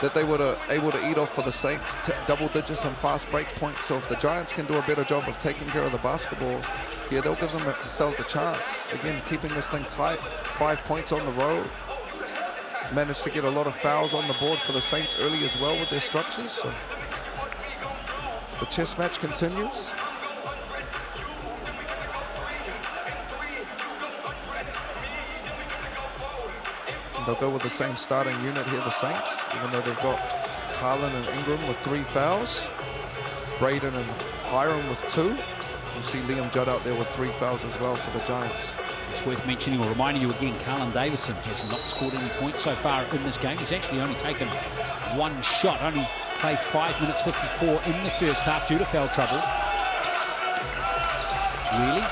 that they were able to eat off for the Saints. Double digits and fast break points. So if the Giants can do a better job of taking care of the basketball, yeah, they'll give themselves a chance. Again, keeping this thing tight. 5 points on the road. Managed to get a lot of fouls on the board for the Saints early as well with their structures. So the chess match continues. They'll go with the same starting unit here, the Saints, even though they've got Harlan and Ingram with 3 fouls, Braden and Hiram with 2. You see Liam Judd out there with 3 fouls as well for the Giants. It's worth mentioning or reminding you again, Carlin Davison has not scored any points so far in this game. He's actually only taken 1 shot, only played 5 minutes 54 in the first half due to foul trouble. Really?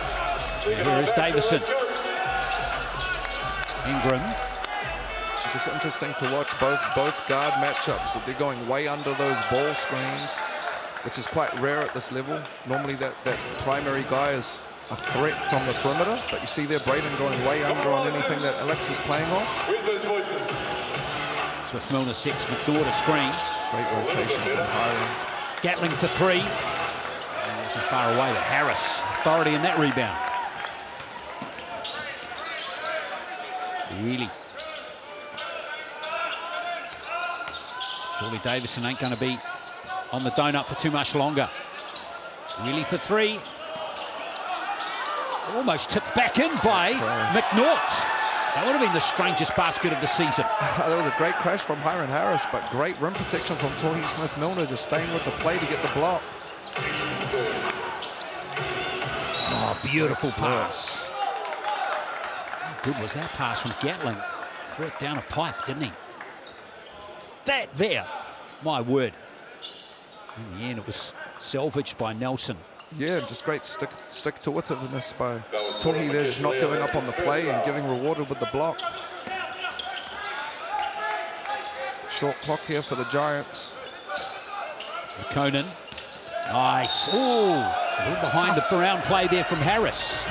Here is Davison. Ingram. It's interesting to watch both guard matchups, that they're going way under those ball screens, which is quite rare at this level. Normally that primary guy is a threat from the perimeter, but you see there Braden going way under on anything that Alex is playing off. Smith Milner sets McNaught to screen. Great rotation from Hiram. Gatling for 3. Wasn't far away, but Harris, authority in that rebound. Really. Surely Davison ain't going to be on the donut for too much longer. Really for 3. Almost tipped back in by McNaught. That would have been the strangest basket of the season. That was a great crash from Hiram Harris, but great rim protection from Torquay Smith Milner, just staying with the play to get the block. Oh, beautiful pass. How good was that pass from Gatling? Threw it down a pipe, didn't he? That there, my word. In the end, it was salvaged by Nelson. Yeah, just great stick-to-itiveness by Torquay there, just not giving up on the play and getting rewarded with the block. Short clock here for the Giants. Conan, nice. Ooh, a little behind the brown play there from Harris.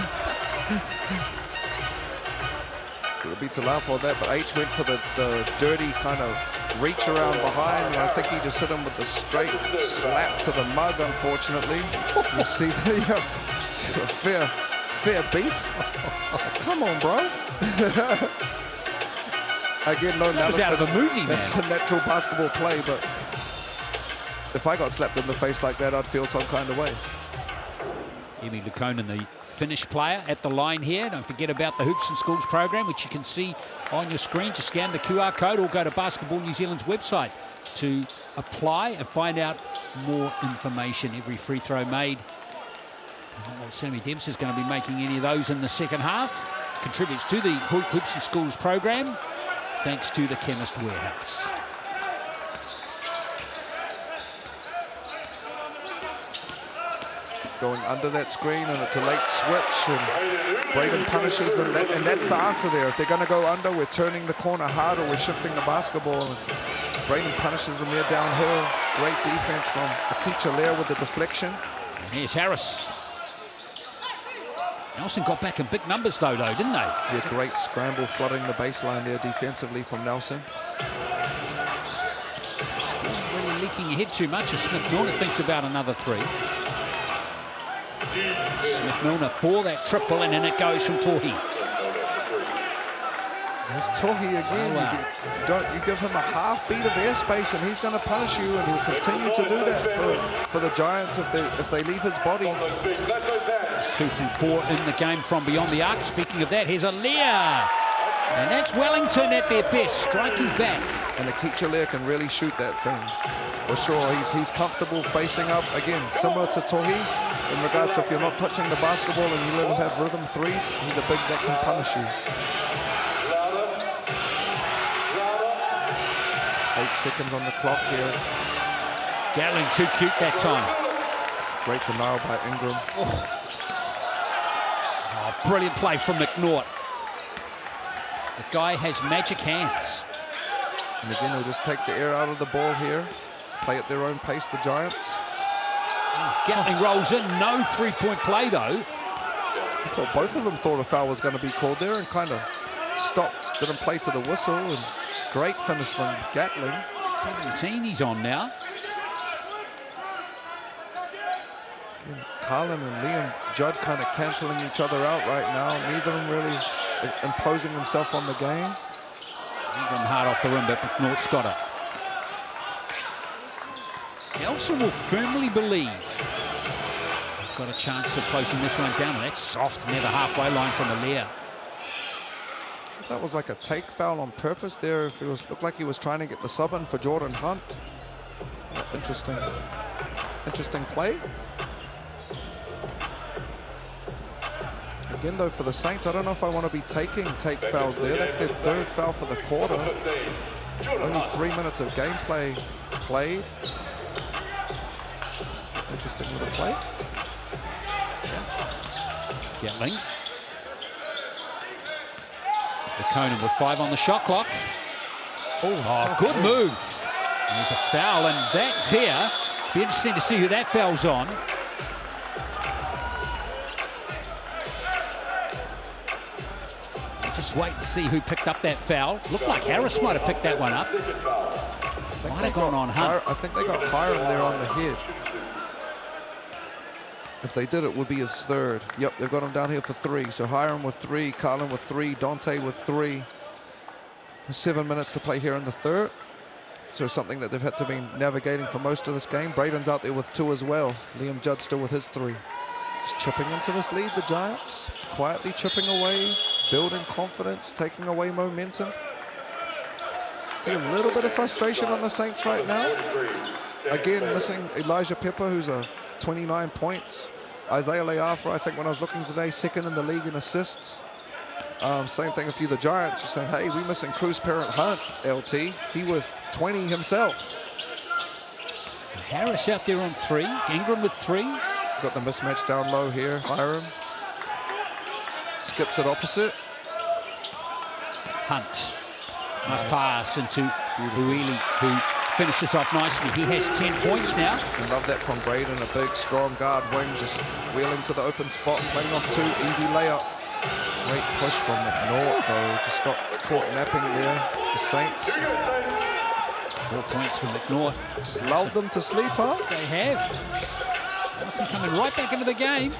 It would be to laugh on that, but H went for the dirty kind of reach around behind, and I think he just hit him with the straight slap to the mug, unfortunately. You see the fair beef. Come on, bro. Again, no, that was out of a movie, man. That's a natural basketball play, but if I got slapped in the face like that, I'd feel some kind of way. Emi Lukonen, the Finnish player, at the line here. Don't forget about the Hoops and Schools program, which you can see on your screen. Just scan the QR code or go to Basketball New Zealand's website to apply and find out more information. Every free throw made. I don't know if Sammy Dempsey is going to be making any of those in the second half. Contributes to the Hoops and Schools program, thanks to the Chemist Warehouse. Going under that screen, and it's a late switch, and Braden punishes them, and that's the answer there. If they're going to go under, we're turning the corner harder, we're shifting the basketball, and Braden punishes them there downhill. Great defense from Akicha Lair with the deflection. And here's Harris. Nelson got back in big numbers though, didn't they? Yeah, great scramble flooding the baseline there defensively from Nelson. Really leaking ahead too much as Smith-Milner thinks about another three. Smith-Milner for that triple, and in it goes from Tohi. There's Tohi again. You give him a half beat of airspace and he's going to punish you, and he'll continue to do that for the Giants if they leave his body. It's 2 from 4 in the game from beyond the arc. Speaking of that, here's a Lear. And that's Wellington at their best, striking back. And Akicha Lair can really shoot that thing, for sure. He's comfortable facing up, again, similar to Tohi, in regards to if you're not touching the basketball and you let him have rhythm threes, he's a big that can punish you. 8 seconds on the clock here. Gatling too cute that time. Great denial by Ingram. Oh, brilliant play from McNaught. The guy has magic hands. And again, he'll just take the air out of the ball here. Play at their own pace, the Giants. Gatling rolls in, no three-point play though. I thought both of them thought a foul was going to be called there and kind of stopped, didn't play to the whistle, and great finish from Gatling. 17 he's on now. Again, Carlin and Liam Judd kind of cancelling each other out right now. Neither of them really imposing himself on the game. Ingram hard off the rim, but McNaught's got it. Nelson will firmly believe they've got a chance of closing this one down. That's soft near the halfway line from Alia. If that was like a take foul on purpose there, if it looked like he was trying to get the sub in for Jordan Hunt. Interesting play. Again though, for the Saints, I don't know if I want to be taking take fouls there. That's their third foul for the quarter. Only 3 minutes of gameplay played. Interesting little play. Gatling. Lukonen with 5 on the shot clock. Oh, good move. There's a foul, and that there, be interesting to see who that foul's on. Just wait and see who picked up that foul. Looked like Harris might have picked that one up. Might have gone on Hunt. I think they got Hiram there on the head. If they did, it would be his third. Yep, they've got him down here for 3. So Hiram with 3, Carlin with 3, Dante with 3. 7 minutes to play here in the third. So something that they've had to be navigating for most of this game. Braden's out there with 2 as well. Liam Judd still with his 3. Just chipping into this lead, the Giants. Quietly chipping away, building confidence, taking away momentum. See a little bit of frustration on the Saints right now. Again, missing Elijah Pepper, who's a 29 points. Isaiah Leafra, I think when I was looking today, 2nd in the league in assists. Same thing if you're the Giants, you're saying, hey, we're missing Cruz Parent Hunt, LT. He was 20 himself. Harris out there on 3, Ingram with 3. Got the mismatch down low here, Hiram. Skips it opposite. Hunt. Nice pass into Ueli, who finishes off nicely. He has 10 points now. I love that from Braden, a big, strong guard wing, just wheeling to the open spot, playing off 2, easy layup. Great push from McNaught, though. Just got caught napping there, the Saints. 4 points from McNaught. Just lulled them to sleep, huh? They have. Nelson coming right back into the game.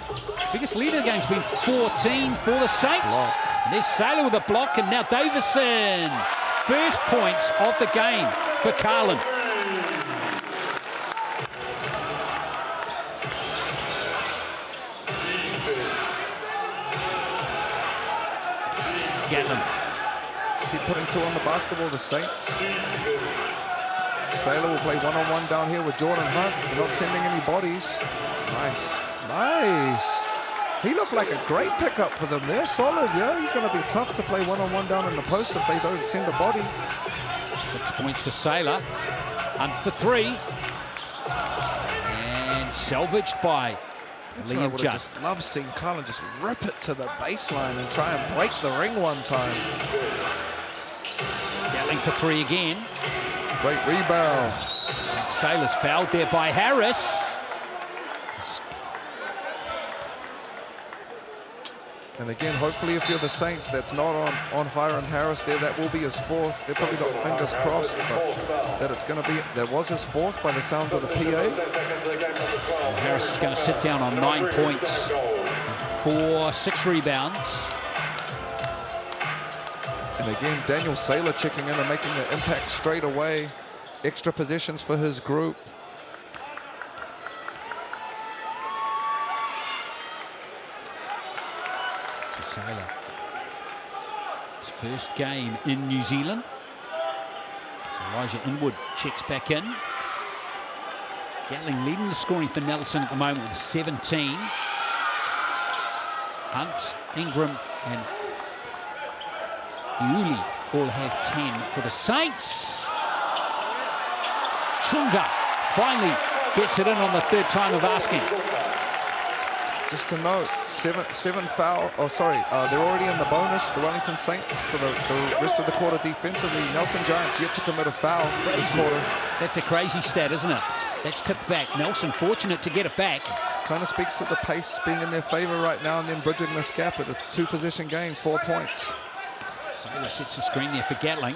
Biggest lead of the game's been 14 for the Saints. Block. And there's Saylor with a block, and now Davison. First points of the game for Carlin. Gatling. Keep putting 2 on the basketball, the Saints. Sailor will play one-on-one down here with Jordan Hunt. They're not sending any bodies. Nice, nice. He looked like a great pickup for them. They're solid, yeah. He's going to be tough to play one-on-one down in the post if they don't send a body. 6 points for Sailor. Hunt for 3. And salvaged by That's what I Liam would Judd. have just loved seeing Carlin just rip it to the baseline and try and break the ring one time. Gatling for 3 again. Great rebound. And Sailor's fouled there by Harris. And again, hopefully if you're the Saints, that's not on Hiram Harris there. That will be his 4th. They've probably got fingers crossed, but that it's going to be, that was his 4th by the sounds of the PA. And Harris is going to sit down on 9 points for 6 rebounds. And again, Daniel Sailor checking in and making an impact straight away. Extra possessions for his group. Sailor, his first game in New Zealand. So Elijah Inwood checks back in. Gatling leading the scoring for Nelson at the moment with 17. Hunt, Ingram and Iuli all have 10 for the Saints. Chunga finally gets it in on the 3rd time of asking. Just to note, seven foul. Oh, sorry, they're already in the bonus. The Wellington Saints for the rest of the quarter defensively. Nelson Giants yet to commit a foul this quarter. That's a crazy stat, isn't it? That's tipped back. Nelson fortunate to get it back. Kind of speaks to the pace being in their favor right now and then bridging this gap at a 2-possession game, 4 points. Sailor sets the screen there for Gatling.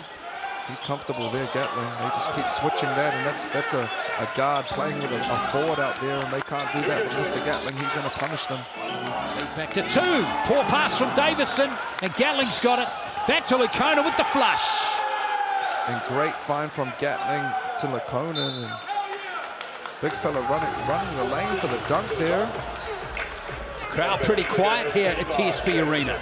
He's comfortable there, Gatling. They just keep switching that, and that's a guard playing with a forward out there, and they can't do that with Mr. Gatling. He's going to punish them. Lead back to 2. Poor pass from Davison, and Gatling's got it. Back to Lukona with the flush. And great find from Gatling to Lakonen, and big fella running the lane for the dunk there. Crowd pretty quiet here at TSB Arena.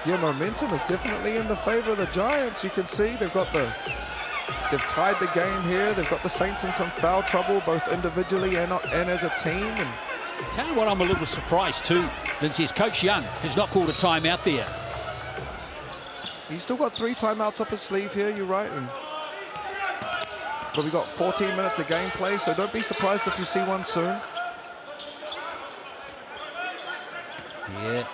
Yeah, momentum is definitely in the favor of the Giants. You can see they've tied the game here. They've got the Saints in some foul trouble, both individually and as a team. And tell you what, I'm a little surprised too, Lindsay, is Coach Young has not called a timeout there. He's still got 3 timeouts up his sleeve here, you're right. But we got 14 minutes of gameplay, so don't be surprised if you see one soon. Yeah,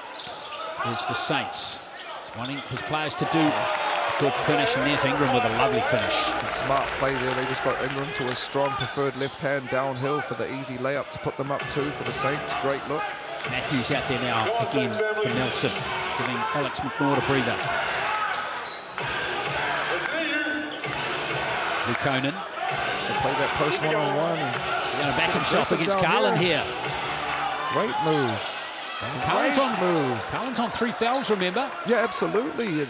here's the Saints. He's wanting his players to do a good finish, and there's Ingram with a lovely finish. And smart play there. They just got Ingram to his strong preferred left hand downhill for the easy layup to put them up 2 for the Saints. Great look. Matthews out there now again for Nelson, giving Alex McNaught a breather. Lukonen. They play that post one-on-one. He's going to back himself against Carlin here. Great move. Carlin's on 3 fouls, remember? Yeah, absolutely. You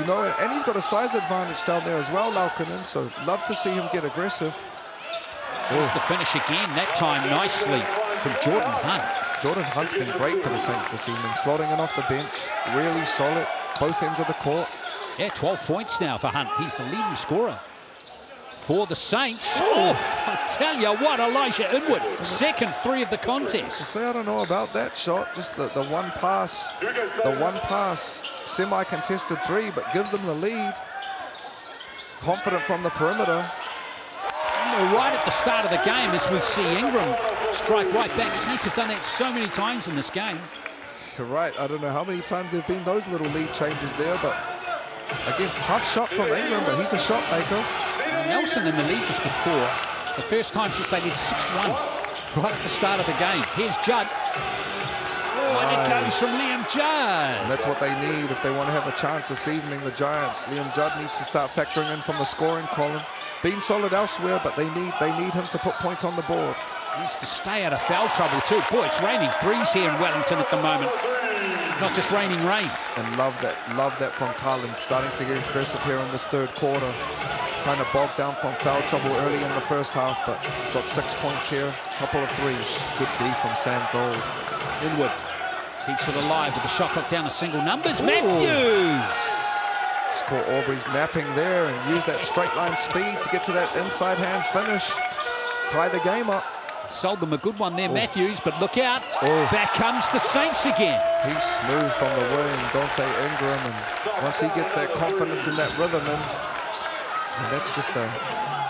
know, and he's got a size advantage down there as well, Laukkonen, so love to see him get aggressive. There's the finish again, that time nicely from Jordan Hunt. Jordan Hunt's been great for the Saints this evening, slotting in off the bench, really solid, both ends of the court. Yeah, 12 points now for Hunt. He's the leading scorer for the Saints. Oh, I tell you what, Elijah Inwood, second 3 of the contest. Say I don't know about that shot, just the one pass, semi-contested 3, but gives them the lead. Confident from the perimeter. And we're right at the start of the game as we see Ingram strike right back. Saints have done that so many times in this game. You're right, I don't know how many times there've been those little lead changes there, but again, tough shot from Ingram, but he's a shot maker. Nelson in the lead just before. The first time since they led 6-1 right at the start of the game. Here's Judd. Oh, and it goes from Liam Judd. And that's what they need if they want to have a chance this evening, the Giants. Liam Judd needs to start factoring in from the scoring column. Been solid elsewhere, but they need him to put points on the board. Needs to stay out of foul trouble too. Boy, it's raining 3s here in Wellington at the moment. Not just raining rain. And love that from Carlin, starting to get aggressive here in this 3rd quarter. Kind of bogged down from foul trouble early in the first half, but got 6 points here, couple of 3s. Good D from Sam Gold. Inwood Keeps it alive with the shot clock down to single numbers. Matthews! Just caught Aubrey's napping there and used that straight line speed to get to that inside hand finish. Tie the game up. Sold them a good one there, Matthews, but look out. Back comes the Saints again. He's smooth from the wing, Dante Ingram, and once he gets that confidence in that rhythm, and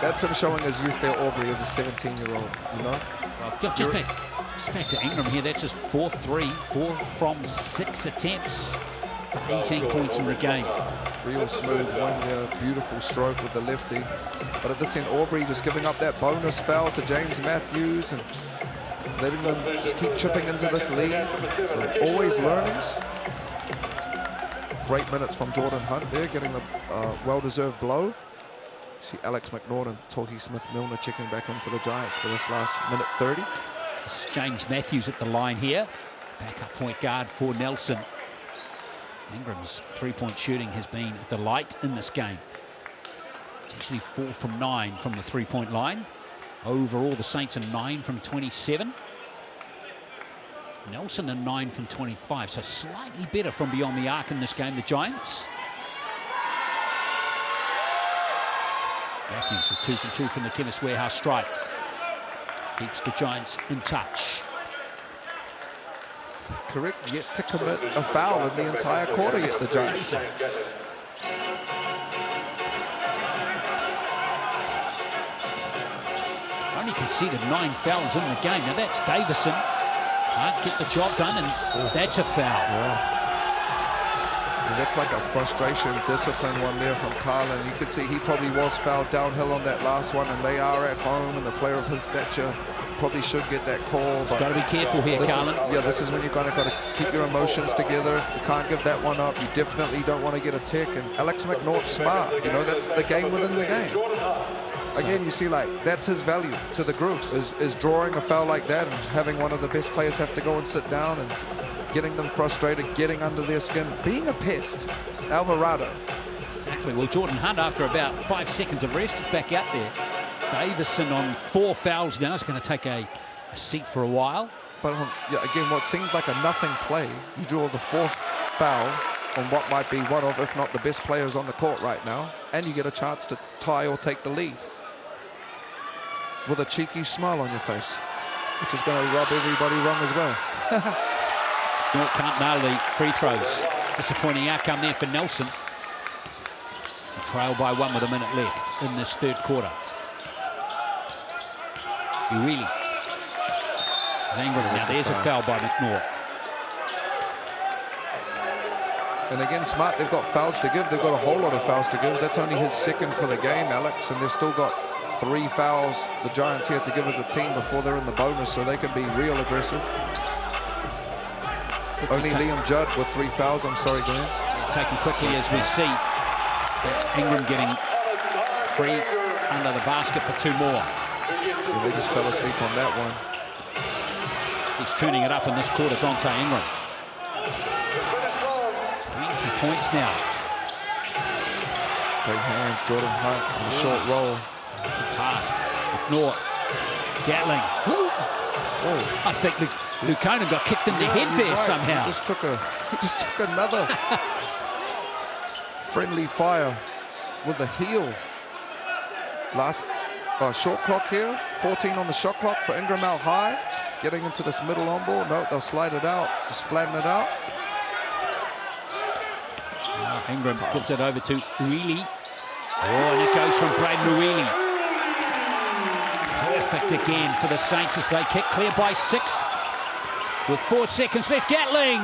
that's him showing his youth there, Aubrey, as a 17-year-old, you know? Just back to Ingram here. That's his 4-3, 4 from 6 attempts for 18 points in the game. Real smooth wing there, beautiful stroke with the lefty. But at this end, Aubrey just giving up that bonus foul to James Matthews and letting them just keep chipping into this lead. So always learnings. Great minutes from Jordan Hunt there, getting the well-deserved blow. See Alex McNaughton, Torquay Smith-Milner checking back in for the Giants for this last minute 30. This is James Matthews at the line here. Backup point guard for Nelson. Ingram's three-point shooting has been a delight in this game. It's actually 4 from 9 from the three-point line. Overall, the Saints are 9 from 27. Nelson are 9 from 25, so slightly better from beyond the arc in this game, the Giants. Matthews with 2 from 2 from the Chemist Warehouse stripe. Keeps the Giants in touch. Is that correct? Yet to commit a foul in the entire quarter yet, the Giants. Only conceded 9 fouls in the game. Now that's Davison. Can't get the job done, and that's a foul. Yeah. And that's like a frustration, discipline one there from Carlin. You could see he probably was fouled downhill on that last one, and they are at home, and a player of his stature probably should get that call. But got to be careful here, Carlin. This is when you're got to keep your emotions together. You can't give that one up. You definitely don't want to get a tick. And Alex McNaughton's smart. You know, that's the game within the game. Again, you see, like, that's his value to the group, is drawing a foul like that and having one of the best players have to go and sit down and getting them frustrated, getting under their skin, being a pest. Alvarado. Exactly. Well, Jordan Hunt, after about 5 seconds of rest, is back out there. Davison on 4 fouls now is going to take a seat for a while. But again, what seems like a nothing play, you draw the 4th foul on what might be one of, if not the best players on the court right now, and you get a chance to tie or take the lead with a cheeky smile on your face, which is going to rub everybody wrong as well. North can't nail the free throws. Disappointing outcome there for Nelson. They trail by 1 with a minute left in this third quarter. Really. Now there's a foul by McNaught. And again, Smart, they've got fouls to give. They've got a whole lot of fouls to give. That's only his 2nd for the game, Alex, and they've still got 3 fouls, the Giants here, to give as a team before they're in the bonus, so they can be real aggressive. Only Liam Judd with 3 fouls. I'm sorry, Glenn. Taken quickly as we see. That's Ingram getting free under the basket for 2 more. Yeah, they just fell asleep on that one. He's tuning it up in this quarter, Dante Ingram. 20 points now. Great hands, Jordan Hunt on the short roll. Good pass. McNaught. Gatling. I think Lukonen got kicked in the head there somehow. He just took another friendly fire with the heel. Last short clock here. 14 on the shot clock for Ingram out high. Getting into this middle on ball. No, they'll slide it out. Just flatten it out. Ingram gives it over to Uili. And it goes from Braden Uili. Perfect again for the Saints as they kick clear by 6. With 4 seconds left, Gatling.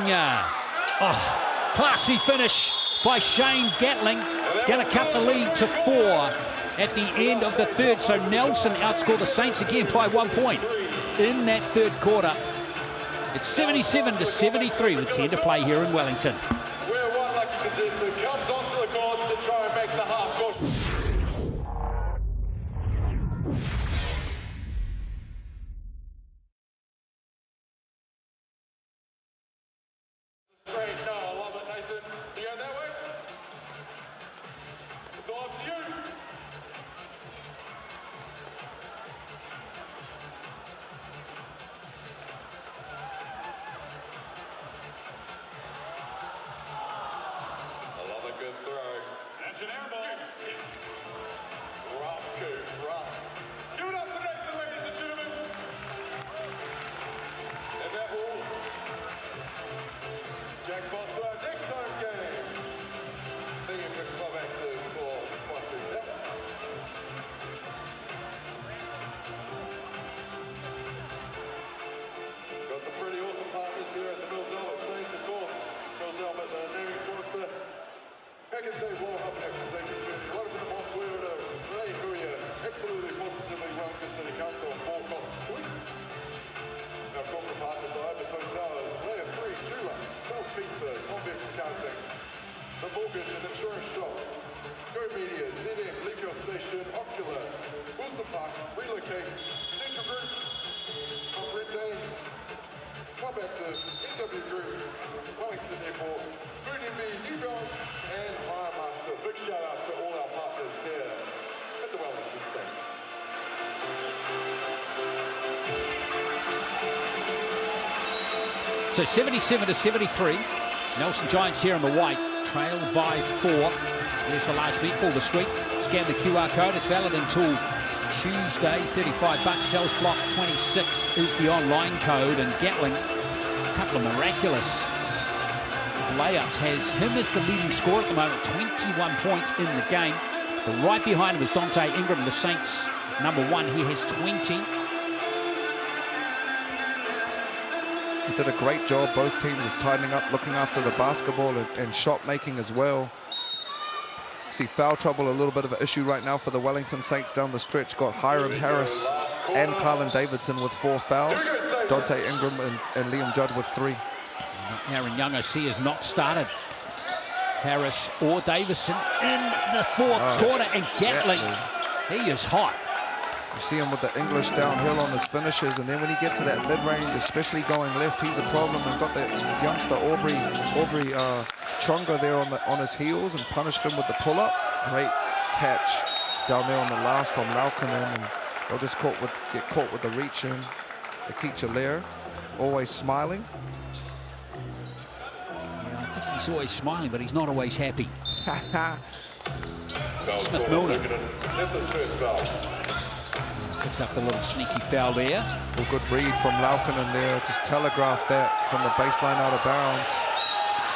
Classy finish by Shane Gatling. It's going to cut the lead to 4 at the end of the third. So Nelson outscored the Saints again by 1 point in that third quarter. It's 77-73 with 10 to play here in Wellington. Where one lucky contestant comes onto the court to try and make the half court. Straight, no, I love it, Nathan. You go that way? It's all up to you. So 77 to 73. Nelson Giants here in the white, trailed by 4. There's the large meatball this week. Scan the QR code. It's valid until Tuesday. $35. Sales block 26 is the online code. And Gatling, a couple of miraculous layups, has him as the leading scorer at the moment. 21 points in the game. But right behind him is Dante Ingram, the Saints #1. He has 20. He did a great job, both teams, of tightening up, looking after the basketball and shot making as well. See foul trouble, a little bit of an issue right now for the Wellington Saints down the stretch. Got Hiram Harris and Carlin Davidson with 4 fouls. Dante Ingram and Liam Judd with 3. Aaron Young, I see, has not started Harris or Davison in the fourth quarter. And Gatling, he is hot. You see him with the English downhill on his finishes, and then when he gets to that mid-range, especially going left, he's a problem. And got that youngster Aubrey Chonga there on his heels and punished him with the pull-up. Great catch down there on the last from Laukkanen, and they'll just get caught with the reach in. Akicha Lair, always smiling. Yeah, I think he's always smiling, but he's not always happy. Smith Milner. Picked up a little sneaky foul there. Well, good read from Laukkanen there. Just telegraphed that from the baseline out of bounds.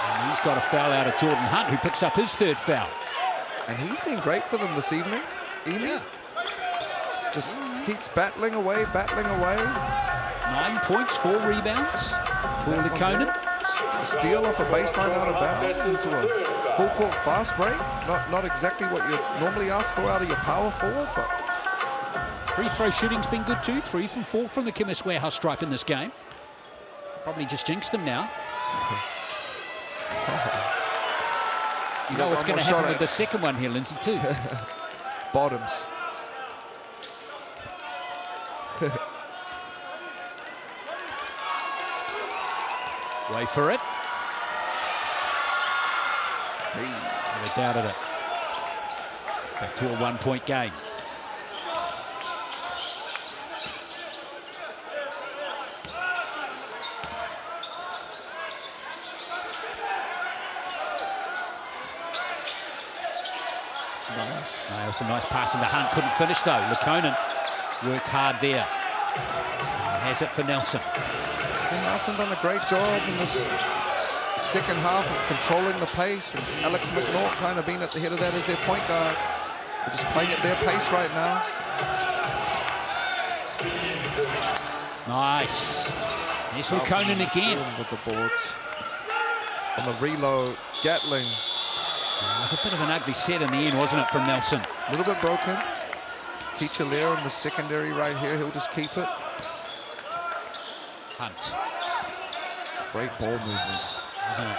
And he's got a foul out of Jordan Hunt, who picks up his 3rd foul. And he's been great for them this evening. Emi just keeps battling away. 9 points, 4 rebounds for Lukonen. Steal off a baseline out of bounds into a full court fast break. Not exactly what you normally ask for out of your power forward, but Free throw shooting's been good too. 3 from 4 from the Chemist Warehouse stripe in this game. Probably just jinxed him now. You know what's going to happen with the second one here, Lindsay, too. Bottoms. Wait for it. Never doubted it. Back to a 1-point game. Nice. That was a nice pass into Hunt. Couldn't finish though. Lukonen worked hard there. Has it for Nelson. And Nelson done a great job in this second half of controlling the pace. And Alex McNaught kind of being at the head of that as their point guard. They're just playing at their pace right now. Nice. There's Lukonen again. With the boards. On the reload, Gatling. It was a bit of an ugly set in the end, wasn't it, from Nelson? A little bit broken. Keecha Lair in the secondary right here. He'll just keep it. Hunt. Great ball movements. Isn't it?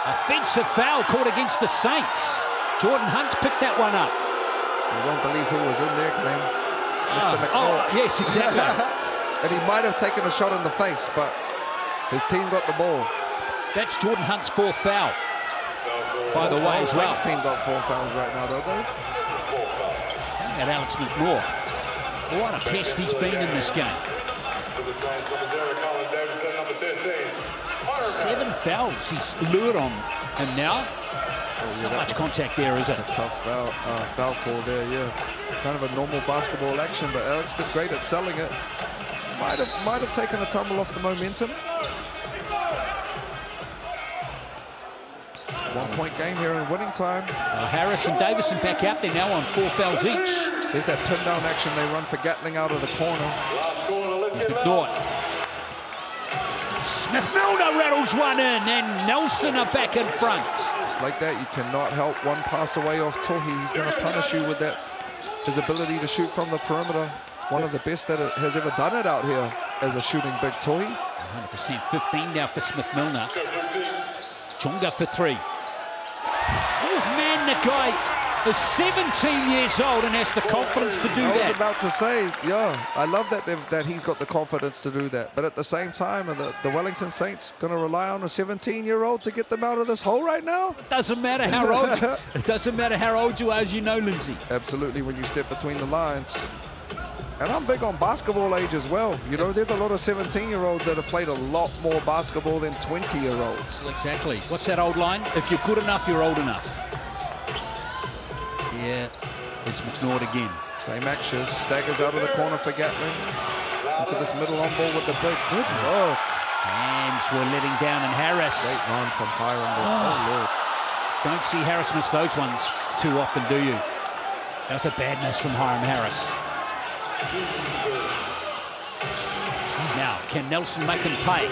Offensive foul caught against the Saints. Jordan Hunt's picked that one up. You won't believe who was in there, Glenn. Mr. McNaught. Oh, yes, exactly. And he might have taken a shot in the face, but his team got the ball. That's Jordan Hunt's 4th foul. By the way, as well. Saints team got 4 fouls right now, don't they? And Alex McNaught. What a pest he's been in this game. 7 fouls he's lured on him now. Not much contact there, is it? A tough foul call there, yeah. Kind of a normal basketball action, but Alex did great at selling it. Might have taken a tumble off the momentum. 1-point game here in winning time. Harris and Davison back out there now on 4 fouls each. There's that pin down action they run for Gatling out of the corner. Here's McNaught. Smith Milner rattles one in, and Nelson are back in front. Just like that, you cannot help one pass away off Tohi. He's going to punish you with that, his ability to shoot from the perimeter. One of the best that has ever done it out here as a shooting big Tohi. 100%, 15 now for Smith Milner. Chonga for 3. Oh man, the guy is 17 years old and has the confidence to do that. I was about to say, yeah, I love that he's got the confidence to do that. But at the same time, are the Wellington Saints going to rely on a 17-year-old to get them out of this hole right now? It doesn't matter how old it doesn't matter how old you are, as you know, Lindsay. Absolutely, when you step between the lines. And I'm big on basketball age as well. You know, there's a lot of 17-year-olds that have played a lot more basketball than 20-year-olds. Exactly. What's that old line? If you're good enough, you're old enough. Yeah, it's McNaught again. Same action. Staggers out of the corner for Gatling. Into this middle on ball with the big. Good look. Hands were letting down, and Harris. Great run from Hiram there. Oh, Lord. Don't see Harris miss those ones too often, do you? That's a bad miss from Hiram Harris. Now, can Nelson make him pay?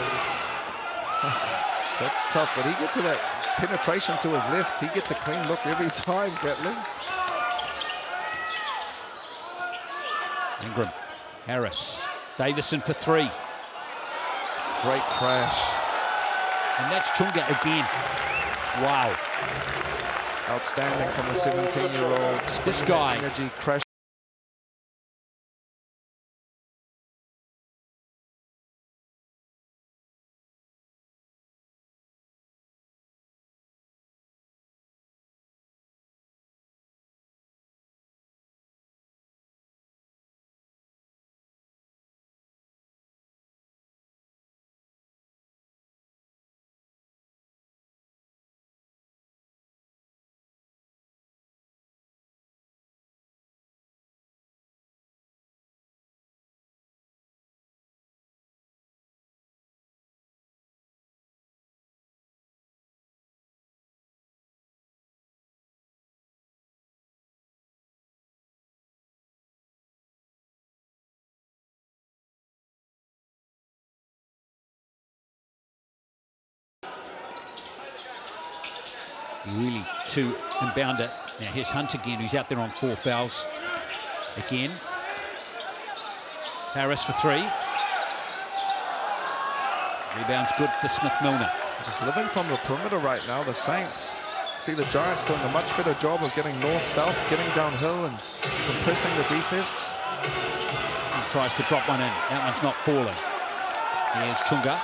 That's tough, but he gets to that penetration to his left. He gets a clean look every time, Gatling. Ingram, Harris, Davison for three. Great crash. And that's Chunga again. Wow. Outstanding from the 17-year-old. This guy. Energy crash. Really to inbound it. Now here's Hunt again, who's out there on 4 fouls. Again. Harris for three. Rebound's good for Smith-Milner. Just living from the perimeter right now, the Saints. See the Giants doing a much better job of getting north-south, getting downhill and compressing the defense. He tries to drop one in. That one's not falling. Here's Chunga.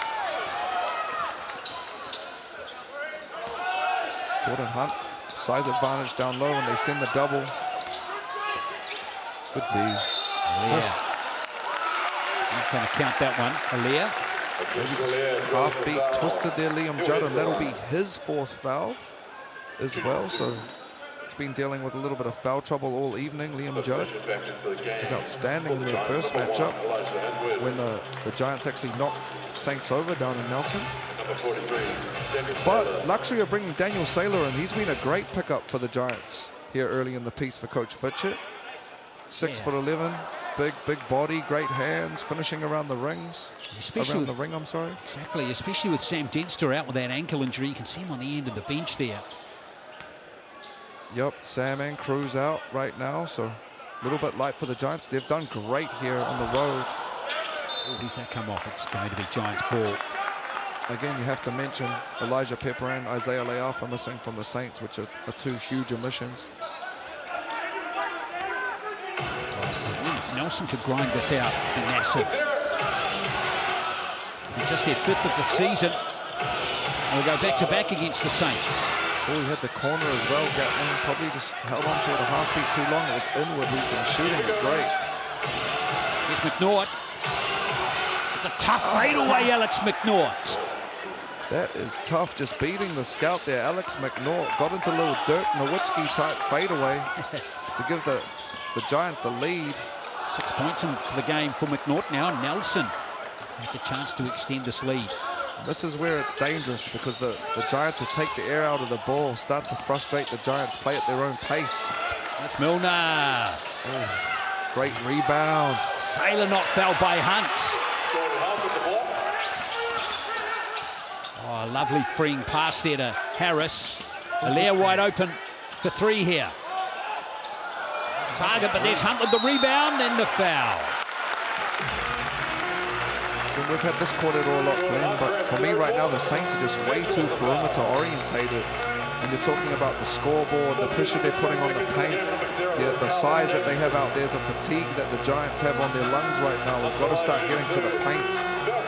Jordan Hunt, size advantage down low, and they send the double. Good D. Alea. Not going to count that one. Alea. Half beat, twisted there, Liam Judd, and that'll be his 4th foul as well. So he's been dealing with a little bit of foul trouble all evening. Liam Judd is outstanding in their first matchup when the Giants actually knocked Saints over down in Nelson. But luxury of bringing Daniel Saylor in. He's been a great pickup for the Giants here early in the piece for Coach Fitchett. 6'11", big body, great hands, finishing around the rings. Especially around the ring, I'm sorry. Exactly, especially with Sam Dempster out with that ankle injury. You can see him on the end of the bench there. Yep, Sam and Cruz out right now, so a little bit light for the Giants. They've done great here on the road. Oh, does that come off? It's going to be Giants ball. Again, you have to mention Elijah Pepper and Isaiah Leafa missing from the Saints, which are 2 huge omissions. If Nelson could grind this out, it'd be massive. And just their 5th of the season. We'll go back-to-back against the Saints. Oh, he had the corner as well. Gatling probably just held on to it a half beat too long. It was Inwood who's been shooting it great. Here's McNaught. The tough fadeaway, Alex McNaught. That is tough, just beating the scout there. Alex McNaught got into a little Dirk Nowitzki type fadeaway to give the Giants the lead. 6 points in for the game for McNaught now. Nelson has the chance to extend this lead. This is where it's dangerous because the Giants will take the air out of the ball, start to frustrate the Giants, play at their own pace. Smith-Milner. Oh, great rebound. Saylor not fouled by Hunt. Oh, lovely freeing pass there to Harris. Alea wide open for three here. Target, but there's Hunt with the rebound and the foul. We've had this quarter all up, Glenn, but for me right now, the Saints are just way too perimeter orientated. And you're talking about the scoreboard, the pressure they're putting on the paint, the size that they have out there, the fatigue that the Giants have on their lungs right now. We've got to start getting to the paint.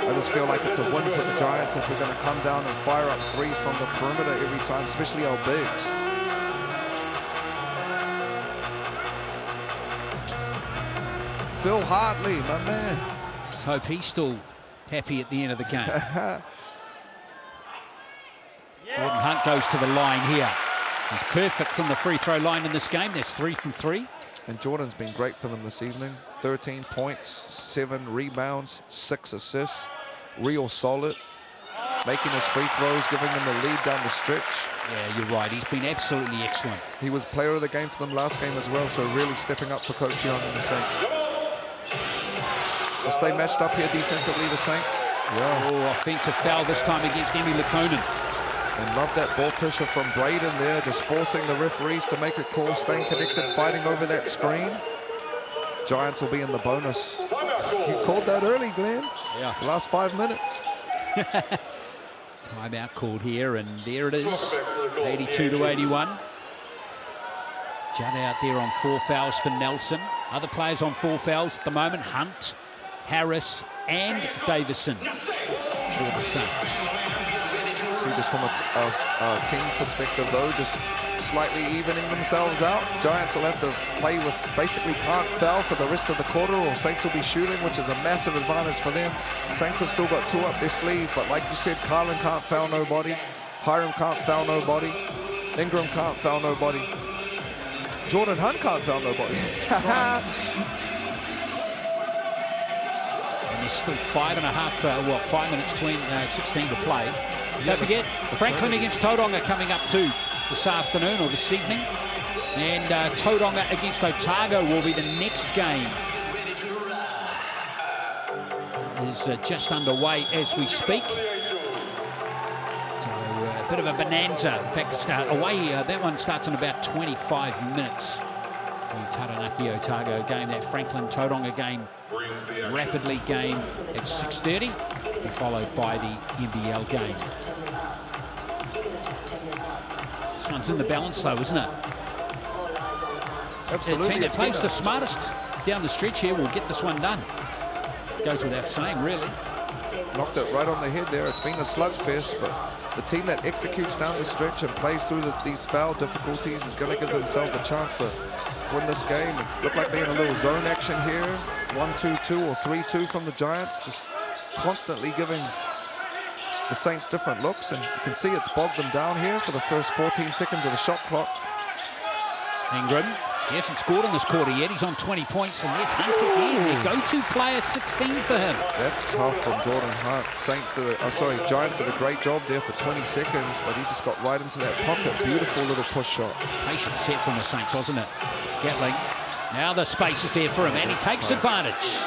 I just feel like it's a win for the Giants if we're going to come down and fire up threes from the perimeter every time, especially our bigs. Phil Hartley, my man. Let's hope he's still happy at the end of the game. Jordan Hunt goes to the line here. He's perfect from the free throw line in this game. There's 3 from 3. And Jordan's been great for them this evening. 13 points, 7 rebounds, 6 assists. Real solid. Making his free throws, giving them the lead down the stretch. Yeah, you're right. He's been absolutely excellent. He was player of the game for them last game as well, so really stepping up for Coach Young and the Saints. Will stay matched up here defensively, the Saints. Yeah. Oh, offensive foul this time against Emi Lekonen. And love that ball pressure from Braden there, just forcing the referees to make a call, staying connected, fighting over that screen. Giants will be in the bonus. You called that early, Glenn. Yeah. The last 5 minutes. Timeout called here, and there it is. 82-81. Judd out there on 4 fouls for Nelson. Other players on 4 fouls at the moment. Hunt, Harris, and Davison for the Saints. See, just from a team perspective, though, just slightly evening themselves out. Giants will have to play with basically can't foul for the rest of the quarter, or Saints will be shooting, which is a massive advantage for them. Saints have still got 2 up their sleeve, but like you said, Carlin can't foul nobody. Hiram can't foul nobody. Ingram can't foul nobody. Jordan Hunt can't foul nobody. And there's still 5 minutes 16 to play. Don't forget, Franklin against Tauranga coming up too this afternoon or this evening. And Tauranga against Otago will be the next game. It is just underway as we speak. So a bit of a bonanza. In fact, it's away. That one starts in about 25 minutes. The Taranaki Otago game, that Franklin Tauranga game, rapidly game at 6:30, followed by the NBL game. This one's in the balance though, isn't it? Absolutely. The team that plays the smartest down the stretch here will get this one done. Goes without saying, really. Knocked it right on the head there. It's been a slugfest, but the team that executes down the stretch and plays through these foul difficulties is going to give themselves a chance to win this game. It looked like they're in a little zone action here. 1-2-2 or 3-2 from the Giants, just constantly giving the Saints different looks, and you can see it's bogged them down here for the first 14 seconds of the shot clock. Ingram, he hasn't scored in this quarter yet. He's on 20 points, and there's Hunt again. Their go-to player, 16 for him. That's tough from Jordan Hunt. Giants did a great job there for 20 seconds, but he just got right into that pocket. Beautiful little push shot. Patient set from the Saints, wasn't it? Gatling. Now the space is there for him, and he takes advantage.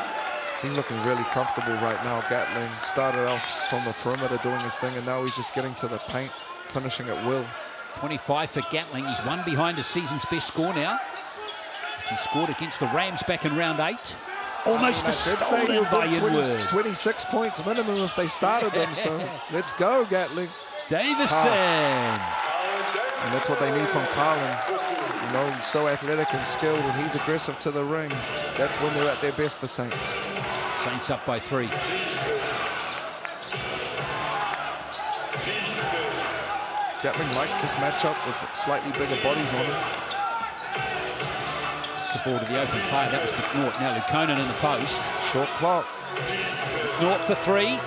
He's looking really comfortable right now. Gatling started off from the perimeter doing his thing, and now he's just getting to the paint, finishing at will. 25 for Gatling. He's one behind his season's best score now, which he scored against the Rams back in round 8. Almost stolen by Inwood. 26 points minimum if they started them, so let's go, Gatling. Davison. And that's what they need from Carlin. You know, he's so athletic and skilled, and he's aggressive to the ring. That's when they're at their best, the Saints. Saints up by 3. Gatling likes this matchup with slightly bigger bodies on him. It's the ball to the open player. That was McNaught. Now Lukonen in the post. Short clock. McNaught for 3.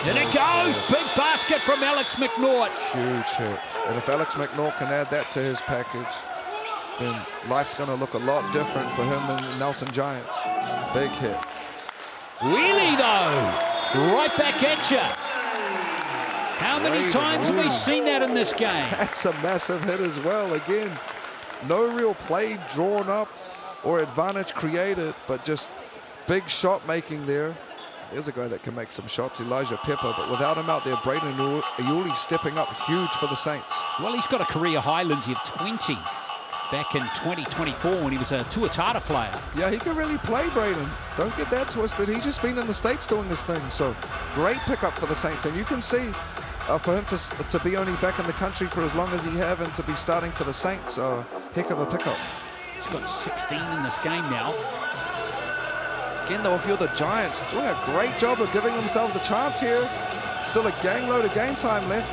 And it goes! Big basket from Alex McNaught. Huge hit. And if Alex McNaught can add that to his package, then life's going to look a lot different for him and the Nelson Giants. Big hit. Wheelie, though. Right back at you. How many times have we seen that in this game? That's a massive hit as well. Again, no real play drawn up or advantage created, but just big shot making there. There's a guy that can make some shots, Elijah Pepper, but without him out there, Braden Ayuli stepping up huge for the Saints. Well, he's got a career high, Lindsay, of 20 back in 2024 when he was a Tuatara player. Yeah, he can really play, Braden. Don't get that twisted. He's just been in the States doing this thing, so great pickup for the Saints. And you can see for him to be only back in the country for as long as he have and to be starting for the Saints, heck of a pickup. He's got 16 in this game now. Again, though, if you're the Giants, doing a great job of giving themselves a chance here. Still a gang load of game time left.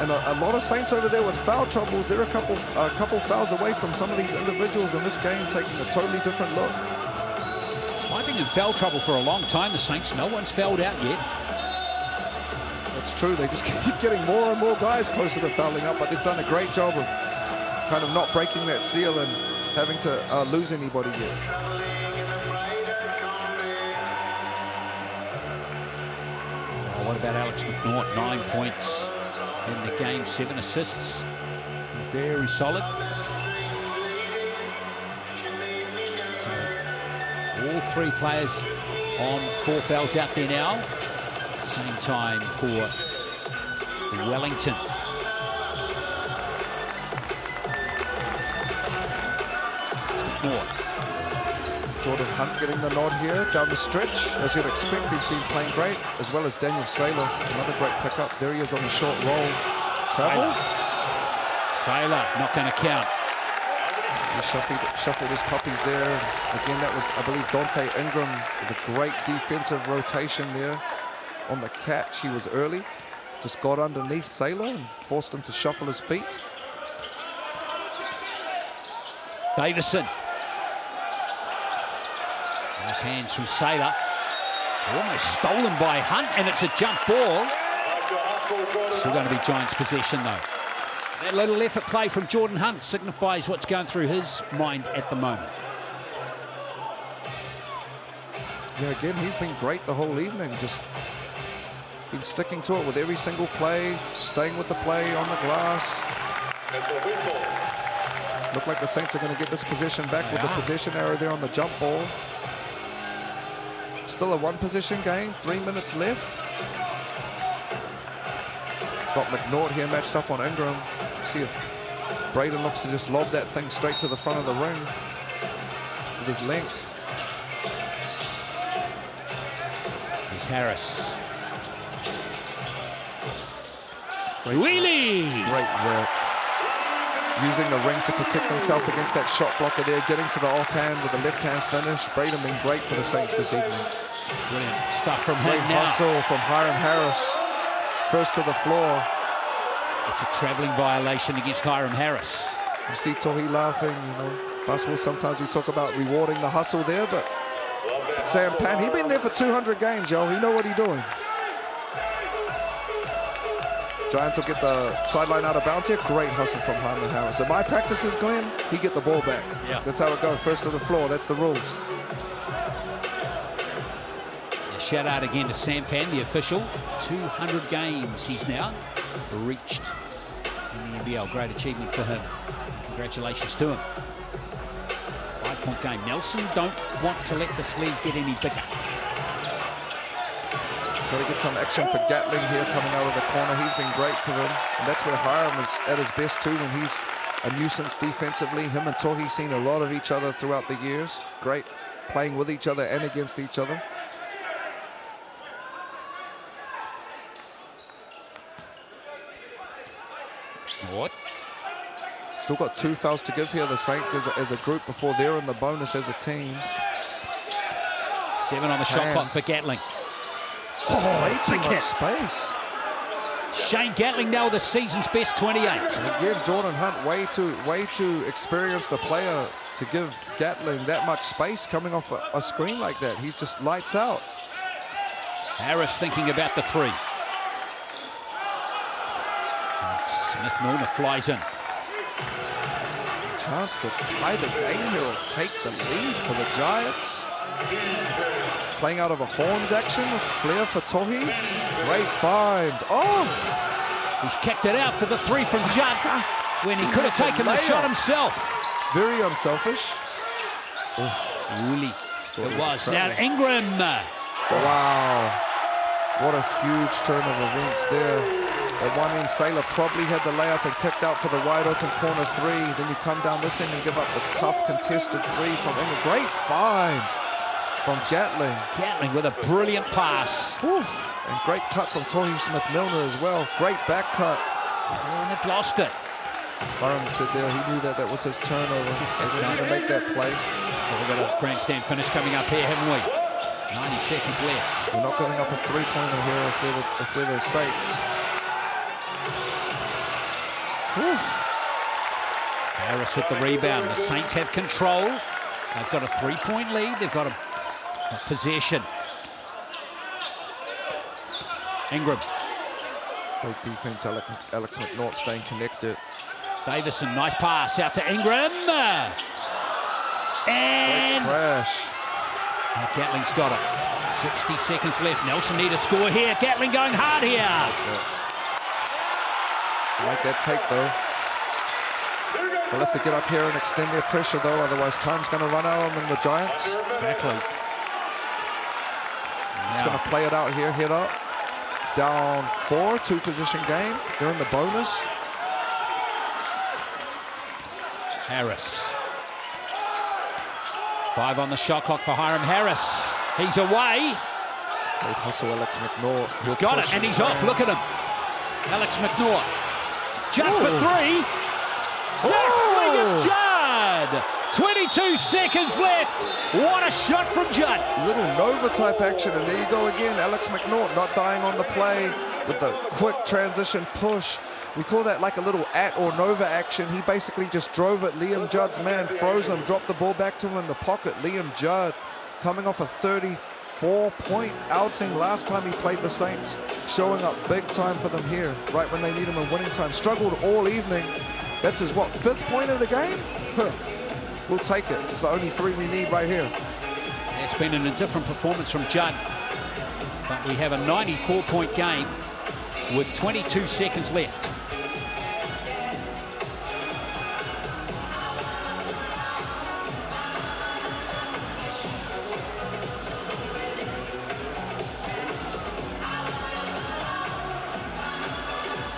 And a lot of Saints over there with foul troubles. They're a couple fouls away from some of these individuals in this game taking a totally different look. in foul trouble for a long time, the Saints. No one's fouled out yet. That's true. They just keep getting more and more guys closer to fouling up, but they've done a great job of kind of not breaking that seal and having to lose anybody yet. What about Alex McNaught? 9 points in the game, 7 assists. Very solid. All 3 players on 4 fouls out there now. Same time for Wellington. McNaught. Jordan Hunt getting the nod here down the stretch. As you'd expect, he's been playing great, as well as Daniel Saylor. Another great pickup. There he is on the short roll. Travel. Saylor not going to count. He shuffled his puppies there. Again, that was, I believe, Dante Ingram with a great defensive rotation there. On the catch, he was early. Just got underneath Saylor and forced him to shuffle his feet. Davison. Nice hands from Saylor. Almost stolen by Hunt, and it's a jump ball. Still going to be Giants' possession, though. That little effort play from Jordan Hunt signifies what's going through his mind at the moment. Yeah, again, he's been great the whole evening. Just been sticking to it with every single play, staying with the play on the glass. Look like the Saints are going to get this possession back with the possession arrow there on the jump ball. Still a 1-possession game, 3 minutes left. Got McNaught here matched up on Ingram. See if Braden looks to just lob that thing straight to the front of the ring with his length. Here's Harris. Wheelie! Great work. Using the ring to protect himself against that shot blocker there, getting to the offhand with a left-hand finish. Braden been great for the Saints this evening. Brilliant stuff from him Great now. hustle from Hiram Harris. First to the floor. It's a travelling violation against Hiram Harris. You see Tohi laughing, you know. Basketball, sometimes we talk about rewarding the hustle there, but Sam Pan, he been there for 200 games, yo. He know what he doing. Giants will get the sideline out of bounds here. Great hustle from Hiram Harris. In my practices, Glenn, he get the ball back. Yeah. That's how it goes. First to the floor. That's the rules. Shout out again to Sam Pan, the official. 200 games he's now reached in the NBL. Great achievement for him. Congratulations to him. 5-point game. Nelson don't want to let this lead get any bigger. Try to get some action for Gatling here coming out of the corner. He's been great for them. And that's where Hiram is at his best too, when he's a nuisance defensively. Him and Tohi seen a lot of each other throughout the years. Great playing with each other and against each other. What? Still got 2 fouls to give here, the Saints as a group before they're in the bonus as a team. 7 on the shot clock for Gatling. Oh, way too big much hit. space. Shane Gatling now the season's best 28. And again, Jordan Hunt, way too experienced a player to give Gatling that much space coming off a screen like that. He's just lights out. Harris thinking about the 3. And Smith Milner flies in. Chance to tie the game here or take the lead for the Giants. Playing out of a horns action with flair for Tohi. Great find. Oh! He's kicked it out for the 3 from Judd when he could have taken the shot himself. Very unselfish. Really, it was. Now Ingram. Wow. What a huge turn of events there. At one end, Saylor probably had the layup and kicked out for the wide open corner 3. Then you come down this end and give up the tough contested 3 from Ingram. Great find from Gatling. Gatling with a brilliant pass. Oof. And great cut from Tohi Smith-Milner as well. Great back cut. Oh, they've lost it. Hiram said there he knew that was his turnover. They didn't need to make that play. Well, we've got a grandstand finish coming up here, haven't we? 90 seconds left. We're not giving up a 3-pointer here if we're the Saints. Oof. Harris with the rebound. The Saints have control. They've got a 3-point lead. They've got a Possession. Ingram. Great defense, Alex McNaught staying connected. Davison, nice pass out to Ingram. And Crash. Gatling's got it. 60 seconds left. Nelson need a score here. Gatling going hard here. I like that take though. They'll have to get up here and extend their pressure though, otherwise time's going to run out on them, the Giants. Exactly. Just going to play it out here, head up. Down 4, 2-position game. They're in the bonus. Harris. 5 on the shot clock for Hiram Harris. He's away. Great hustle, Alex McNaught. He's got it, and he's off. Look at him. Alex McNaught. Jump for 3. Yes, Liam Judd! 22 seconds left. What a shot from Judd. Little Nova type action, and there you go again. Alex McNaught not dying on the play with the quick transition push. We call that like a little at or Nova action. He basically just drove it. Liam Judd's man froze him, dropped the ball back to him in the pocket. Liam Judd coming off a 34-point outing last time he played the Saints, showing up big time for them here, right when they need him in winning time. Struggled all evening. That's his, what, 5th point of the game? We'll take it. It's the only 3 we need right here. It's been an indifferent performance from Judd, but we have a 94-point game with 22 seconds left.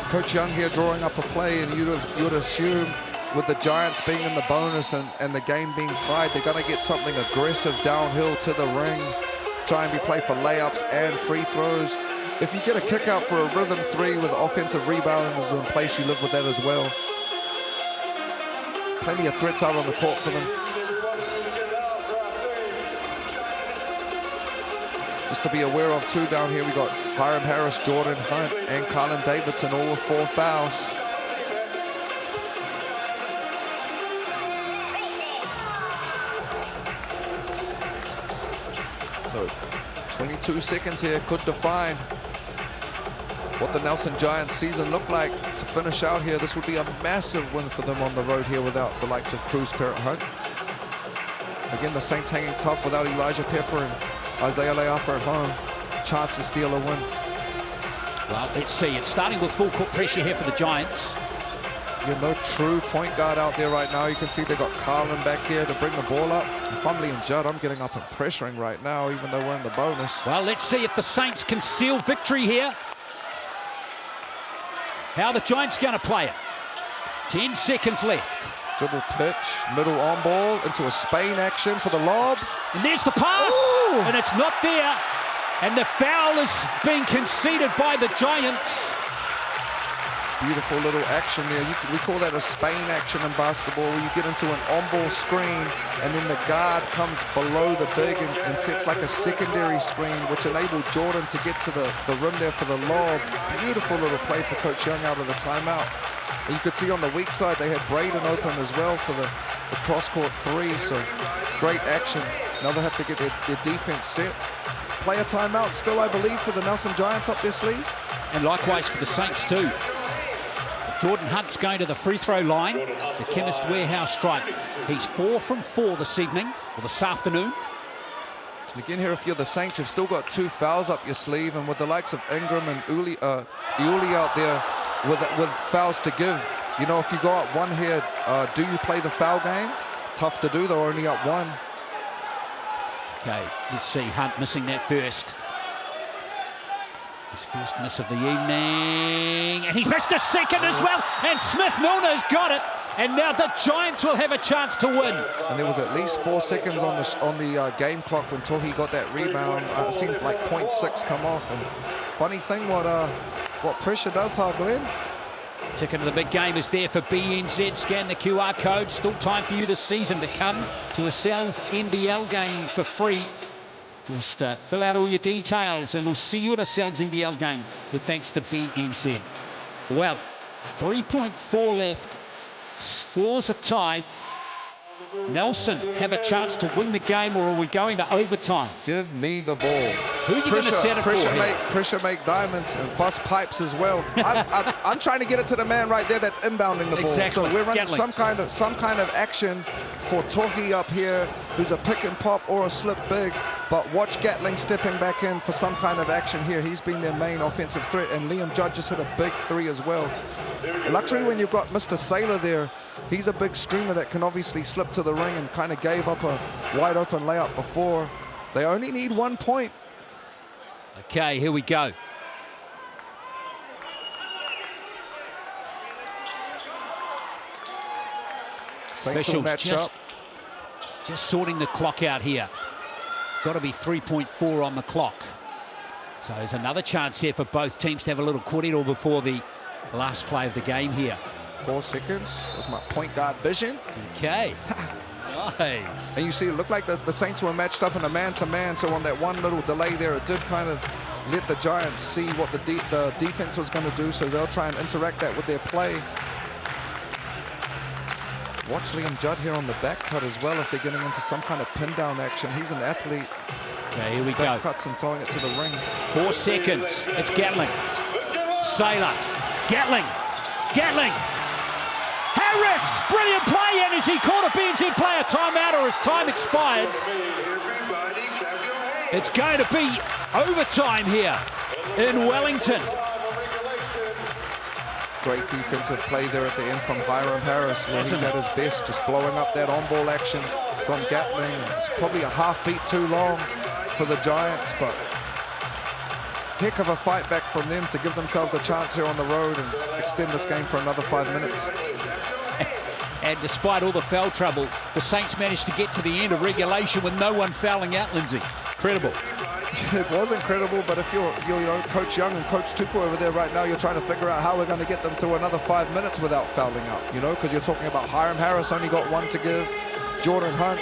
Coach Young here drawing up a play, and you'd assume with the Giants being in the bonus and the game being tied, they're going to get something aggressive downhill to the ring, try and be played for layups and free throws. If you get a kick out for a rhythm 3 with offensive rebounding is in place, you live with that as well. Plenty of threats out on the court for them. Just to be aware of too down here, we got Hiram Harris, Jordan Hunt, and Colin Davidson, all with 4 fouls. So 22 seconds here could define what the Nelson Giants season looked like to finish out here. This would be a massive win for them on the road here without the likes of Cruz Parrott Hunt. Again, the Saints hanging tough without Elijah Pepper and Isaiah Leafa at home. Chance to steal a win. Well, let's see. It's starting with full court pressure here for the Giants. You know, true point guard out there right now. You can see they got Carlin back here to bring the ball up. If I'm Liam Judd, I'm getting up and pressuring right now, even though we're in the bonus. Well, let's see if the Saints can seal victory here. How are the Giants going to play it? 10 seconds left. Dribble pitch, middle on ball, into a Spain action for the lob. And there's the pass, Ooh. And it's not there. And the foul is being conceded by the Giants. Beautiful little action there. We call that a Spain action in basketball, where you get into an on-ball screen and then the guard comes below the big and sets like a secondary screen, which enabled Jordan to get to the rim there for the lob. Beautiful little play for Coach Young out of the timeout. And you could see on the weak side, they had Braden open as well for the cross-court 3, so great action. Now they have to get their defense set. Play a timeout still, I believe, for the Nelson Giants up their sleeve. And likewise for the Saints too. Jordan Hunt's going to the free throw line, the Chemist Warehouse strike. He's 4 from 4 this evening, or this afternoon. And again here, if you're the Saints, you've still got 2 fouls up your sleeve, and with the likes of Ingram and Iuli out there with fouls to give, you know, if you go up 1 here, do you play the foul game? Tough to do though, only up 1. Okay, let's see Hunt missing that first. His first miss of the evening, and he's missed a second as well, and Smith-Milner's got it, and now the Giants will have a chance to win. And there was at least 4 seconds on the game clock until he got that rebound. It seemed like 0.6 come off, and funny thing what pressure does, Glenn. Ticket of the big game is there for BNZ. Scan the QR code. Still time for you this season to come to a NZNBL game for free. Just fill out all your details and we'll see you at a NZNBL game with thanks to BNZ. Well, 3.4 left. Scores are tied. Nelson have a chance to win the game, or are we going to overtime? Give me the ball. Who are you going to set it for here? Pressure make diamonds and bust pipes as well. I'm trying to get it to the man right there that's inbounding the ball. Exactly. So we're running Gatling. some kind of action for Tohi up here, who's a pick and pop or a slip big. But watch Gatling stepping back in for some kind of action here. He's been their main offensive threat, and Liam Judd just hit a big three as well. Luckily, when you've got Mr. Saylor there, he's a big screamer that can obviously slip to the ring and kind of gave up a wide open layup before. They only need 1 point. Okay, here we go. Officials just sorting the clock out here. It's got to be 3.4 on the clock. So there's another chance here for both teams to have a little corridor before the last play of the game here. 4 seconds. That's my point guard vision. Okay. Nice. And you see, it looked like the Saints were matched up in a man-to-man, so on that one little delay there, it did kind of let the Giants see what the defense was going to do, so they'll try and interact that with their play. Watch Liam Judd here on the back cut as well if they're getting into some kind of pin down action. He's an athlete. Okay, here we go. Cuts and throwing it to the ring. 4 seconds. It's Gatling. Saylor. Gatling. Gatling. Harris. Brilliant play. And is he called a BNZ player timeout, or his time expired? It's going to be overtime here in Wellington. Great defensive play there at the end from Hiram Harris, where he's at his best, just blowing up that on-ball action from Gatling. It's probably a half beat too long for the Giants, but heck of a fight back from them to give themselves a chance here on the road and extend this game for another 5 minutes. And despite all the foul trouble, the Saints managed to get to the end of regulation with no one fouling out, Lindsay. Incredible. It was incredible, but if you're you know, Coach Young and Coach Tupu over there right now, you're trying to figure out how we're going to get them through another 5 minutes without fouling out, you know, because you're talking about Hiram Harris only got 1 to give, Jordan Hunt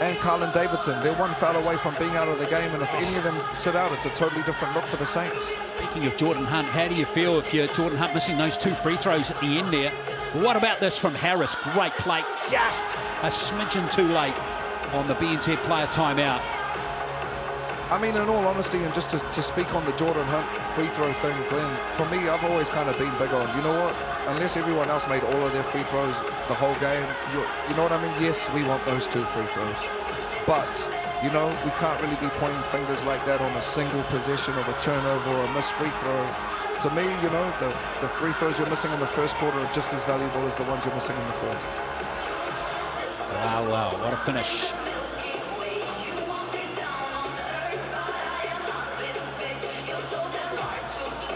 and Carlin Davidson. They're 1 foul away from being out of the game, and if any of them sit out, it's a totally different look for the Saints. Speaking of Jordan Hunt, how do you feel if you're Jordan Hunt missing those 2 free throws at the end there? What about this from Harris? Great play, just a smidgen too late on the BNZ player timeout. I mean, in all honesty, and just to speak on the Jordan Hunt free throw thing, Glenn, for me, I've always kind of been big on, you know what, unless everyone else made all of their free throws the whole game, you know what I mean? Yes, we want those 2 free throws. But, you know, we can't really be pointing fingers like that on a single possession of a turnover or a missed free throw. To me, you know, the free throws you're missing in the first quarter are just as valuable as the ones you're missing in the fourth. Wow, wow, what a finish.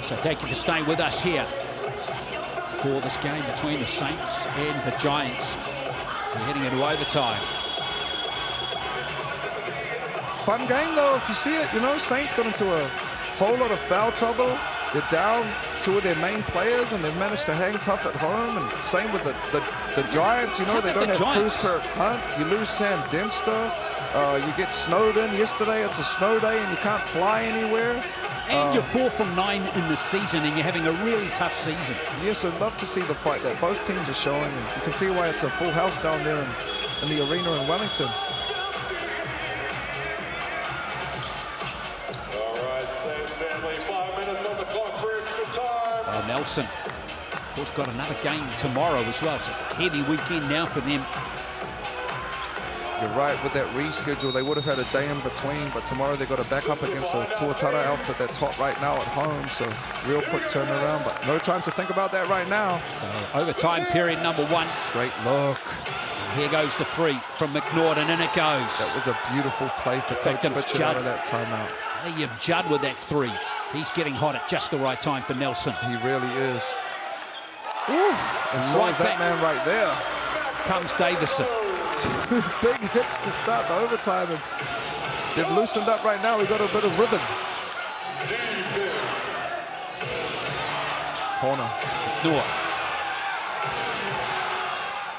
So thank you for staying with us here for this game between the Saints and the Giants. We're heading into overtime. Fun game though, if you see it, you know, Saints got into a whole lot of foul trouble. They're down 2 of their main players and they've managed to hang tough at home, and same with the Giants, you know, they don't have Cruz Hunt, you lose Sam Dempster, you get snowed in yesterday, it's a snow day and you can't fly anywhere. And you're 4 from 9 in the season, and you're having a really tough season. Yes, I'd love to see the fight that both teams are showing, and you can see why it's a full house down there in the arena in Wellington. All right, Saints family, 5 minutes on the clock for extra time. Nelson, of course, got another game tomorrow as well. So heavy weekend now for them. You're right, with that reschedule, they would have had a day in between, but tomorrow they've got to back up against a Tuatara outfit that's hot right now at home, so real quick turnaround, but no time to think about that right now. So overtime period number 1. Great look. And here goes the 3 from McNaughton, and it goes. That was a beautiful play for Coach Fitchin out of that timeout. Liam Judd with that 3. He's getting hot at just the right time for Nelson. He really is. Ooh, and so is that man right there. Comes Davison. 2 big hits to start the overtime, and they've loosened up right now. We got a bit of rhythm. Corner. Noah.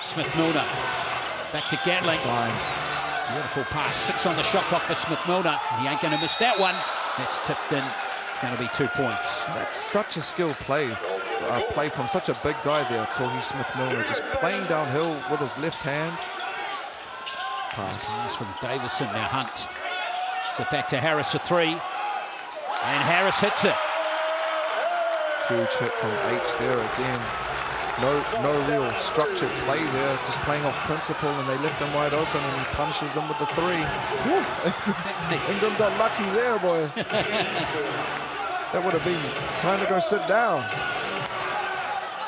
Smith-Milner. Back to Gatling. Beautiful pass. 6 on the shot clock for Smith-Milner. He ain't going to miss that one. That's tipped in. It's going to be 2 points. That's such a skilled play from such a big guy there, Tohi Smith-Milner, just playing downhill with his left hand. Pass from Davison. Now Hunt. So back to Harris for 3. And Harris hits it. Huge hit from H there again. No real structured play there, just playing off principle, and they left him wide open, and he punishes them with the 3. Ingram got lucky there, boy. That would have been time to go sit down.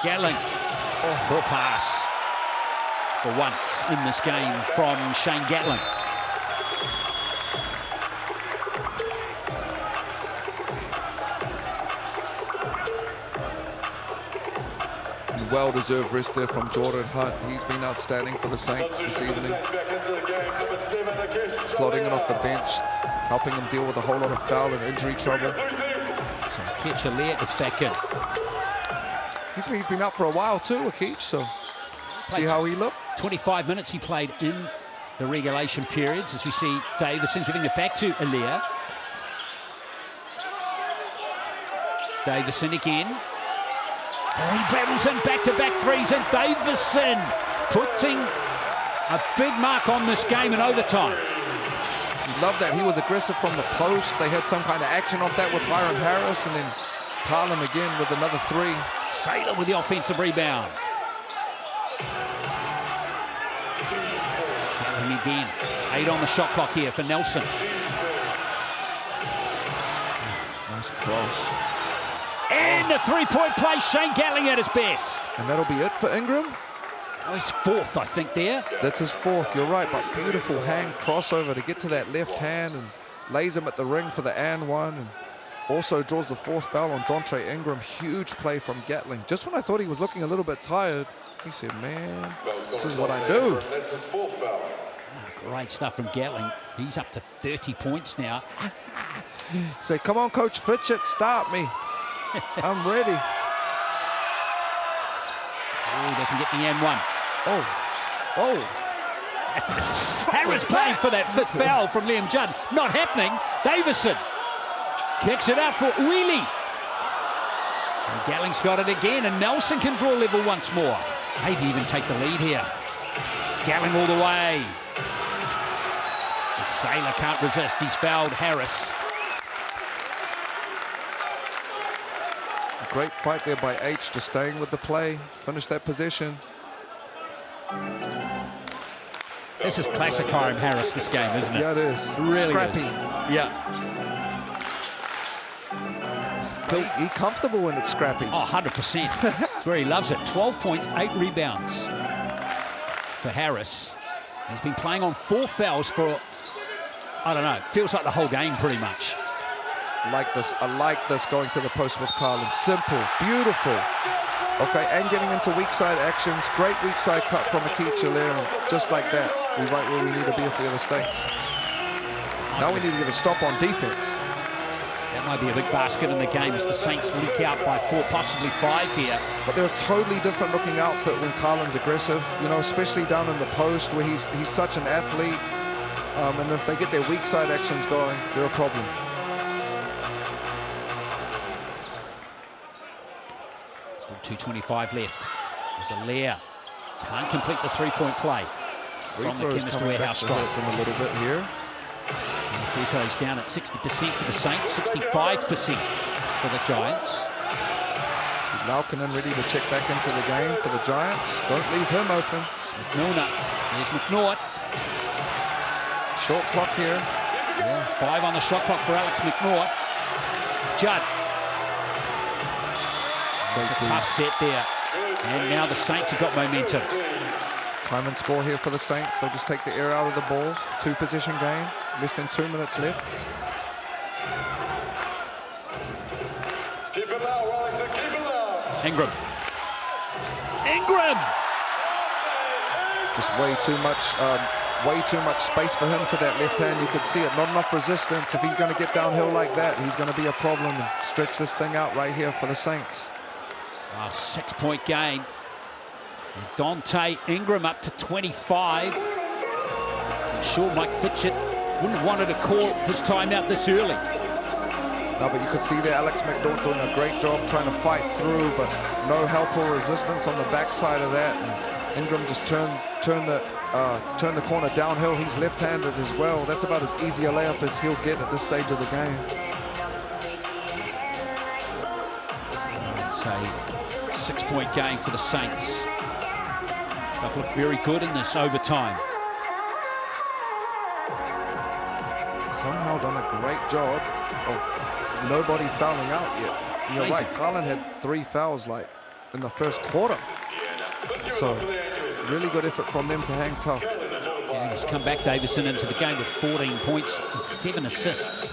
Gatling. Poor pass. For once in this game from Shane Gatling. Well-deserved rest there from Jordan Hunt. He's been outstanding for the Saints this evening. Slotting it off the bench, helping him deal with a whole lot of foul and injury trouble. So Ketchalia is back in. He's been out for a while too, Akich, so see how he looked. 25 minutes he played in the regulation periods, as we see Davison giving it back to Alia. Davison again. He travels in back-to-back 3s, and Davison putting a big mark on this game in overtime. Love that. He was aggressive from the post. They had some kind of action off that with Hiram Harris, and then Carlin again with another 3. Saylor with the offensive rebound. Gatling again. 8 on the shot clock here for Nelson. Nice cross. And the 3-point play, Shane Gatling at his best. And that'll be it for Ingram. Oh, he's 4th, I think, there. That's his 4th, you're right, but beautiful hand crossover to get to that left hand and lays him at the ring for the and 1. And also draws the 4th foul on Dontre Ingram. Huge play from Gatling. Just when I thought he was looking a little bit tired, he said, man, this is what I do. That's his 4th foul. Great stuff from Gatling. He's up to 30 points now. Say, come on, Coach Fitchett, start me. I'm ready. Oh, he doesn't get the N1. Oh. Harris playing for that 5th foul from Liam Judd. Not happening. Davison kicks it out for Wheelie. And Gatling's got it again, and Nelson can draw level once more. Maybe even take the lead here. Gatling all the way. And Saylor can't resist. He's fouled Harris. Great fight there by H, just staying with the play, finish that possession. This is classic Hiram Harris, this game, isn't it? Yeah, it is. Really Scrappy. is. Yeah. He's comfortable when it's scrappy. Oh, 100%. That's where he loves it. 12 points, 8 rebounds for Harris. He's been playing on 4 fouls for, I don't know, feels like the whole game pretty much. I like this going to the post with Carlin. Simple, beautiful. Okay, and getting into weak side actions. Great weak side cut from Akicha there. Just like that, we're right where we need to be for the other States. Now we need to get a stop on defense. That might be a big basket in the game as the Saints leak out by 4, possibly 5 here. But they're a totally different looking outfit when Carlin's aggressive, you know, especially down in the post where he's such an athlete. And if they get their weak side actions going, they're a problem. Still 2:25 left. There's a Lair. Can't complete the 3-point play from the Chemist Warehouse strike. Them a little bit here. And the free throws down at 60% for the Saints, 65% for the Giants. Laukinen ready to check back into the game for the Giants. Don't leave him open. Smith-Milner. There's McNaught. Short clock here. Yeah, 5 on the shot clock for Alex McNaught. Judd. It's a tough set there. And now the Saints have got momentum. Time and score here for the Saints. They'll just take the air out of the ball. 2-possession game. Less than 2 minutes left. Keep it low, Wellington, keep it low. Ingram. Ingram! Just way too much space for him to that left hand. You could see it. Not enough resistance. If he's going to get downhill like that, he's going to be a problem and stretch this thing out right here for the Saints. Oh, 6-point gain. And Dante Ingram up to 25. I'm sure Mike Fitchett wouldn't have wanted to call his timeout this early. No, but you could see there Alex McNaught doing a great job trying to fight through, but no help or resistance on the backside of that. And Ingram just turn the corner downhill. He's left-handed as well. That's about as easy a layup as he'll get at this stage of the game. It's a 6-point game for the Saints. They've looked very good in this overtime. Somehow done a great job of nobody fouling out yet. You're Amazing. right, Garland had 3 fouls like in the first quarter. So really good effort from them to hang tough. Yeah, he's come back, Davison, into the game with 14 points and 7 assists.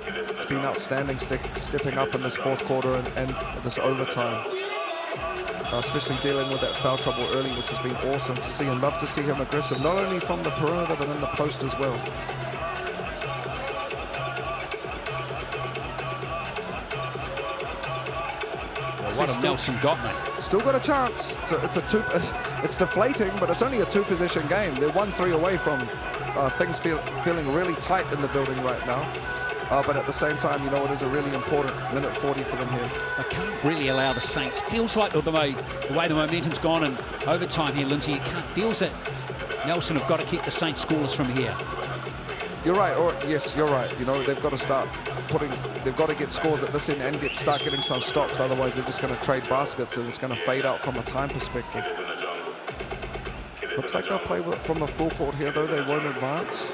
It's been outstanding stepping up in this fourth quarter and this overtime. Especially dealing with that foul trouble early, which has been awesome to see, and love to see him aggressive, not only from the perimeter but in the post as well. What's Nelson got, mate? Still got a chance. It's deflating, but it's only a 2-possession game. They're 1-3 away from things feeling really tight in the building right now. But at the same time, you know, it is a really important minute 40 for them here. I can't really allow the Saints. Feels like the way the momentum's gone in overtime here, Lindsay, it feels that Nelson have got to keep the Saints scoreless from here. You're right, yes, you're right. You know, they've got to start they've got to get scores at this end and start getting some stops. Otherwise, they're just going to trade baskets and it's going to fade out from a time perspective. Looks like they'll play from the full court here, though. They won't advance.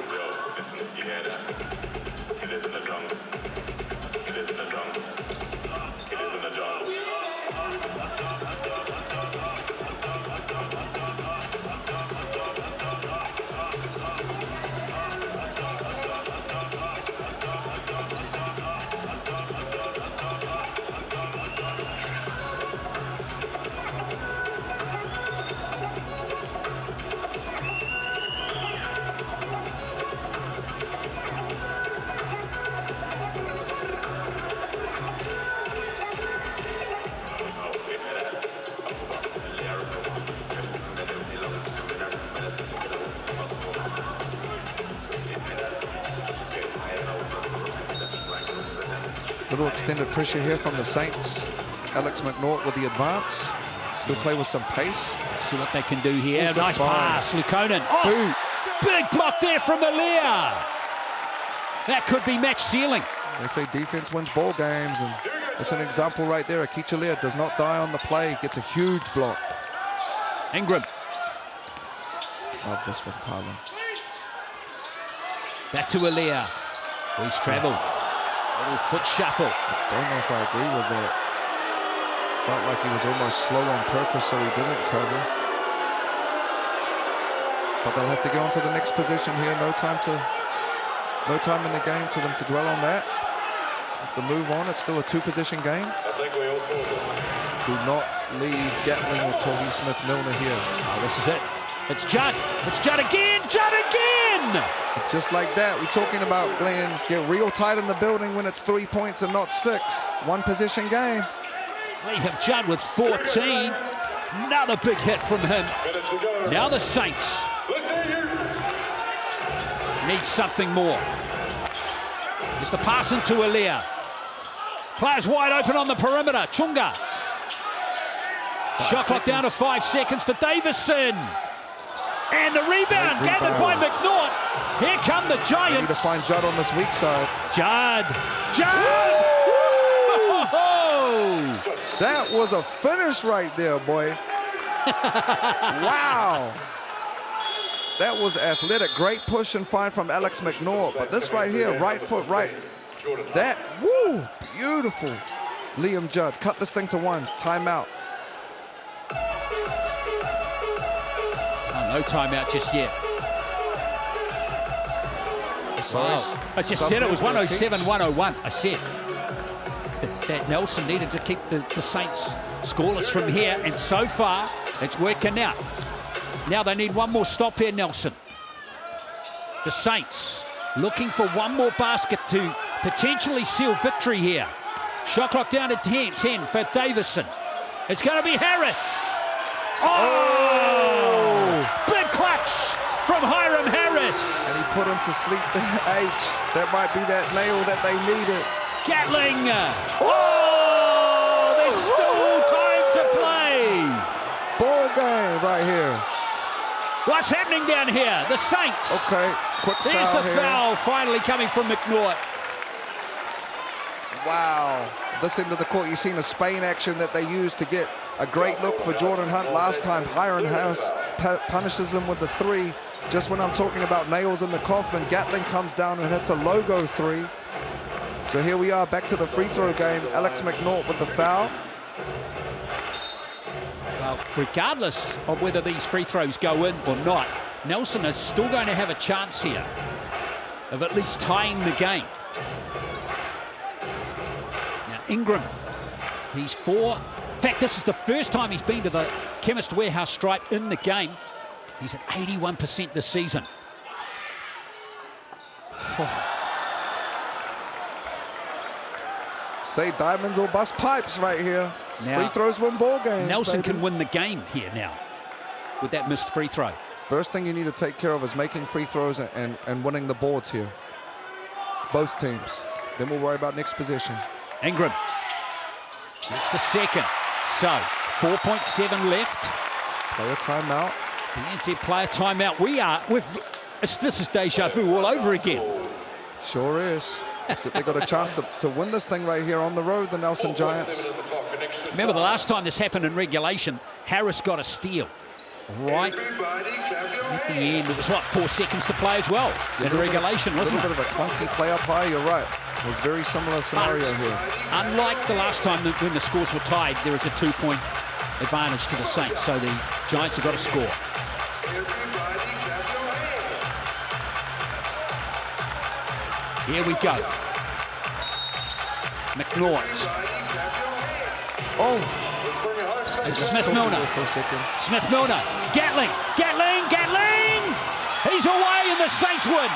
Little extended pressure here from the Saints. Alex McNaught with the advance. Still play with some pace. See what they can do here. Ooh, nice pass, Lukonen. Oh, Boot. big block there from Alia. That could be match sealing. They say defense wins ball games, and it's an example right there. Akicha Lear does not die on the play, gets a huge block. Ingram. Love this from Carlin. Back to Alia. He's travelled. Little foot shuffle. Don't know if I agree with that. Felt like he was almost slow on purpose, so he didn't travel. But they'll have to get on to the next possession here. No time in the game to them to dwell on that. Have to move on. It's still a 2-possession game. Do not leave Gatling or Torrey Smith-Milner here. Oh, this is it. It's Judd. It's Judd again. Judd again. Just like that, we're talking about Glenn. Get real tight in the building when it's 3 points and not 6. 1-possession game. Liam Judd with 14. Another big hit from him. Now the Saints need something more. Just a pass into Alia. Players wide open on the perimeter. Chunga. Shot clock down to 5 seconds for Davison. And the rebound gathered by McNaught. Here come the Giants. They need to find Judd on this weak side. Judd. Judd. Oh! That was a finish right there, boy. Wow. That was athletic. Great push and find from Alex McNaught. But this right here, right foot right. That, woo, beautiful. Liam Judd, cut this thing to 1. Timeout. Oh, no timeout just yet. Wow. I just said it was 107-101. I said that Nelson needed to keep the Saints scoreless from here, and so far it's working out. Now they need one more stop here, Nelson. The Saints looking for one more basket to potentially seal victory here. Shot clock down to 10 for Davison. It's going to be Harris. Oh! Big clutch from Hiram Harris. And he put him to sleep there, H. That might be that nail that they needed. Gatling. Oh! There's still time to play. Ball game right right here. What's happening down here? The Saints. Okay, quick foul. There's the here. foul finally coming from McNaught. Wow. This end of the court, you've seen a Spain action that they used to get a great look for Jordan Hunt last time. Hiram Harris punishes them with the three. Just when I'm talking about nails in the coffin, Gatling comes down and hits a logo three. So here we are back to the free throw game. Alex McNaught with the foul. Well, regardless of whether these free throws go in or not, Nelson is still going to have a chance here of at least tying the game. Now Ingram, he's 4. In fact, this is the first time he's been to the Chemist Warehouse stripe in the game. He's at 81% this season. Say diamonds or bust pipes right here. Now, free throws win ball games. Nelson baby. can win the game here now with that missed free throw. First thing you need to take care of is making free throws and winning the boards here. Both teams. Then we'll worry about next possession. Ingram. That's the second. So, 4.7 left. Player timeout. The NZ player timeout. This is deja vu all over again. Sure is. Except they got a chance to win this thing right here on the road, the Nelson Giants. Remember the last time this happened in regulation, Harris got a steal. Right at the end, it was what, 4 seconds to play as well in regulation, wasn't it? A little bit of a clunky play up high, you're right. It was a very similar scenario here. Unlike the last time when the scores were tied, there is a 2-point advantage to the Saints, so the Giants have got to score. Here we go. McNaught. Oh! It's Smith-Milner. For a second. Smith-Milner. Gatling. Gatling. Gatling! He's away and the Saints win.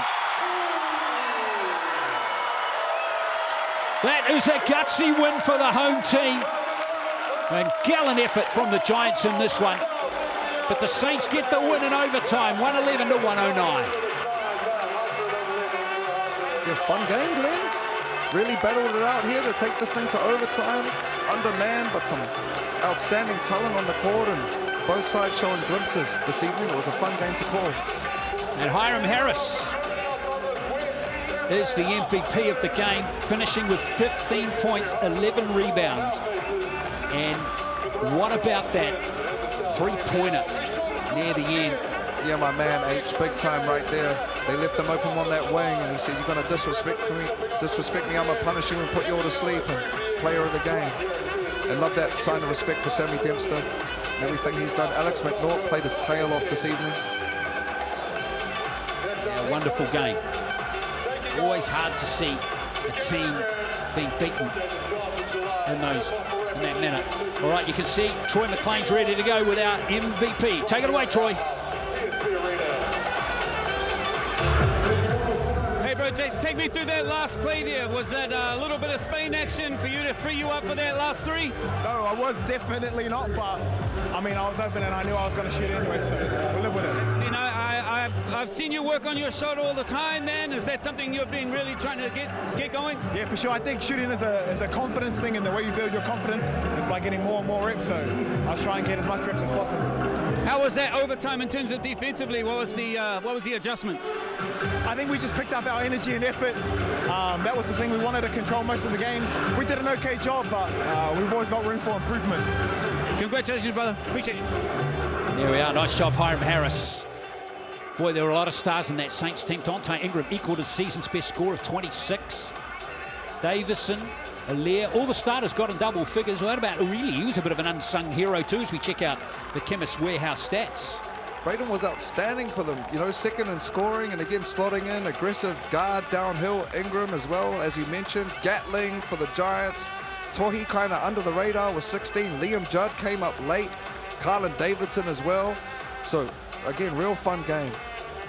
That is a gutsy win for the home team. And gallant effort from the Giants in this one. But the Saints get the win in overtime, 111 to 109. Yeah, fun game, Glenn. Really battled it out here to take this thing to overtime. Undermanned, but some outstanding talent on the court, and both sides showing glimpses this evening. It was a fun game to call. And Hiram Harris is the MVP of the game, finishing with 15 points, 11 rebounds. And what about that three-pointer near the end? Yeah, my man H, big time right there. They left him open on that wing, and he said, "You're going to disrespect me, I'm going to punish you and put you all to sleep." And player of the game. And love that sign of respect for Sammy Dempster and everything he's done. Alex McNaught played his tail off this evening. Yeah, wonderful game. Always hard to see a team being beaten in that manner. All right, you can see Troy McLean's ready to go with our MVP. Take it away, Troy. Hey, bro, take me through that last play there. Was that a little bit of Spain action for you to free you up for that last three? No, I was definitely not, but I mean, I was open and I knew I was going to shoot anyway, so we'll live with it. You know, I've seen you work on your shot all the time, man. Is that something you've been really trying to get going? Yeah, for sure. I think shooting is a confidence thing, and the way you build your confidence is by getting more and more reps, so I was trying to get as much reps as possible. How was that overtime in terms of defensively? What was the adjustment? I think we just picked up our energy and effort. That was the thing. We wanted to control most of the game. We did an okay job, but we've always got room for improvement. Congratulations, brother. Appreciate it. There we are. Nice job, Hiram Harris. Boy, there were a lot of stars in that Saints team. Dante Ingram equaled his season's best score of 26. Davison, Allaire, all the starters got in double figures. What about O'Reilly? He was a bit of an unsung hero too as we check out the Chemist Warehouse stats. Braden was outstanding for them, you know, second in scoring and again slotting in, aggressive guard downhill. Ingram as well, as you mentioned. Gatling for the Giants. Tohi kind of under the radar with 16. Liam Judd came up late. Carlin Davidson as well. So again, real fun game.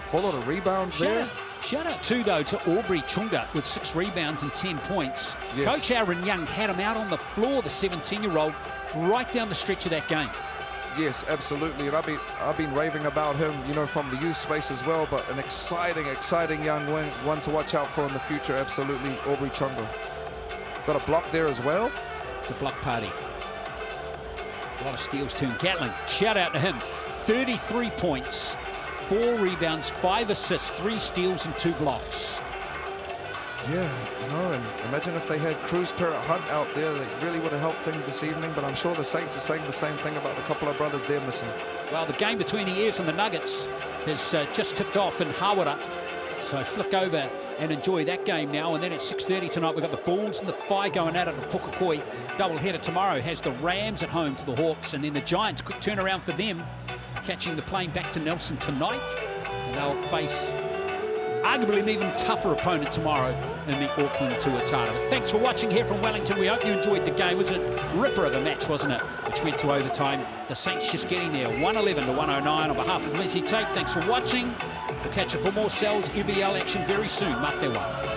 Whole lot of rebounds there. Shout out too, though, to Aubrey Chunga with 6 rebounds and 10 points. Yes. Coach Aaron Young had him out on the floor, the 17-year-old, right down the stretch of that game. Yes, absolutely, and I've been raving about him, you know, from the youth space as well, but an exciting young one to watch out for in the future, absolutely, Aubrey Chunga. Got a block there as well. It's a block party. A lot of steals too. Gatling, shout out to him. 33 points, 4 rebounds, 5 assists, 3 steals and 2 blocks. Yeah, you know, and imagine if they had Cruz Parrott Hunt out there, that really would have helped things this evening, but I'm sure the Saints are saying the same thing about the couple of brothers they're missing. Well, the game between the Airs and the Nuggets has just tipped off in Hawara, so flick over and enjoy that game now. And then at 6:30 tonight, we've got the Bulls and the Phi going at it at Pukakoi. Doubleheader tomorrow has the Rams at home to the Hawks, and then the Giants, quick turnaround for them, catching the plane back to Nelson tonight, and they'll face arguably an even tougher opponent tomorrow in the Auckland Tuatara. But thanks for watching here from Wellington. We hope you enjoyed the game. It was a ripper of a match, wasn't it? Which went to overtime. The Saints just getting there, 111 to 109. On behalf of Lindsay Tate, thanks for watching. We'll catch you for more Cells UBL action very soon. Mark their one.